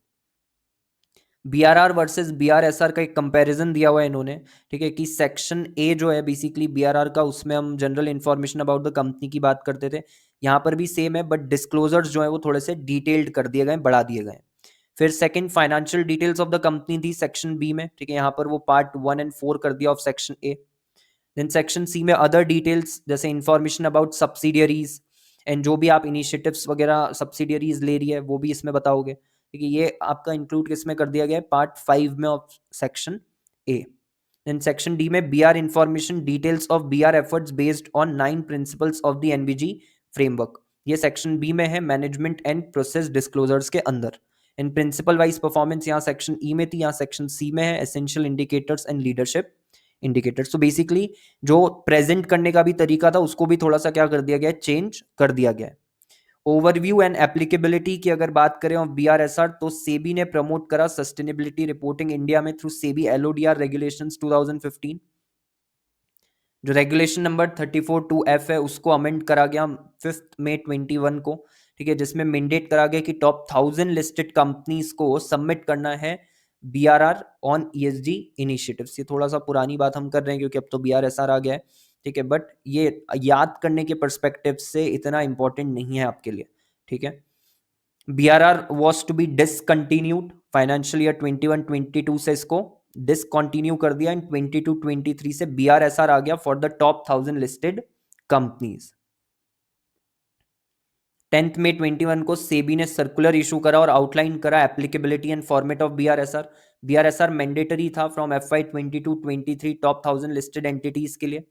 S1: BRR versus BRSR का एक कंपैरिजन दिया हुआ है इन्होंने, ठीक है, कि सेक्शन ए जो है बेसिकली बीआरआर का, उसमें हम general information about the company की बात करते थे, यहाँ पर भी सेम है, बट डिस्क्लोजर्स जो है वो थोड़े से डिटेल्ड कर दिए गए, बढ़ा दिए गए। फिर second financial details of the company थी सेक्शन बी में, ठीक है, यहाँ पर वो पार्ट 1 और 4 कर दिया of section A. Then section C में अदर डिटेल्स जैसे इंफॉर्मेशन अबाउट सब्सिडियरीज एंड जो भी आप इनिशिएटिव्स वगैरह सब्सिडियरीज ले रही है वो भी इसमें बताओगे, ठीक है। ये आपका इंक्लूड किसमें कर दिया गया है, पार्ट 5 में of section A. Then section D में B R information details of B R efforts based on 9 principles of the NBG framework. ये सेक्शन बी में है, मैनेजमेंट एंड प्रोसेस डिस्क्लोजर्स के अंदर। एंड प्रिंसिपल वाइज परफॉर्मेंस यहाँ सेक्शन ई में थी, यहाँ सेक्शन सी में है, essential indicators and leadership indicators. तो बेसिकली जो प्रेजेंट करने का भी तरीका था उसको भी थोड़ा सा क्या कर दिया गया है, चेंज कर दिया गया है। ओवरव्यू एंड एप्लीकेबिलिटी की अगर बात करें ऑफ बीआरएसआर, तो सेबी ने प्रमोट करा सस्टेनेबिलिटी रिपोर्टिंग इंडिया में थ्रू सेबी एलओडीआर रेगुलेशंस 2015। जो रेगुलेशन नंबर 34(2)F है उसको अमेंड करा गया 5 मई 21 को, ठीक है, जिसमें मैंडेट करा गया कि टॉप 1000 लिस्टेड कंपनीज को सबमिट करना है बीआरआर ऑन ईएसजी इनिशिएटिव्स। ये थोड़ा सा पुरानी बात हम कर रहे हैं क्योंकि अब तो बीआरएसआर आ गया है, ठीक है, बट ये याद करने के पर्सपेक्टिव से इतना इंपॉर्टेंट नहीं है आपके लिए, ठीक है। BRR was to be discontinued financial year 21-22 से इसको डिसकंटिन्यू कर दिया, इन 22-23 से बीआरएसआर आ गया for the top 1000 listed companies. 10 मई 21 को सेबी ने सर्कुलर इशू करा और आउटलाइन करा applicability and format of BRSR. BRSR mandatory था from FY 22-23 top 1000 listed entities के लिए।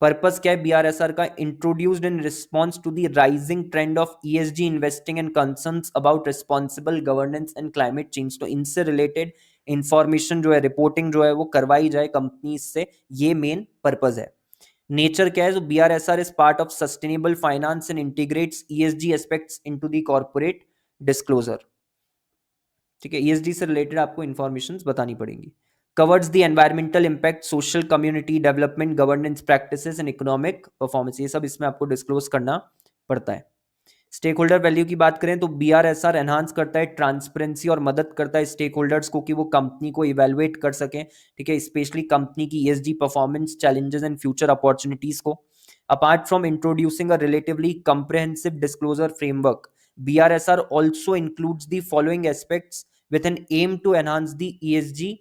S1: पर्पस क्या है बीआरएसआर का, introduced in response to the rising trend of ESG investing and concerns about responsible governance and climate change. तो इनसे रिलेटेड इंफॉर्मेशन जो है, रिपोर्टिंग जो है वो करवाई जाए कंपनीज से, ये मेन पर्पस है। नेचर क्या है, BRSR is part of sustainable finance and integrates ESG aspects into the corporate disclosure, ठीक है। ईएसजी से रिलेटेड आपको इंफॉर्मेशन बतानी पड़ेंगी। Covers the environmental impact, social community development, governance practices and economic performance, ये सब इसमें आपको डिस्क्लोज करना पड़ता है। स्टेक होल्डर वैल्यू की बात करें तो बीआरएसआर एनहांस करता है ट्रांसपेरेंसी और मदद करता है स्टेक होल्डर्स को कि वो कंपनी को इवेलुएट कर सकें, ठीक है, स्पेशली कंपनी की ESG performance, challenges and future opportunities को। Apart from introducing a relatively comprehensive disclosure framework, BRSR also includes the following aspects with an aim to enhance the ESG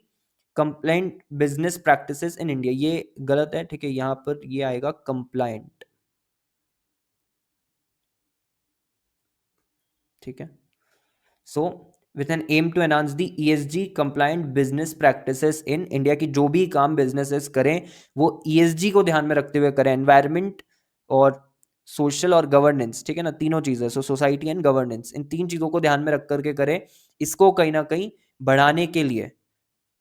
S1: compliant business practices in India। ये गलत है, ठीक है, यहां पर ये आएगा compliant, ठीक है। So with an aim to enhance the ESG compliant business practices in India, की जो भी काम बिजनेसेस करें वो ESG को ध्यान में रखते हुए करें, एनवायरमेंट और सोशल और गवर्नेंस, ठीक है ना, तीनों चीजें, सोसाइटी एंड गवर्नेंस, इन तीन चीजों को ध्यान में रख करके करें, इसको कहीं ना कहीं बढ़ाने के लिए,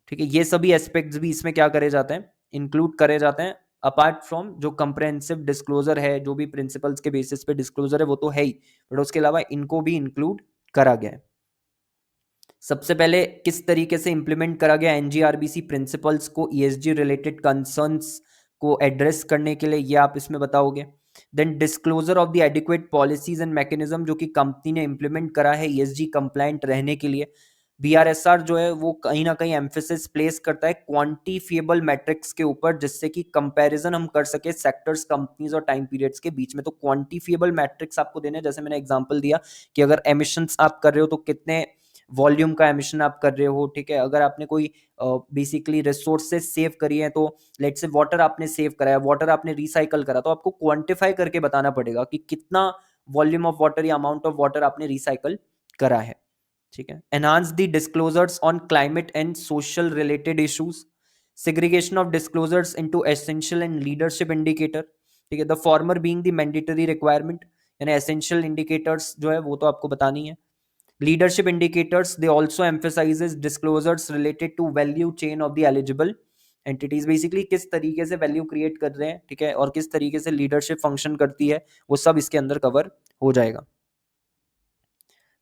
S1: ठीक है। ये सभी एस्पेक्ट्स भी इसमें क्या करे जाते हैं, इंक्लूड करे जाते हैं। अपार्ट फ्रॉम जो कंप्रेहेंसिव डिस्क्लोजर है, जो भी प्रिंसिपल्स के बेसिस पे डिस्क्लोजर है वो तो है ही, बट उसके अलावा इनको भी इंक्लूड करा गया है। सबसे पहले किस तरीके से इंप्लीमेंट करा गया एनजीआरबीसी प्रिंसिपल्स को ईएसजी रिलेटेड कंसर्न्स को एड्रेस करने के लिए, ये आप इसमें बताओगे। Then disclosure of the adequate policies and mechanism जो कि कंपनी ने इंप्लीमेंट करा है ईएसजी कंप्लायंट रहने के लिए। बीआरएसआर जो है वो कहीं ना कहीं एम्फेसिस प्लेस करता है क्वांटिफिएबल मैट्रिक्स के ऊपर, जिससे कि कंपैरिजन हम कर सके सेक्टर्स, कंपनीज और टाइम पीरियड्स के बीच में। तो क्वांटिफिएबल मैट्रिक्स आपको देने, जैसे मैंने एग्जांपल दिया कि अगर एमिशंस आप कर रहे हो तो कितने वॉल्यूम का एमिशन आप कर रहे हो, ठीक है। अगर आपने कोई बेसिकली रिसोर्सेज सेव करी है, तो लेट्स से वाटर आपने सेव करा है, वाटर आपने रिसाइकल करा, तो आपको क्वांटिफाई करके बताना पड़ेगा कि कितना वॉल्यूम ऑफ वाटर या अमाउंट ऑफ वाटर आपने रिसाइकल करा है, ठीक है। Enhance the disclosures on climate and social related issues, segregation of disclosures into essential and leadership indicator, ठीक है, the former being the mandatory requirement, यानी एसेंशियल इंडिकेटर्स जो है वो तो आपको बतानी है। Leadership indicators, they also emphasises disclosures related to value chain of the eligible entities, basically किस तरीके से वैल्यू क्रिएट कर रहे हैं, ठीक है, और किस तरीके से लीडरशिप फंक्शन करती है, वो सब इसके अंदर कवर हो जाएगा।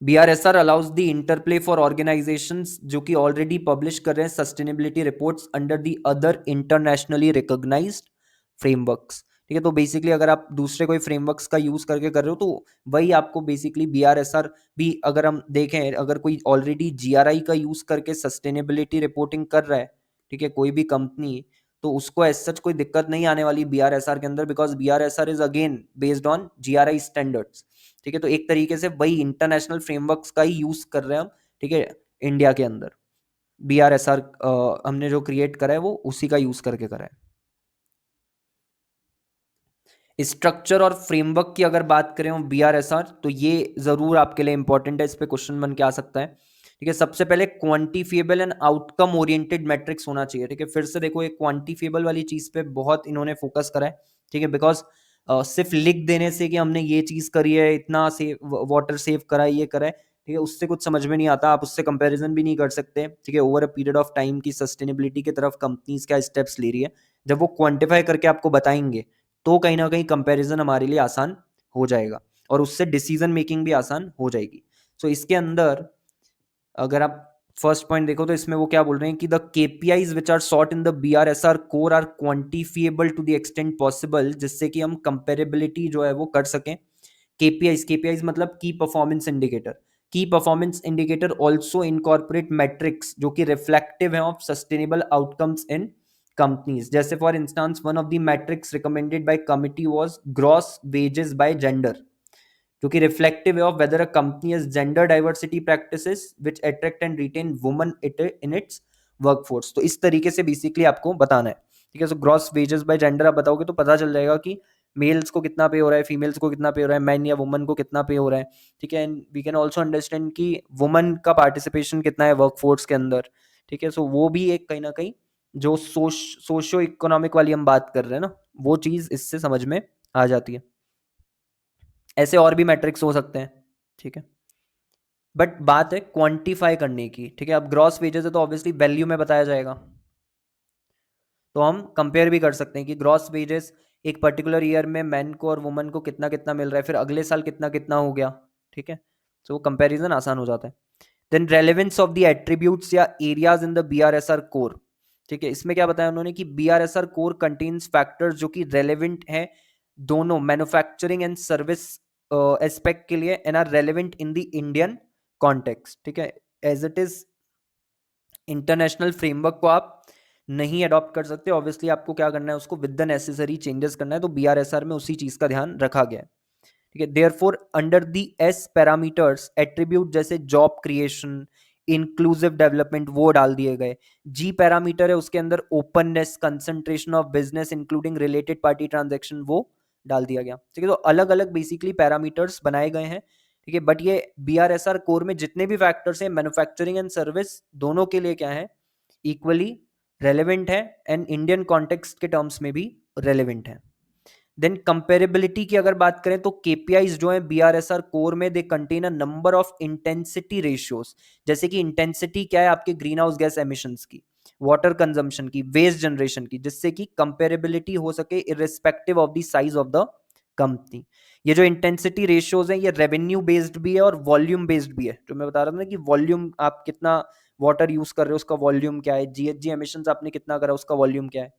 S1: BRSR allows the interplay for organisations जो कि ऑलरेडी पब्लिश कर रहे हैं sustainability reports under the other internationally recognised frameworks, ठीक है। तो बेसिकली अगर आप दूसरे कोई फ्रेमवर्क्स का यूज करके कर रहे हो तो वही आपको बेसिकली BRSR भी, अगर हम देखें, अगर कोई ऑलरेडी GRI का यूज करके सस्टेनेबिलिटी रिपोर्टिंग कर रहा है, ठीक है, कोई भी कंपनी, तो उसको एज सच कोई दिक्कत नहीं आने वाली BRSR के अंदर, because BRSR is again based on GRI standards, ठीक है। तो एक तरीके से वही इंटरनेशनल फ्रेमवर्क्स का ही यूज कर रहे हैं हम, ठीक है, इंडिया के अंदर BRSR हमने जो क्रिएट करा है वो उसी का यूज करके करा है। स्ट्रक्चर और फ्रेमवर्क की अगर बात करें BRSR, तो ये जरूर आपके लिए इंपॉर्टेंट है, इस पे क्वेश्चन बन के आ सकता है। ठीक है, सबसे पहले quantifiable and outcome oriented matrix होना चाहिए। ठीक है, फिर से देखो, एक क्वांटिफिएबल वाली चीज पे बहुत इन्होंने फोकस करा है। ठीक है, बिकॉज सिर्फ लिख देने से कि हमने ये चीज करी है, इतना सेव वाटर सेव करा है, ये करा है, ठीक है, उससे कुछ समझ में नहीं आता, आप उससे कंपैरिजन भी नहीं कर सकते। ठीक है, over a period of time की सस्टेनेबिलिटी की तरफ कंपनीज क्या स्टेप्स ले रही है, जब वो क्वांटिफाई करके आपको बताएंगे तो कहीं ना कहीं कंपैरिजन हमारे लिए आसान हो जाएगा और उससे डिसीजन मेकिंग भी आसान हो जाएगी। सो इसके अंदर अगर आप फर्स्ट पॉइंट देखो तो इसमें वो क्या बोल रहे हैं कि the KPIs which are sought in the BRSR core are quantifiable to the extent possible, जिससे कि हम कंपेरेबिलिटी जो है वो कर सकें। केपीआईज मतलब key performance indicator. Key performance indicator also incorporate metrics जो कि रिफ्लेक्टिव है of sustainable outcomes in companies. जैसे for instance one of the metrics recommended by committee was gross wages by gender, जो कि रिफ्लेक्टिव है of whether a company has gender diversity practices which attract and retain women in its workforce. तो इस तरीके से बेसिकली आपको बताना है। ठीक है, so gross wages by gender आप बताओगे तो पता चल जाएगा कि मेल्स को कितना पे हो रहा है, फीमेल्स को कितना पे हो रहा है, मैन या वुमन को कितना पे हो रहा है। ठीक है, and we can also understand कि वुमन का पार्टिसिपेशन कितना है वर्कफोर्स के अंदर। ठीक है, सो वो भी एक कहीं ना कहीं जो सोशो इकोनॉमिक वाली हम बात कर रहे हैं ना, वो चीज इससे समझ में आ जाती है। ऐसे और भी मैट्रिक्स हो सकते हैं। ठीक है, बट बात है क्वांटिफाई करने की। ठीक है, अब ग्रॉस वेजेस है तो ऑब्वियसली वैल्यू में बताया जाएगा, तो हम कंपेयर भी कर सकते हैं कि ग्रॉस वेजेस एक पर्टिकुलर ईयर में मैन को और वुमन को कितना कितना मिल रहा है, फिर अगले साल कितना कितना हो गया। ठीक है, तो कंपैरिजन आसान हो जाता है। Then relevance of the attributes या areas in the BRSR core. ठीक है, इसमें क्या बताया उन्होंने कि BRSR कोर कंटेन्स फैक्टर्स जो कि रेलेवेंट है दोनों मैन्युफैक्चरिंग एंड सर्विस एस्पेक्ट के and are relevant in the Indian context. ठीक है, as it is international framework को आप नहीं अडॉप्ट कर सकते, ऑब्वियसली आपको क्या करना है, उसको विद द नेसेसरी चेंजेस करना है, तो BRSR में उसी चीज का ध्यान रखा गया है। ठीक है, therefore under the S parameters attribute जैसे जॉब क्रिएशन, इंक्लूसिव डेवलपमेंट वो डाल दिए गए। जी पैरामीटर है उसके अंदर openness, concentration of business including related party transaction वो डाल दिया गया। ठीक है, तो अलग अलग बेसिकली पैरामीटर्स बनाए गए हैं। ठीक है, बट ये BRSR कोर में जितने भी फैक्टर्स हैं मैन्युफैक्चरिंग एंड सर्विस दोनों के लिए क्या है, इक्वली रेलेवेंट है एंड इंडियन कॉन्टेक्स्ट के टर्म्स में भी रेलेवेंट है। देन कंपेरेबिलिटी की अगर बात करें तो केपीआईज जो है BRSR कोर में they contain a number of intensity ratios. जैसे कि इंटेंसिटी क्या है आपके ग्रीन हाउस गैस एमिशंस की, वाटर कंजम्पशन की, वेस्ट जनरेशन की, जिससे कि कंपेरेबिलिटी हो सके irrespective of the size of the company. ये जो इंटेंसिटी रेशियोज हैं ये रेवेन्यू बेस्ड भी है और वॉल्यूम बेस्ड भी है। जो मैं बता रहा था ना कि वॉल्यूम आप कितना वाटर यूज कर रहे हो उसका वॉल्यूम क्या है, जीएचजी एमिशंस आपने कितना करा उसका वॉल्यूम क्या है।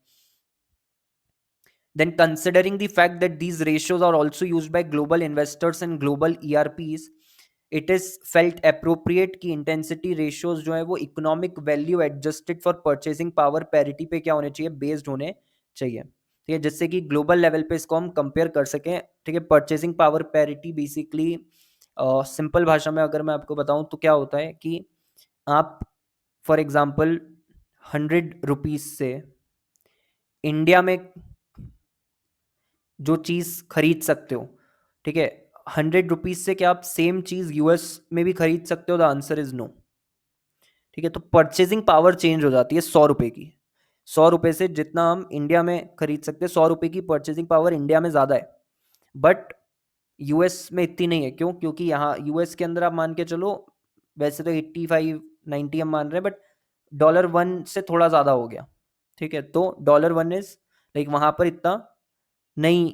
S1: Then, considering the fact that these ratios are also used by global investors and global ERPs, it is felt appropriate कि intensity ratios जो है वो economic value adjusted for purchasing power parity पे क्या होने चाहिए, based होने चाहिए। ठीक है, जिससे कि ग्लोबल लेवल पे इसको हम कंपेयर कर सकें। ठीक है, purchasing power parity basically simple भाषा में अगर मैं आपको बताऊं तो क्या होता है कि आप फॉर एग्जांपल 100 रुपीज से इंडिया में जो चीज़ खरीद सकते हो, ठीक है, 100 रुपीज से क्या आप सेम चीज़ यूएस में भी खरीद सकते हो? The answer is no. ठीक है, तो परचेजिंग पावर चेंज हो जाती है 100 रुपए की। 100 रुपए से जितना हम इंडिया में खरीद सकते हैं, 100 रुपए की परचेजिंग पावर इंडिया में ज़्यादा है, बट यूएस में इतनी नहीं है। क्यों? क्योंकि यहाँ यूएस के अंदर आप मान के चलो, वैसे तो 85-90 हम मान रहे हैं, बट $1 से थोड़ा ज़्यादा हो गया। ठीक है, तो $1 इज लाइक वहाँ पर इतना नहीं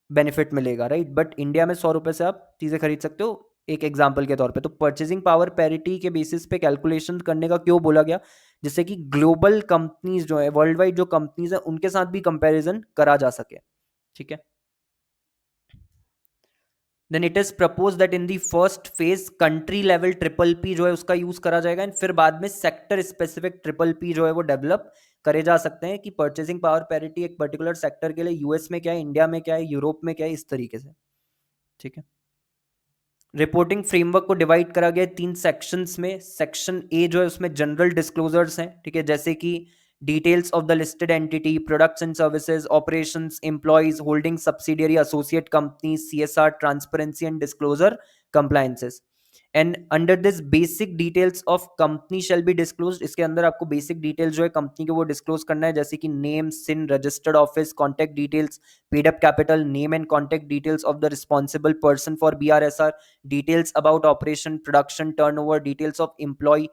S1: बेनिफिट मिलेगा, राइट, बट इंडिया में 100 रुपए से आप चीज़ें खरीद सकते हो, एक एग्जाम्पल के तौर पे। तो परचेजिंग पावर पैरिटी के बेसिस पे कैलकुलेशन करने का क्यों बोला गया? जिससे कि ग्लोबल कंपनीज जो है, वर्ल्ड वाइड जो कंपनीज है, उनके साथ भी कंपैरिजन करा जा सके। ठीक है, then it is propose that in the first phase country level triple P जो है उसका यूज करा जाएगा, एंड फिर बाद में सेक्टर स्पेसिफिक ट्रिपल पी जो है वो डेवलप करे जा सकते हैं कि परचेसिंग पावर पैरिटी एक पर्टिकुलर सेक्टर के लिए यूएस में क्या है, इंडिया में क्या है, यूरोप में क्या है, इस तरीके से। ठीक है, रिपोर्टिंग फ्रेमवर्क को डिवाइड करा गया है 3 सेक्शंस में। सेक्शन ए जो है उसमें जनरल डिस्क्लोजर्स हैं, ठीक है, जैसे कि details of the listed entity, products and services, operations, employees, holding subsidiary, associate company, CSR, transparency and disclosure compliances. And under this basic details of company shall be disclose, इसके अंदर आपको बेसिक डिटेल्स जो है कंपनी के वो डिस्क्लोज करना है, जैसे कि name, CIN, registered office, contact details, paid up capital, name and contact details of the responsible person for BRSR, details about operation, production, turnover, details of employee,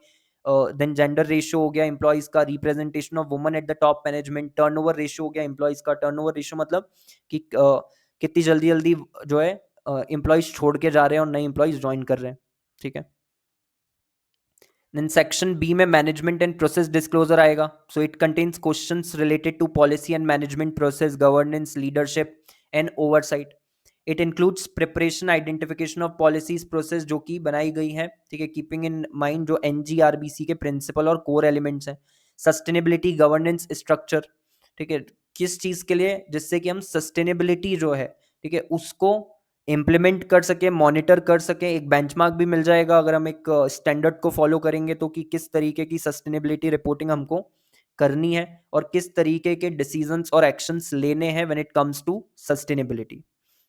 S1: then gender ratio हो गया एम्प्लॉइज का, representation of woman at the top management, turnover ratio हो गया एम्प्लॉइज का। टर्नओवर रेशियो मतलब कि कितनी जल्दी जल्दी जो है एम्प्लॉइज छोड़ के जा रहे हैं और नए एम्प्लॉइज ज्वाइन कर रहे हैं, ठीक है। देन सेक्शन बी में मैनेजमेंट एंड प्रोसेस डिस्क्लोजर आएगा। So it contains questions related to policy and management process, governance, leadership and oversight. It includes preparation, identification of policies process जो कि बनाई गई है, ठीक है, कीपिंग इन माइंड जो NGRBC के प्रिंसिपल और कोर एलिमेंट्स हैं। सस्टेनेबिलिटी, गवर्नेंस स्ट्रक्चर, ठीक है, किस चीज के लिए, जिससे कि हम सस्टेनेबिलिटी जो है, ठीक है, उसको इम्प्लीमेंट कर सके, मॉनिटर कर सके। एक बेंचमार्क भी मिल जाएगा अगर हम एक स्टैंडर्ड को फॉलो करेंगे तो, कि किस तरीके की सस्टेनेबिलिटी रिपोर्टिंग हमको करनी है और किस तरीके के डिसीजंस और एक्शंस लेने हैं when it comes to sustainability.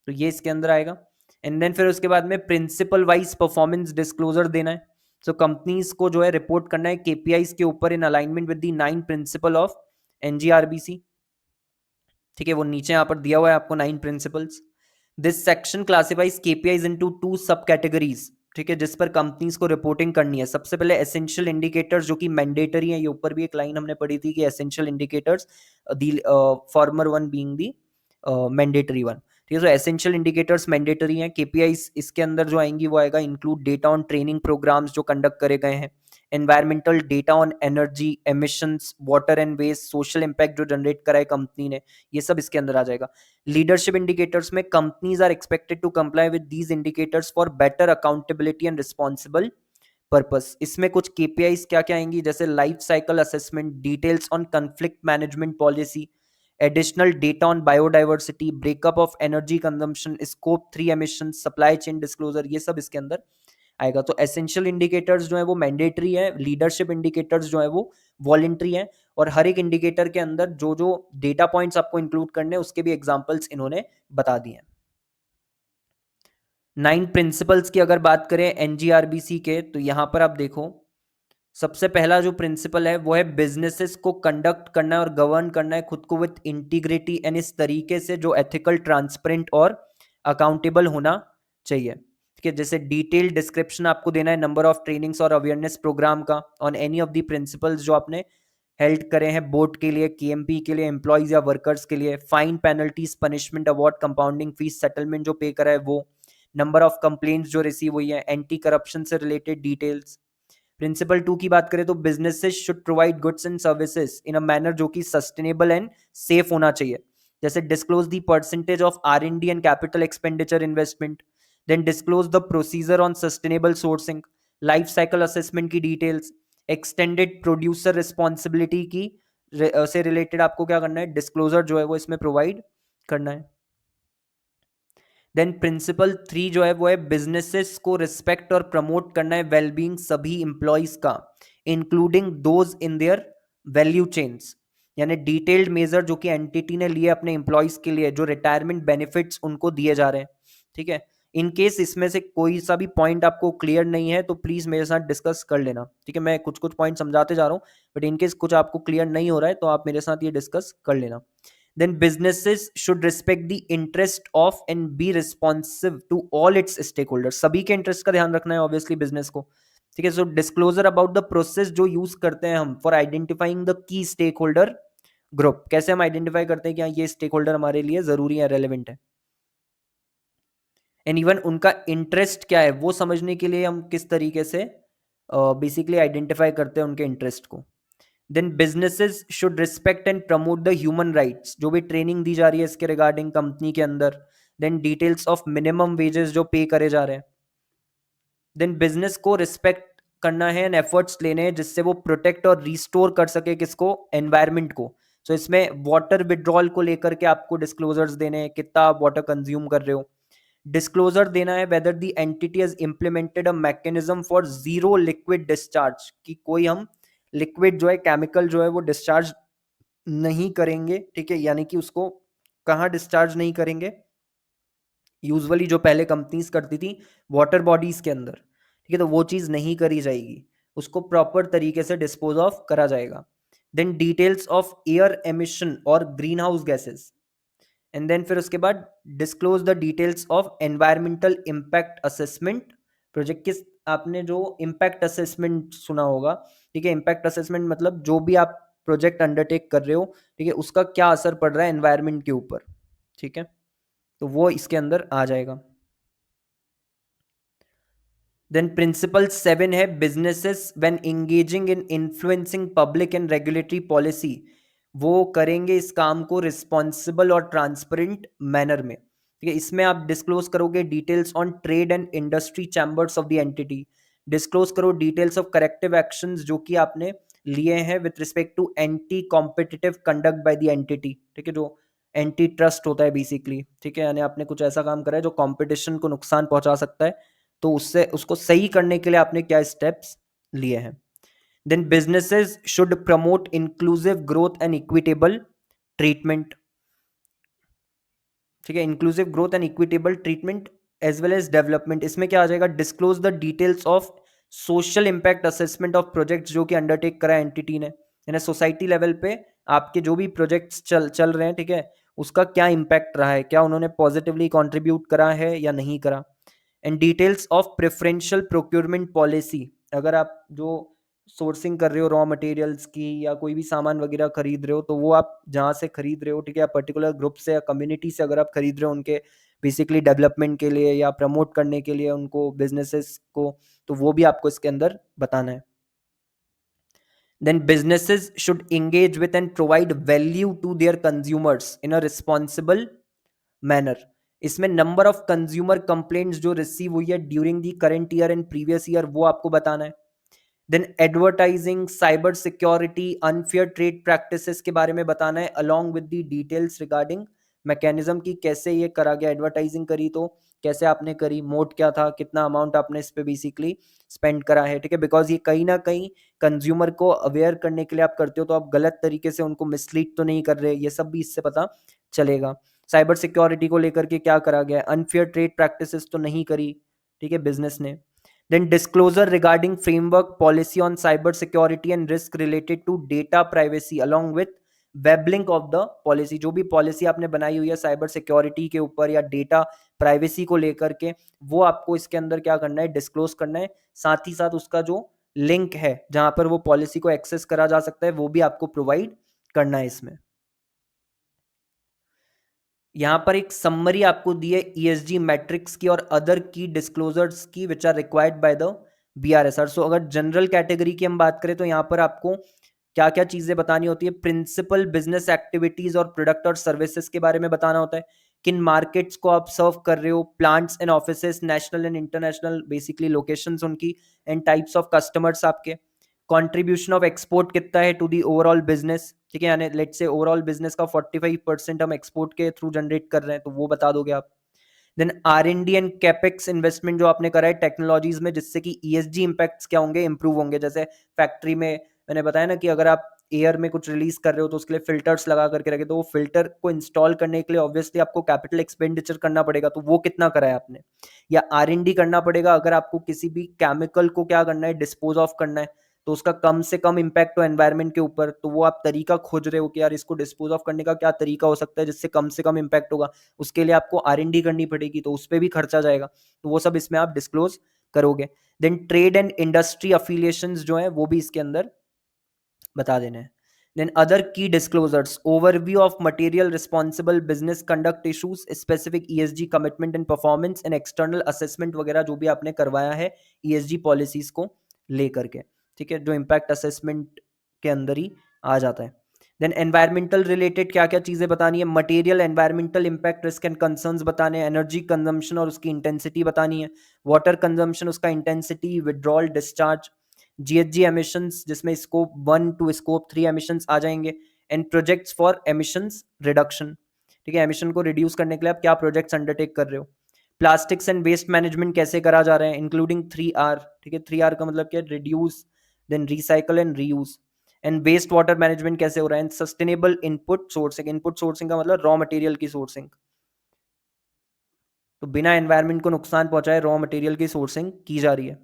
S1: तो ये इसके अंदर आएगा। एंड देन फिर उसके बाद में प्रिंसिपल वाइज परफॉर्मेंस डिस्क्लोजर देना है। सो कंपनीज को जो है रिपोर्ट करना है KPIs के ऊपर in alignment with the 9 principle of NGRBC, ठीक है, वो नीचे यहाँ पर दिया हुआ है आपको 9 principles. This section classifies KPIs into 2 सब कैटेगरीज, ठीक है, जिस पर कंपनीज को रिपोर्टिंग करनी है। सबसे पहले एसेंशियल इंडिकेटर्स जो कि मैंडेटरी है, ये ऊपर भी एक लाइन हमने पढ़ी थी कि essential indicators, the former one being the mandatory one, ठीक है। सो एसेंशियल इंडिकेटर्स मैंडेटरी हैं। KPIs इसके अंदर जो आएंगी वो आएगा include data on training programs जो कंडक्ट करे गए हैं, environmental data on energy, emissions, water and waste, social impact जो जनरेट करा है कंपनी ने, ये सब इसके अंदर आ जाएगा। लीडरशिप इंडिकेटर्स में companies are expected to comply with these indicators for better accountability and responsible purpose. इसमें कुछ KPIs क्या क्या आएंगी, जैसे life cycle assessment, details on conflict management policy, additional data on biodiversity, breakup of energy consumption, scope 3 emission, supply chain disclosure, ये सब इसके अंदर आएगा। तो एसेंशियल इंडिकेटर्स जो है वो मैंडेटरी है, लीडरशिप इंडिकेटर्स जो है वो वॉलेंट्री है, और हर एक इंडिकेटर के अंदर जो जो डेटा पॉइंट्स आपको इंक्लूड करने हैं उसके भी एग्जांपल्स इन्होंने बता दिए हैं। 9 प्रिंसिपल्स की अगर बात करें NGRBC के, तो यहां पर आप देखो सबसे पहला जो प्रिंसिपल है वो है बिजनेसेस को कंडक्ट करना है और गवर्न करना है खुद को विद इंटीग्रिटी एंड इस तरीके से जो एथिकल, ट्रांसपेरेंट और अकाउंटेबल होना चाहिए, ठीक है। जैसे डिटेल डिस्क्रिप्शन आपको देना है नंबर ऑफ ट्रेनिंग्स और अवेयरनेस प्रोग्राम का on any of the principles जो आपने हेल्ड करे हैं बोर्ड के लिए, KMP के लिए, एम्प्लॉयज या वर्कर्स के लिए, fine, penalties, punishment, award, compounding fees, settlement जो पे करा है वो, नंबर ऑफ कंप्लेंट्स जो रिसीव हुई है, एंटी करप्शन से रिलेटेड डिटेल्स। प्रिंसिपल 2 की बात करें तो businesses should provide goods and services in a manner जो कि सस्टेनेबल एंड सेफ होना चाहिए, जैसे disclose the percentage of R&D and capital expenditure investment, then disclose the procedure on sustainable sourcing, life cycle assessment की डिटेल्स, एक्सटेंडेड प्रोड्यूसर रिस्पॉन्सिबिलिटी की से रिलेटेड आपको क्या करना है, डिस्क्लोजर जो है वो इसमें प्रोवाइड करना है। देन प्रिंसिपल 3 जो है वो है बिजनेसेस को रिस्पेक्ट और प्रमोट करना है वेलबींग सभी इंप्लॉइज का, including those in their value chains, यानी डिटेल्ड मेजर जो कि एंटिटी ने लिए अपने इंप्लॉइज के लिए, जो रिटायरमेंट बेनिफिट्स उनको दिए जा रहे हैं, ठीक है। इन केस इसमें से कोई सा भी पॉइंट आपको क्लियर नहीं है तो प्लीज मेरे साथ डिस्कस कर लेना, ठीक है। मैं कुछ कुछ पॉइंट समझाते जा रहा हूँ, बट इन केस कुछ आपको क्लियर नहीं हो रहा है तो आप मेरे साथ ये डिस्कस कर लेना। Then businesses should respect the interest of and be responsive to all its stakeholders, सभी के इंटरेस्ट का ध्यान रखना है ऑब्वियसली बिजनेस को, ठीक है। सो डिस्क्लोजर अबाउट द प्रोसेस जो यूज करते हैं हम for identifying the key stakeholder group, कैसे हम आइडेंटिफाई करते हैं कि हाँ ये स्टेक होल्डर हमारे लिए जरूरी है, रेलेवेंट है, एंड इवन उनका इंटरेस्ट क्या है वो समझने के लिए हम किस तरीके से बेसिकली आइडेंटिफाई करते हैं उनके इंटरेस्ट को। Then businesses should respect and promote the human rights, जो भी ट्रेनिंग दी जा रही है इसके रिगार्डिंग कंपनी के अंदर, then details of minimum wages जो पे करे जा रहे हैं, देन बिजनेस को रिस्पेक्ट करना है एंड एफर्ट्स लेने हैं जिससे वो प्रोटेक्ट और रिस्टोर कर सके किसको, एनवायरमेंट को। सो इसमें वाटर विड्रॉल को लेकर के आपको डिस्क्लोजर्स देने हैं, कितना आप वाटर कंज्यूम कर रहे हो, डिस्क्लोजर देना है whether the entity has implemented a mechanism for zero liquid discharge, कि कोई हम लिक्विड जो है केमिकल जो है वो डिस्चार्ज नहीं करेंगे, ठीक है, यानी कि उसको कहाँ डिस्चार्ज नहीं करेंगे, यूजुअली जो पहले कंपनीज करती थी वाटर बॉडीज के अंदर, ठीक है, तो वो चीज़ नहीं करी जाएगी, उसको प्रॉपर तरीके से डिस्पोज ऑफ करा जाएगा। Then details of air emission और greenhouse gases, and then फिर उसके बाद disclose the details of environmental impact assessment project. किस आपने जो इम्पैक्ट असेसमेंट सुना होगा, ठीक है, इम्पैक्ट असेसमेंट मतलब जो भी आप प्रोजेक्ट अंडरटेक कर रहे हो, ठीक है, उसका क्या असर पड़ रहा है एनवायरमेंट के ऊपर, ठीक है, तो वो इसके अंदर आ जाएगा। देन प्रिंसिपल 7 है businesses when engaging in influencing public and regulatory policy, वो करेंगे इस काम को रिस्पॉन्सिबल और ट्रांसपेरेंट मैनर में, ठीक है। इसमें आप डिस्क्लोज करोगे details on trade and industry chambers of the entity, disclose करो डिटेल्स ऑफ करेक्टिव एक्शंस जो कि आपने लिए हैं with respect to anti competitive conduct by the entity, ठीक है, जो एंटी ट्रस्ट होता है बेसिकली, ठीक है, यानी आपने कुछ ऐसा काम करा है जो कंपटीशन को नुकसान पहुंचा सकता है, तो उससे उसको सही करने के लिए आपने क्या स्टेप्स लिए हैं। Then businesses should promote inclusive growth and equitable treatment, ठीक है, inclusive growth and equitable treatment as well as development. इसमें क्या आ जाएगा, disclose the details of social impact assessment of projects जो कि अंडरटेक करा एंटिटी ने, यानी सोसाइटी लेवल पे आपके जो भी प्रोजेक्ट्स चल चल रहे हैं, ठीक है, उसका क्या इम्पैक्ट रहा है, क्या उन्होंने पॉजिटिवली कंट्रीब्यूट करा है या नहीं करा। And details of preferential procurement policy, अगर आप जो सोर्सिंग कर रहे हो रॉ मटेरियल्स की या कोई भी सामान वगैरह खरीद रहे हो, तो वो आप जहाँ से खरीद रहे हो, ठीक है, पर्टिकुलर ग्रुप से या कम्युनिटी से अगर आप खरीद रहे हो उनके बेसिकली डेवलपमेंट के लिए या प्रमोट करने के लिए उनको बिजनेसेस को, तो वो भी आपको इसके अंदर बताना है। Then businesses should engage with and provide value to their consumers in a responsible manner. इसमें नंबर ऑफ कंज्यूमर कंप्लेंट्स जो रिसीव हुई है during the current year and previous year वो आपको बताना है। Then advertising, cyber security, unfair trade practices के बारे में बताना है along with the details regarding mechanism की कैसे ये करा गया, एडवर्टाइजिंग करी तो कैसे आपने करी, मोड क्या था, कितना अमाउंट आपने इस पे बेसिकली स्पेंड करा है, ठीक है, बिकॉज ये कहीं ना कहीं कंज्यूमर को अवेयर करने के लिए आप करते हो, तो आप गलत तरीके से उनको मिसलीड तो नहीं कर रहे, ये सब भी इससे पता चलेगा। साइबर सिक्योरिटी को लेकर के क्या करा गया, अनफेयर ट्रेड प्रैक्टिसेस तो नहीं करी, ठीक है, बिजनेस ने। Then disclosure regarding framework policy on cyber security and risk related to data privacy along with web link of the policy, जो भी पॉलिसी आपने बनाई हुई है साइबर सिक्योरिटी के ऊपर या डेटा प्राइवेसी को लेकर के, वो आपको इसके अंदर क्या करना है, डिस्क्लोज करना है। साथ ही साथ उसका जो लिंक है जहां पर वो पॉलिसी को एक्सेस करा जा सकता है वो भी आपको प्रोवाइड करना है इसमें। यहाँ पर एक समरी आपको दी है ईएसजी मैट्रिक्स की और अदर की डिस्क्लोजर्स की which are required by the BRSR. So अगर जनरल कैटेगरी की हम बात करें तो यहाँ पर आपको क्या क्या चीजें बतानी होती है, प्रिंसिपल बिजनेस एक्टिविटीज और प्रोडक्ट और सर्विसेज के बारे में बताना होता है, किन मार्केट्स को आप सर्व कर रहे हो, plants and offices, national and international basically locations उनकी, एंड टाइप्स ऑफ कस्टमर्स आपके, कंट्रीब्यूशन ऑफ एक्सपोर्ट कितना है टू दी ओवरऑल बिजनेस, ठीक है, यानी लेट्स से ओवरऑल बिजनेस का 45% हम एक्सपोर्ट के थ्रू जनरेट कर रहे हैं तो वो बता दोगे आप। Then R&D and capex investment जो आपने करा है टेक्नोलॉजीज में जिससे कि ईएसजी इंपैक्ट्स क्या होंगे, इंप्रूव होंगे। जैसे फैक्ट्री में मैंने बताया ना कि अगर आप एयर में कुछ रिलीज कर रहे हो तो उसके लिए फिल्टर्स लगा करके रखे, तो वो फिल्टर को इंस्टॉल करने के लिए ऑब्वियसली आपको कैपिटल एक्सपेंडिचर करना पड़ेगा, तो वो कितना करा है आपने। या R&D करना पड़ेगा अगर आपको किसी भी केमिकल को क्या करना है, डिस्पोज ऑफ करना है, तो उसका कम से कम इम्पैक्ट हो एनवायरनमेंट के ऊपर, तो वो आप तरीका खोज रहे हो कि यार इसको डिस्पोज ऑफ करने का क्या तरीका हो सकता है जिससे कम से कम इम्पैक्ट होगा, उसके लिए आपको R&D करनी पड़ेगी, तो उस पर भी खर्चा जाएगा, तो वो सब इसमें आप डिस्क्लोज करोगे। Then trade and industry affiliations जो है वो भी इसके अंदर बता देना है। देन अदर की disclosures, overview of material responsible business conduct issues, specific ESG commitment and performance and external assessment वगैरह जो भी आपने करवाया है ईएसजी पॉलिसीज को लेकर के, ठीक है, जो इम्पैक्ट असेसमेंट के अंदर ही आ जाता है। देन एनवायरमेंटल रिलेटेड क्या क्या चीजें बतानी है, material environmental impact risk and concerns बताने हैं, एनर्जी कंजम्पशन और उसकी इंटेंसिटी बतानी है, वाटर कंजम्पशन उसका intensity, withdrawal, discharge, GHG emissions जिसमें स्कोप 1 टू स्कोप 3 एमिशंस आ जाएंगे, and projects for emissions reduction, ठीक है, एमिशन को रिड्यूस करने के लिए आप क्या प्रोजेक्ट्स अंडरटेक कर रहे हो। प्लास्टिक्स एंड वेस्ट मैनेजमेंट कैसे करा जा रहा है, इंक्लूडिंग 3R। ठीक है, 3R का मतलब क्या है, reduce, then recycle and reuse. And waste water management कैसे हो रहा है, sustainable input sourcing. Input sourcing का मतलब रॉ मटेरियल की सोर्सिंग, तो बिना एनवायरनमेंट को नुकसान पहुंचाए रॉ मटेरियल की सोर्सिंग की जा रही है।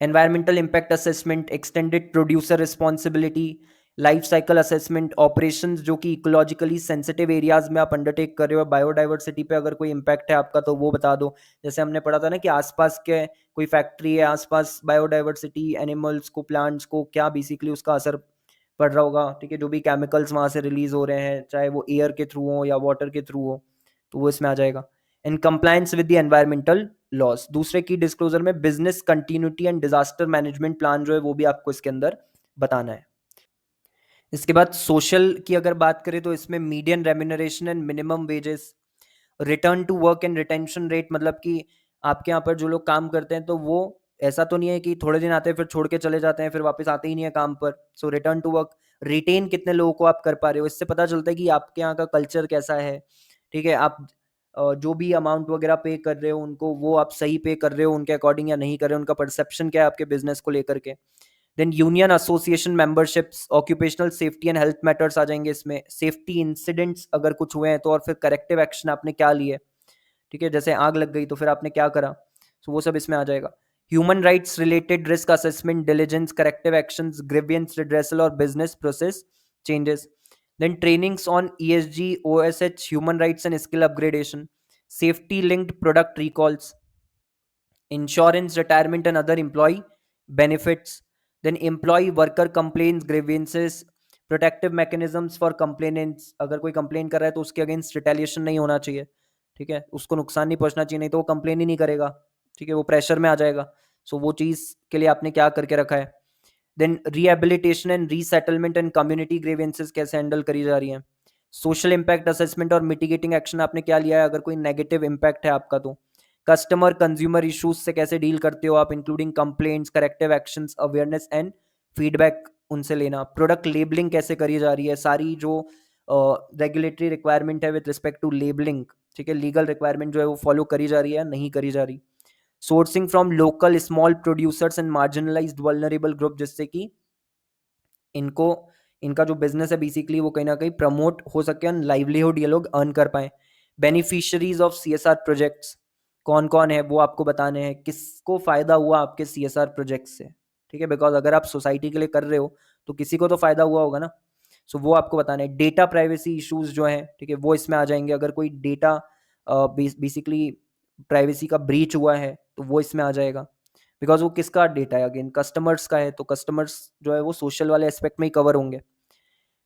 S1: Environmental impact assessment, extended producer responsibility, life cycle assessment, operations जो कि इकोलॉजिकली सेंसिटिव एरियाज में आप अंडरटेक कर रहे हो, बायोडाइवर्सिटी पे अगर कोई इम्पैक्ट है आपका तो वो बता दो। जैसे हमने पढ़ा था ना कि आसपास के कोई फैक्ट्री है, आसपास बायोडाइवर्सिटी, एनिमल्स को, प्लांट्स को क्या बेसिकली उसका असर पड़ रहा होगा। ठीक है, जो भी केमिकल्स वहां से रिलीज हो रहे हैं, चाहे वो एयर के थ्रू हो या वाटर के थ्रू हो, तो वो इसमें आ जाएगा। In compliance with the environmental loss. दूसरे की डिस्क्लोजर में business continuity and disaster management plan जो है वो भी आपको इसके अंदर बताना है। इसके बाद सोशल की अगर बात करें तो इसमें median remuneration and minimum wages, return to work and retention rate, मतलब कि आपके यहाँ पर जो लोग काम करते हैं तो वो ऐसा तो नहीं है कि थोड़े दिन आते हैं फिर छोड़ के चले जाते हैं फिर वापस आते ही नहीं है काम पर। सो रिटर्न टू वर्क, रिटेन कितने लोगों को आप कर पा रहे हो, इससे पता चलता है कि आपके यहाँ का कल्चर कैसा है। ठीक है, आप जो भी अमाउंट वगैरह पे कर रहे हो उनको, वो आप सही पे कर रहे हो उनके अकॉर्डिंग या नहीं कर रहे हो, उनका परसेप्शन क्या है आपके बिजनेस को लेकर के। Then union association memberships, occupational safety and health matters आ जाएंगे इसमें, सेफ्टी इंसिडेंट्स अगर कुछ हुए हैं तो, और फिर करेक्टिव एक्शन आपने क्या लिए। ठीक है, जैसे आग लग गई तो फिर आपने क्या करा, तो वो सब इसमें आ जाएगा। Human rights related risk assessment, diligence, corrective actions, grievance redressal और business process changes. Then trainings on ESG, OSH, human rights and skill upgradation, safety linked product recalls, insurance, retirement and other employee benefits, then employee worker complaints, grievances, protective mechanisms for complainants, अगर कोई कंप्लेन कर रहा है तो उसके अगेंस्ट रिटेलिएशन नहीं होना चाहिए। ठीक है, उसको नुकसान नहीं पहुंचना चाहिए, नहीं तो वो कंप्लेन ही नहीं करेगा। ठीक है, वो प्रेशर में आ जाएगा। सो वो चीज़ के लिए आपने क्या करके रखा है। Then rehabilitation and resettlement and community grievances कैसे हैंडल करी जा रही हैं। सोशल इम्पैक्ट असेसमेंट और मिटिगेटिंग एक्शन आपने क्या लिया है अगर कोई नेगेटिव इम्पैक्ट है आपका तो। कस्टमर कंज्यूमर इश्यूज से कैसे डील करते हो आप, including complaints, corrective actions, awareness and feedback उनसे लेना। प्रोडक्ट लेबलिंग कैसे करी जा रही है, सारी जो रेगुलेटरी रिक्वायरमेंट है विद रिस्पेक्ट टू लेबलिंग, ठीक है, लीगल रिक्वायरमेंट जो है वो फॉलो करी जा रही है नहीं करी जा रही। Sourcing from local small producers and marginalised vulnerable group, जिससे कि इनको, इनका जो बिजनेस है बेसिकली वो कहीं ना कहीं प्रमोट हो सके और लाइवलीहुड ये लोग अर्न कर पाए। बेनिफिशियरीज ऑफ CSR प्रोजेक्ट्स कौन कौन है वो आपको बताने हैं, किसको फायदा हुआ आपके CSR प्रोजेक्ट से। ठीक है, बिकॉज अगर आप सोसाइटी के लिए कर रहे हो तो किसी को तो फायदा हुआ होगा ना। सो वो आपको बताना है। डेटा प्राइवेसी इश्यूज जो हैं, ठीक है, वो इसमें आ जाएंगे। अगर कोई डेटा बेसिकली प्राइवेसी का ब्रीच हुआ है तो वो इसमें आ जाएगा, बिकॉज वो किसका डेटा है, अगेन कस्टमर्स का है, तो कस्टमर्स जो है वो सोशल वाले एस्पेक्ट में ही कवर होंगे।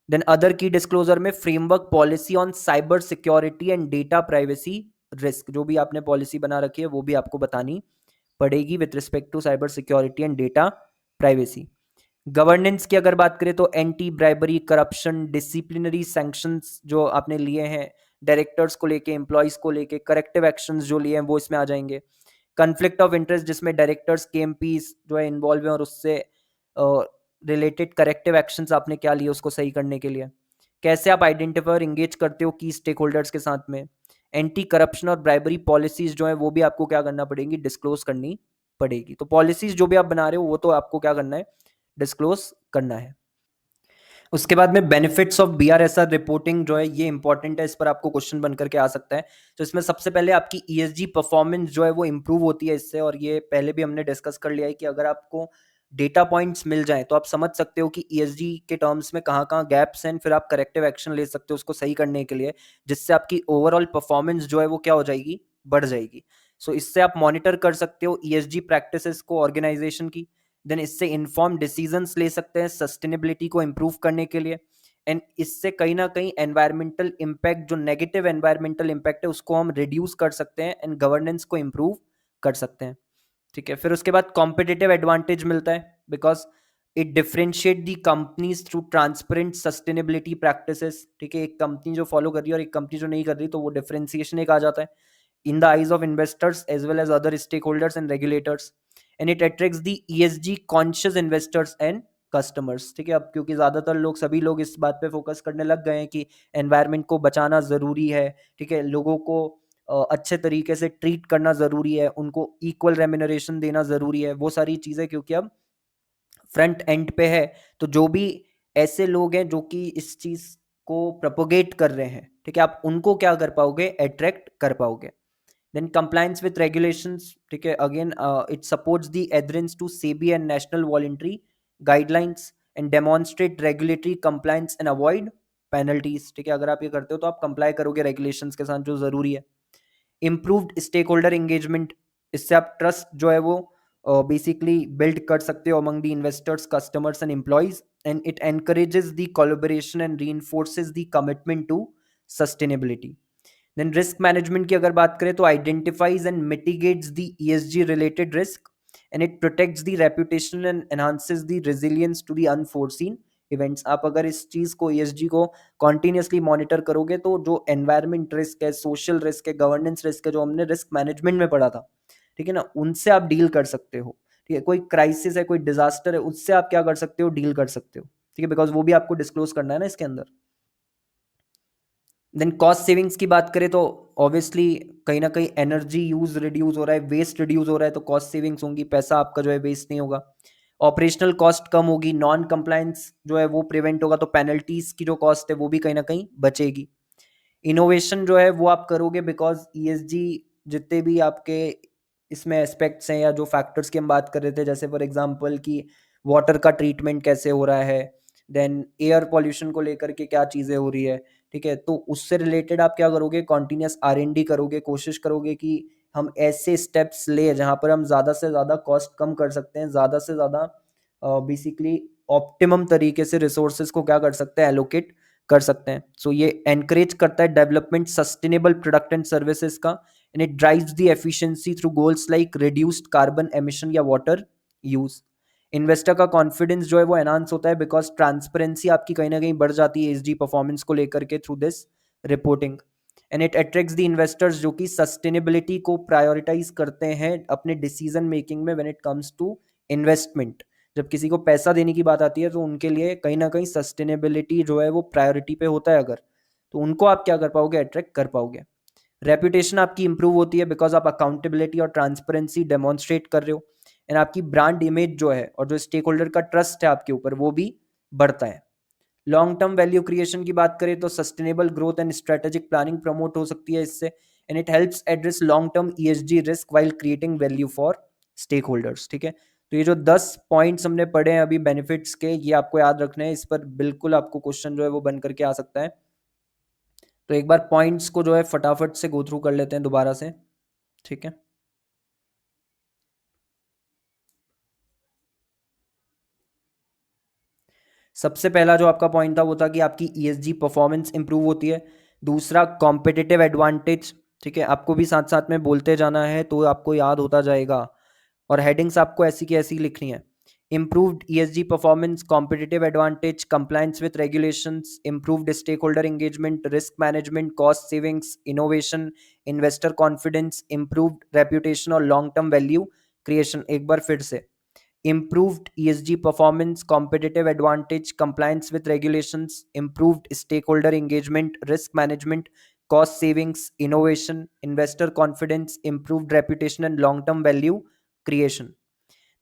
S1: देन अदर की डिस्क्लोजर में framework policy on cyber security and data privacy risk, जो भी आपने पॉलिसी बना रखी है वो भी आपको बतानी पड़ेगी with respect to cyber security and data privacy. Governance की अगर बात करें तो anti bribery, corruption, disciplinary sanctions जो आपने लिए हैं डायरेक्टर्स को लेके, एम्प्लॉयज को लेके, करेक्टिव एक्शंस जो लिए हैं वो इसमें आ जाएंगे। कन्फ्लिक्ट ऑफ इंटरेस्ट, जिसमें डायरेक्टर्स, KMPs जो है इन्वॉल्व हैं और उससे रिलेटेड करेक्टिव एक्शंस आपने क्या लिए उसको सही करने के लिए। कैसे आप आइडेंटिफाई और इंगेज करते हो की स्टेक होल्डर्स के साथ में। एंटी करप्शन और ब्राइबरी पॉलिसीज जो है वो भी आपको क्या करना पड़ेगी, डिस्क्लोज करनी पड़ेगी। तो पॉलिसीज जो भी आप बना रहे हो वो तो आपको क्या करना है, डिस्क्लोज करना है। उसके बाद में बेनिफिट्स ऑफ BRSR रिपोर्टिंग जो है ये इंपॉर्टेंट है, इस पर आपको क्वेश्चन बन करके आ सकता है। तो इसमें सबसे पहले आपकी ESG परफॉर्मेंस जो है वो इंप्रूव होती है इससे, और ये पहले भी हमने डिस्कस कर लिया है कि अगर आपको डेटा पॉइंट्स मिल जाए तो आप समझ सकते हो कि ESG के टर्म्स में कहाँ कहाँ गैप्स हैं, फिर आप करेक्टिव एक्शन ले सकते हो उसको सही करने के लिए, जिससे आपकी ओवरऑल परफॉर्मेंस जो है वो क्या हो जाएगी, बढ़ जाएगी। सो इससे आप मॉनिटर कर सकते हो ESG प्रैक्टिसेस को ऑर्गेनाइजेशन की। देन इससे इन्फॉर्म डिसीजंस ले सकते हैं सस्टेनेबिलिटी को इम्प्रूव करने के लिए। एंड इससे कहीं ना कहीं एनवायरमेंटल इम्पैक्ट, जो नेगेटिव एनवायरमेंटल इम्पैक्ट है उसको हम रिड्यूस कर सकते हैं एंड गवर्नेंस को इम्प्रूव कर सकते हैं। ठीक है, फिर उसके बाद कॉम्पिटिटिव एडवांटेज मिलता है because it differentiate the companies through transparent sustainability practices. ठीक है, एक कंपनी जो फॉलो कर रही है और एक कंपनी जो नहीं कर रही, तो वो डिफरेंशिएशन एक आ जाता है in the eyes of investors as well as other stakeholders and regulators, and it attracts the ESG conscious investors and customers। ठीक है, अब क्योंकि ज्यादातर लोग, सभी लोग इस बात पे फोकस करने लग गए हैं कि एनवायरनमेंट को बचाना जरूरी है। ठीक है, लोगों को अच्छे तरीके से ट्रीट करना ज़रूरी है, उनको इक्वल रेम्यूनरेशन देना ज़रूरी है, वो सारी चीज़ें क्योंकि अब फ्रंट एंड पे है, तो जो भी ऐसे लोग हैं जो कि इस चीज़ को प्रोपोगेट कर रहे हैं, ठीक है, आप उनको क्या कर पाओगे, अट्रैक्ट कर पाओगे। देन कंप्लायंस विथ रेगुलेशंस, ठीक है, again it supports the adherence to SEBI and national voluntary guidelines and demonstrate regulatory compliance and avoid penalties, ठीक है, अगर आप ये करते हो तो आप कंप्लाई करोगे रेगुलेशंस के साथ, जो जरूरी है। इम्प्रूव्ड स्टेक होल्डर एंगेजमेंट, इससे आप ट्रस्ट जो है वो बेसिकली बिल्ड कर सकते हो among the investors, customers and employees, and it encourages the collaboration and reinforces the commitment to sustainability. Then risk management की अगर बात करें तो identifies and mitigates the ESG related risk and it protects the reputation and enhances the resilience to the unforeseen events. आप अगर इस चीज को, ईएसजी को कॉन्टिन्यूसली मॉनिटर करोगे तो जो एनवायरमेंट रिस्क है, सोशल रिस्क है, गवर्नेंस रिस्क है, जो हमने रिस्क मैनेजमेंट में पढ़ा था, ठीक है ना, उनसे आप डील कर सकते हो। ठीक है, कोई क्राइसिस है, कोई डिजास्टर है, उससे आप क्या कर सकते हो, डील कर सकते हो। ठीक है, बिकॉज वो भी आपको डिस्क्लोज करना है ना इसके अंदर। देन कॉस्ट सेविंग्स की बात करें तो ऑब्वियसली कहीं ना कहीं एनर्जी यूज रिड्यूस हो रहा है, वेस्ट रिड्यूस हो रहा है, तो कॉस्ट सेविंग्स होंगी, पैसा आपका जो है वेस्ट नहीं होगा। ऑपरेशनल कॉस्ट कम होगी, नॉन कंप्लायंस जो है वो प्रिवेंट होगा, तो पेनल्टीज की जो कॉस्ट है वो भी कहीं ना कहीं बचेगी। इनोवेशन जो है वो आप करोगे बिकॉज ईएसजी जितने भी आपके इसमें एस्पेक्ट्स हैं या जो फैक्टर्स की हम बात कर रहे थे, जैसे फॉर एग्जांपल कि वाटर का ट्रीटमेंट कैसे हो रहा है, देन एयर पॉल्यूशन को लेकर के क्या चीज़ें हो रही है, ठीक है, तो उससे रिलेटेड आप क्या करोगे, कॉन्टिन्यूस R&D करोगे, कोशिश करोगे कि हम ऐसे स्टेप्स ले जहाँ पर हम ज़्यादा से ज़्यादा कॉस्ट कम कर सकते हैं, ज़्यादा से ज़्यादा बेसिकली ऑप्टिमम तरीके से रिसोर्सेज को क्या कर सकते हैं, एलोकेट कर सकते हैं। सो ये एनकरेज करता है development sustainable product and services का, and it drives the efficiency through goals like reduced carbon emission या वाटर यूज। इन्वेस्टर का कॉन्फिडेंस जो है वो एनहांस होता है बिकॉज ट्रांसपेरेंसी आपकी कहीं ना कहीं बढ़ जाती है एसडी परफॉर्मेंस को लेकर के through this reporting, and it attracts the investors जो कि सस्टेनेबिलिटी को प्रायोरिटाइज करते हैं अपने डिसीजन मेकिंग में when it comes to investment. जब किसी को पैसा देने की बात आती है तो उनके लिए कहीं ना कहीं सस्टेनेबिलिटी जो है वो प्रायोरिटी पे होता है, अगर तो उनको आप क्या कर पाओगे, अट्रैक्ट कर पाओगे। रेपुटेशन आपकी इंप्रूव होती है बिकॉज आप अकाउंटेबिलिटी और ट्रांसपेरेंसी डेमोन्स्ट्रेट कर रहे हो, एंड आपकी ब्रांड इमेज जो है और जो स्टेक होल्डर का ट्रस्ट है आपके ऊपर वो भी बढ़ता है। लॉन्ग टर्म वैल्यू क्रिएशन की बात करें तो sustainable growth and strategic planning promote हो सकती है इससे, and it helps address long term ESG risk while creating value for stakeholders. ठीक है, तो ये जो 10 पॉइंट्स हमने पढ़े हैं अभी बेनिफिट्स के, ये आपको याद रखने हैं, इस पर बिल्कुल आपको क्वेश्चन जो है वो बन करके आ सकता है। तो एक बार पॉइंट्स को जो है फटाफट से गो थ्रू कर लेते हैं दोबारा से। ठीक है, सबसे पहला जो आपका पॉइंट था वो था कि आपकी ईएसजी परफॉर्मेंस इंप्रूव होती है। दूसरा कॉम्पिटिटिव एडवांटेज, ठीक है, आपको भी साथ साथ में बोलते जाना है तो आपको याद होता जाएगा, और हेडिंग्स आपको ऐसी की ऐसी लिखनी है। Improved ESG performance, competitive advantage, compliance with regulations, improved stakeholder engagement, risk management, cost savings, innovation, investor confidence, improved reputation और लॉन्ग टर्म वैल्यू क्रिएशन। एक बार फिर से, improved ESG performance, competitive advantage, compliance with regulations, improved stakeholder engagement, risk management, cost savings, innovation, investor confidence, improved reputation and long-term value creation।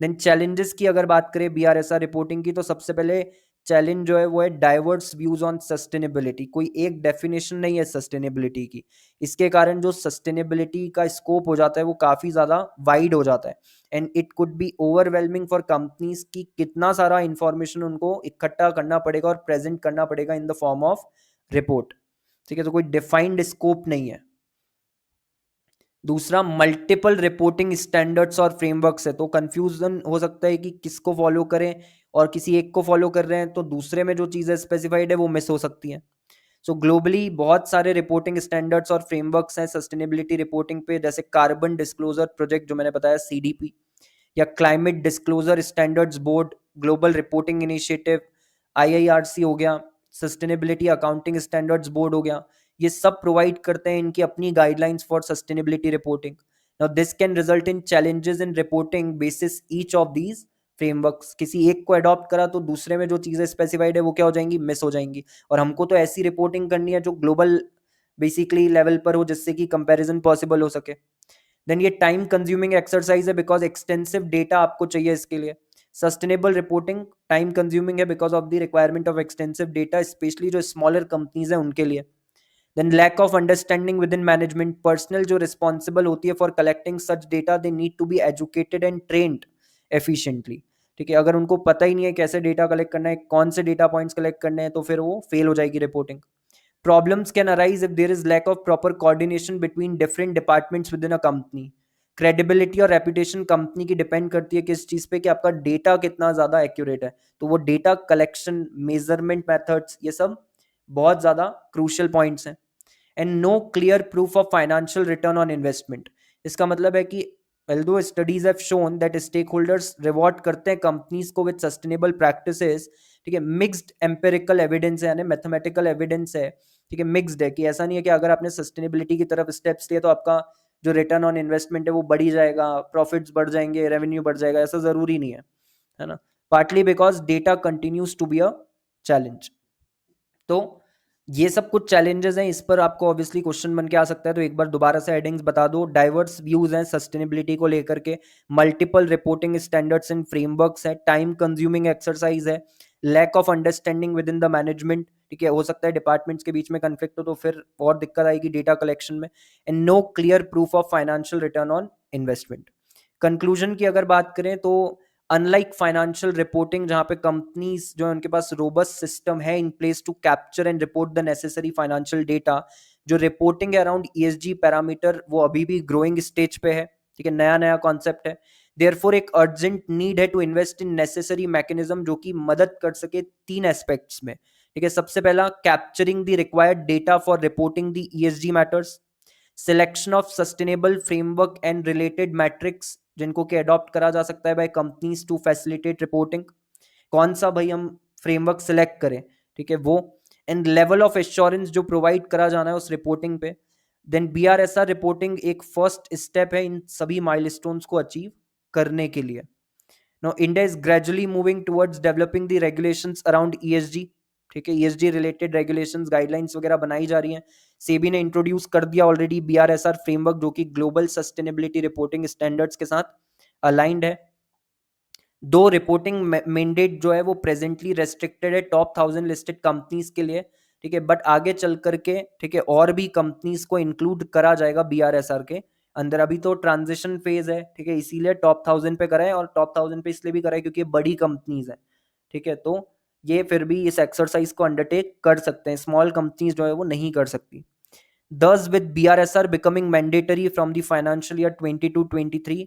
S1: Then challenges की अगर बात करें बीआरएसआर रिपोर्टिंग की, तो सबसे पहले चैलेंज जो है वो है डाइवर्स व्यूज ऑन सस्टेनेबिलिटी। कोई एक डेफिनेशन नहीं है सस्टेनेबिलिटी की, इसके कारण जो सस्टेनेबिलिटी का स्कोप हो जाता है वो काफी ज्यादा वाइड हो जाता है, and it could be overwhelming for companies की कितना सारा इंफॉर्मेशन उनको इकट्ठा करना पड़ेगा और प्रेजेंट करना पड़ेगा इन द फॉर्म ऑफ रिपोर्ट। ठीक है, तो कोई डिफाइंड स्कोप नहीं है। दूसरा, मल्टीपल रिपोर्टिंग स्टैंडर्ड्स और फ्रेमवर्क्स है, तो कंफ्यूजन हो सकता है कि किसको फॉलो करें, और किसी एक को फॉलो कर रहे हैं तो दूसरे में जो चीज़ें स्पेसिफाइड है वो मिस हो सकती हैं। सो ग्लोबली बहुत सारे रिपोर्टिंग स्टैंडर्ड्स और फ्रेमवर्क्स हैं सस्टेनेबिलिटी रिपोर्टिंग पे, जैसे कार्बन डिस्क्लोजर प्रोजेक्ट जो मैंने बताया CDP, या climate disclosure standards board, global reporting initiative, IIRC हो गया, सस्टेनेबिलिटी अकाउंटिंग स्टैंडर्ड्स बोर्ड हो गया, ये सब प्रोवाइड करते हैं इनकी अपनी guidelines for sustainability reporting. Now this can result in challenges in reporting basis each of these frameworks. किसी एक को अडॉप्ट करा तो दूसरे में जो चीजें स्पेसिफाइड है वो क्या हो जाएंगी, मिस हो जाएंगी, और हमको तो ऐसी रिपोर्टिंग करनी है जो ग्लोबल बेसिकली लेवल पर हो जिससे कि कंपैरिजन पॉसिबल हो सके। देन ये टाइम कंज्यूमिंग एक्सरसाइज है बिकॉज एक्सटेंसिव डेटा आपको चाहिए इसके लिए। सस्टेनेबल रिपोर्टिंग टाइम कंज्यूमिंग है because of the requirement of extensive data, specially जो स्मॉलर कंपनीज है उनके लिए। Then lack of understanding within management, personnel जो रिस्पॉन्सिबल होती है for collecting such data they need to be educated and trained efficiently. ठीक है, अगर उनको पता ही नहीं है कैसे डेटा कलेक्ट करना है, कौन से डेटा पॉइंट्स कलेक्ट करने हैं, तो फिर वो फेल हो जाएगी reporting. Problems can arise if there is lack of proper coordination between different departments within a company. Credibility और reputation कंपनी की डिपेंड करती है किस चीज पे, कि आपका डेटा कितना ज्यादा एक्यूरेट है। तो वो डेटा कलेक्शन, मेजरमेंट मेथड्स, ये सब बहुत ज्यादा क्रूशियल पॉइंट्स हैं। And no clear proof of financial return on investment. इसका मतलब है कि although studies have shown that stakeholders reward करते हैं कंपनीज को with sustainable practices, ठीक है, मिक्स्ड एम्पेरिकल एविडेंस है, यानी मैथमेटिकल एविडेंस है, ठीक है, मिक्स्ड है, कि ऐसा नहीं है कि अगर आपने सस्टेनेबिलिटी की तरफ स्टेप्स लिए तो आपका जो रिटर्न ऑन इन्वेस्टमेंट है वो बढ़ ही जाएगा, प्रॉफिट्स बढ़ जाएंगे, रेवेन्यू बढ़ जाएगा, ऐसा जरूरी नहीं है ना। Partly because data continues to be a challenge. तो ये सब कुछ चैलेंजेस हैं, इस पर आपको ऑब्वियसली क्वेश्चन बन के आ सकता है, तो एक बार दोबारा से हेडिंग्स बता दो। डाइवर्स व्यूज हैं सस्टेनेबिलिटी को लेकर के, multiple reporting standards and frameworks है, टाइम कंज्यूमिंग एक्सरसाइज है, lack of understanding within the management, ठीक है, हो सकता है डिपार्टमेंट्स के बीच में कन्फ्लिक्ट हो तो फिर और दिक्कत आएगी डेटा कलेक्शन में, and no clear proof of financial return on investment. Conclusion की अगर बात करें तो अनलाइक फाइनेंशियल रिपोर्टिंग, जहां पे कंपनीज जो है उनके पास रोबस्ट सिस्टम है in place to capture and report the necessary financial data, जो रिपोर्टिंग है अराउंड ईएसजी पैरामीटर वो अभी भी ग्रोइंग स्टेज पे है, ठीक है, नया नया कॉन्सेप्ट है। देयरफॉर एक अर्जेंट नीड है to invest in necessary mechanism जो कि मदद कर सके तीन एस्पेक्ट्स में, ठीक है। सबसे पहला, capturing the required data for reporting the ESG matters, selection of sustainable framework and related metrics जिनको कि अडॉप्ट करा जा सकता है by companies to facilitate reporting, कौन सा भाई हम फ्रेमवर्क सिलेक्ट करें, ठीक है वो, एंड लेवल ऑफ एश्योरेंस जो प्रोवाइड करा जाना है उस रिपोर्टिंग पे। देन बीआरएसआर रिपोर्टिंग एक फर्स्ट स्टेप है इन सभी माइलस्टोन्स को अचीव करने के लिए। Now, India is gradually moving towards developing the regulations around ESG, ठीक है, ESG related regulations, guidelines वगैरह बनाई जा रही हैं। सेबी ने इंट्रोड्यूस कर दिया ऑलरेडी बीआरएसआर फ्रेमवर्क जो कि ग्लोबल सस्टेनेबिलिटी रिपोर्टिंग स्टैंडर्ड्स के साथ अलाइंड है। दो रिपोर्टिंग मैंडेट जो है वो प्रेजेंटली रेस्ट्रिक्टेड है टॉप 1000 लिस्टेड कंपनीज के लिए, ठीक है, बट आगे चल करके, ठीक है, और भी कंपनीज को इंक्लूड करा जाएगा बीआरएसआर के अंदर। अभी तो ट्रांजिशन फेज है, ठीक है, इसीलिए टॉप 1000 पे कराए, और टॉप 1000 पे इसलिए भी कराए क्योंकि ये बड़ी कंपनीज है, ठीक है, तो ये फिर भी इस एक्सरसाइज को अंडरटेक कर सकते हैं, स्मॉल कंपनीज जो है वो नहीं कर सकती। Thus, with BRSR becoming mandatory from the financial year 22-23,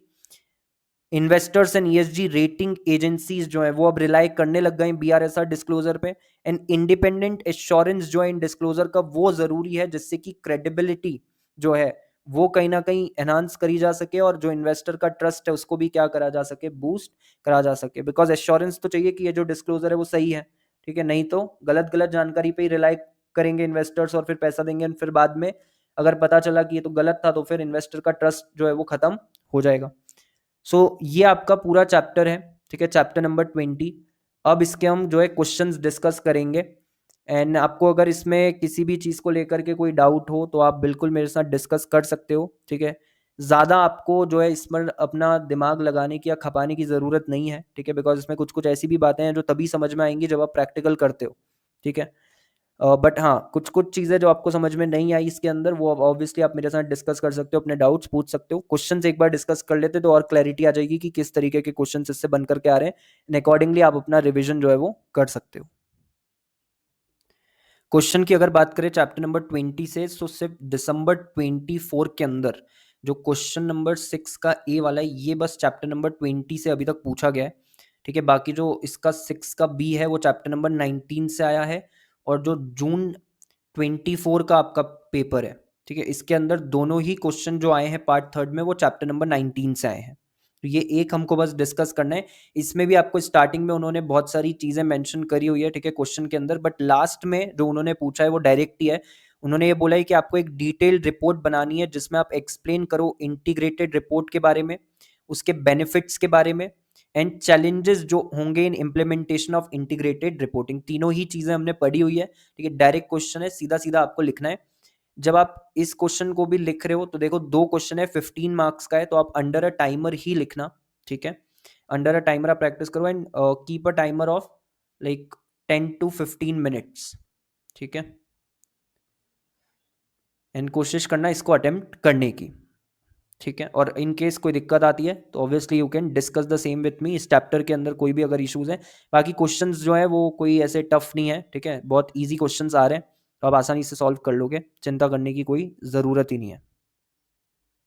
S1: investors and ESG rating agencies जो है वो अब रिलाई करने लग गए बीआरएसआर डिस्क्लोजर पे, एंड इंडिपेंडेंट एश्योरेंस जो है इन डिस्क्लोजर का वो जरूरी है जिससे कि क्रेडिबिलिटी जो है वो कहीं ना कहीं एनहांस करी जा सके, और जो इन्वेस्टर का ट्रस्ट है उसको भी क्या करा जा सके, बूस्ट करा जा सके, बिकॉज एश्योरेंस तो चाहिए कि ये जो डिस्क्लोजर है वो सही है, ठीक है, नहीं तो गलत गलत जानकारी पे ही रिलाई करेंगे इन्वेस्टर्स और फिर पैसा देंगे, और फिर बाद में अगर पता चला कि ये तो गलत था तो फिर इन्वेस्टर का ट्रस्ट जो है वो खत्म हो जाएगा। ये आपका पूरा चैप्टर है, ठीक है, चैप्टर नंबर 20। अब इसके हम जो है क्वेश्चंस डिस्कस करेंगे, एंड आपको अगर इसमें किसी भी चीज़ को लेकर के कोई डाउट हो तो आप बिल्कुल मेरे साथ डिस्कस कर सकते हो, ठीक है। ज़्यादा आपको जो है इस पर अपना दिमाग लगाने की या खपाने की ज़रूरत नहीं है, ठीक है, बिकॉज इसमें कुछ कुछ ऐसी भी बातें हैं जो तभी समझ में आएंगी जब आप प्रैक्टिकल करते हो, ठीक है। बट हाँ, कुछ कुछ चीज़ें जो आपको समझ में नहीं आई इसके अंदर वो ऑब्वियसली आप मेरे साथ डिस्कस कर सकते हो, अपने डाउट्स पूछ सकते हो, क्वेश्चंस एक बार डिस्कस कर लेते तो और क्लैरिटी आ जाएगी कि किस तरीके के क्वेश्चंस इससे बन करके आ रहे हैं, एंड अकॉर्डिंगली आप अपना रिविजन जो है वो कर सकते हो। क्वेश्चन की अगर बात करें चैप्टर नंबर 20 से, तो सिर्फ दिसंबर 24 के अंदर जो क्वेश्चन नंबर 6 का ए वाला है ये बस चैप्टर नंबर 20 से अभी तक पूछा गया है, ठीक है। बाकी जो इसका 6 का बी है वो चैप्टर नंबर 19 से आया है, और जो जून 24 का आपका पेपर है, ठीक है, इसके अंदर दोनों ही क्वेश्चन जो आए हैं पार्ट थर्ड में वो चैप्टर नंबर 19 से आए हैं। तो ये एक हमको बस डिस्कस करना है। इसमें भी आपको स्टार्टिंग में उन्होंने बहुत सारी चीजें मेंशन करी हुई है, ठीक है, क्वेश्चन के अंदर, बट लास्ट में जो उन्होंने पूछा है वो डायरेक्ट ही है। उन्होंने ये बोला है कि आपको एक डिटेल्ड रिपोर्ट बनानी है जिसमें आप एक्सप्लेन करो इंटीग्रेटेड रिपोर्ट के बारे में, उसके बेनिफिट्स के बारे में, एंड चैलेंजेस जो होंगे इन इम्प्लीमेंटेशन ऑफ इंटीग्रेटेड रिपोर्टिंग। तीनों ही चीजें हमने पढ़ी हुई है, ठीक है, डायरेक्ट क्वेश्चन है, सीधा सीधा आपको लिखना है। जब आप इस क्वेश्चन को भी लिख रहे हो तो देखो 2 क्वेश्चन है, 15 मार्क्स का है, तो आप अंडर अ टाइमर ही लिखना, ठीक है? अंडर अ टाइमर आप प्रैक्टिस करो and keep a timer of like 10 to 15 minutes, ठीक है? एंड कोशिश करना इसको अटेम्प्ट करने की, ठीक है? और इन केस कोई दिक्कत आती है तो obviously you can discuss the same with me, इस चैप्टर के अंदर कोई भी अगर इश्यूज हैं। बाकी क्वेश्चंस जो है वो कोई ऐसे टफ नहीं है, ठीक है? बहुत ईजी क्वेश्चंस आ रहे हैं, तो आप आसानी से सॉल्व कर लोगे, चिंता करने की कोई ज़रूरत ही नहीं है।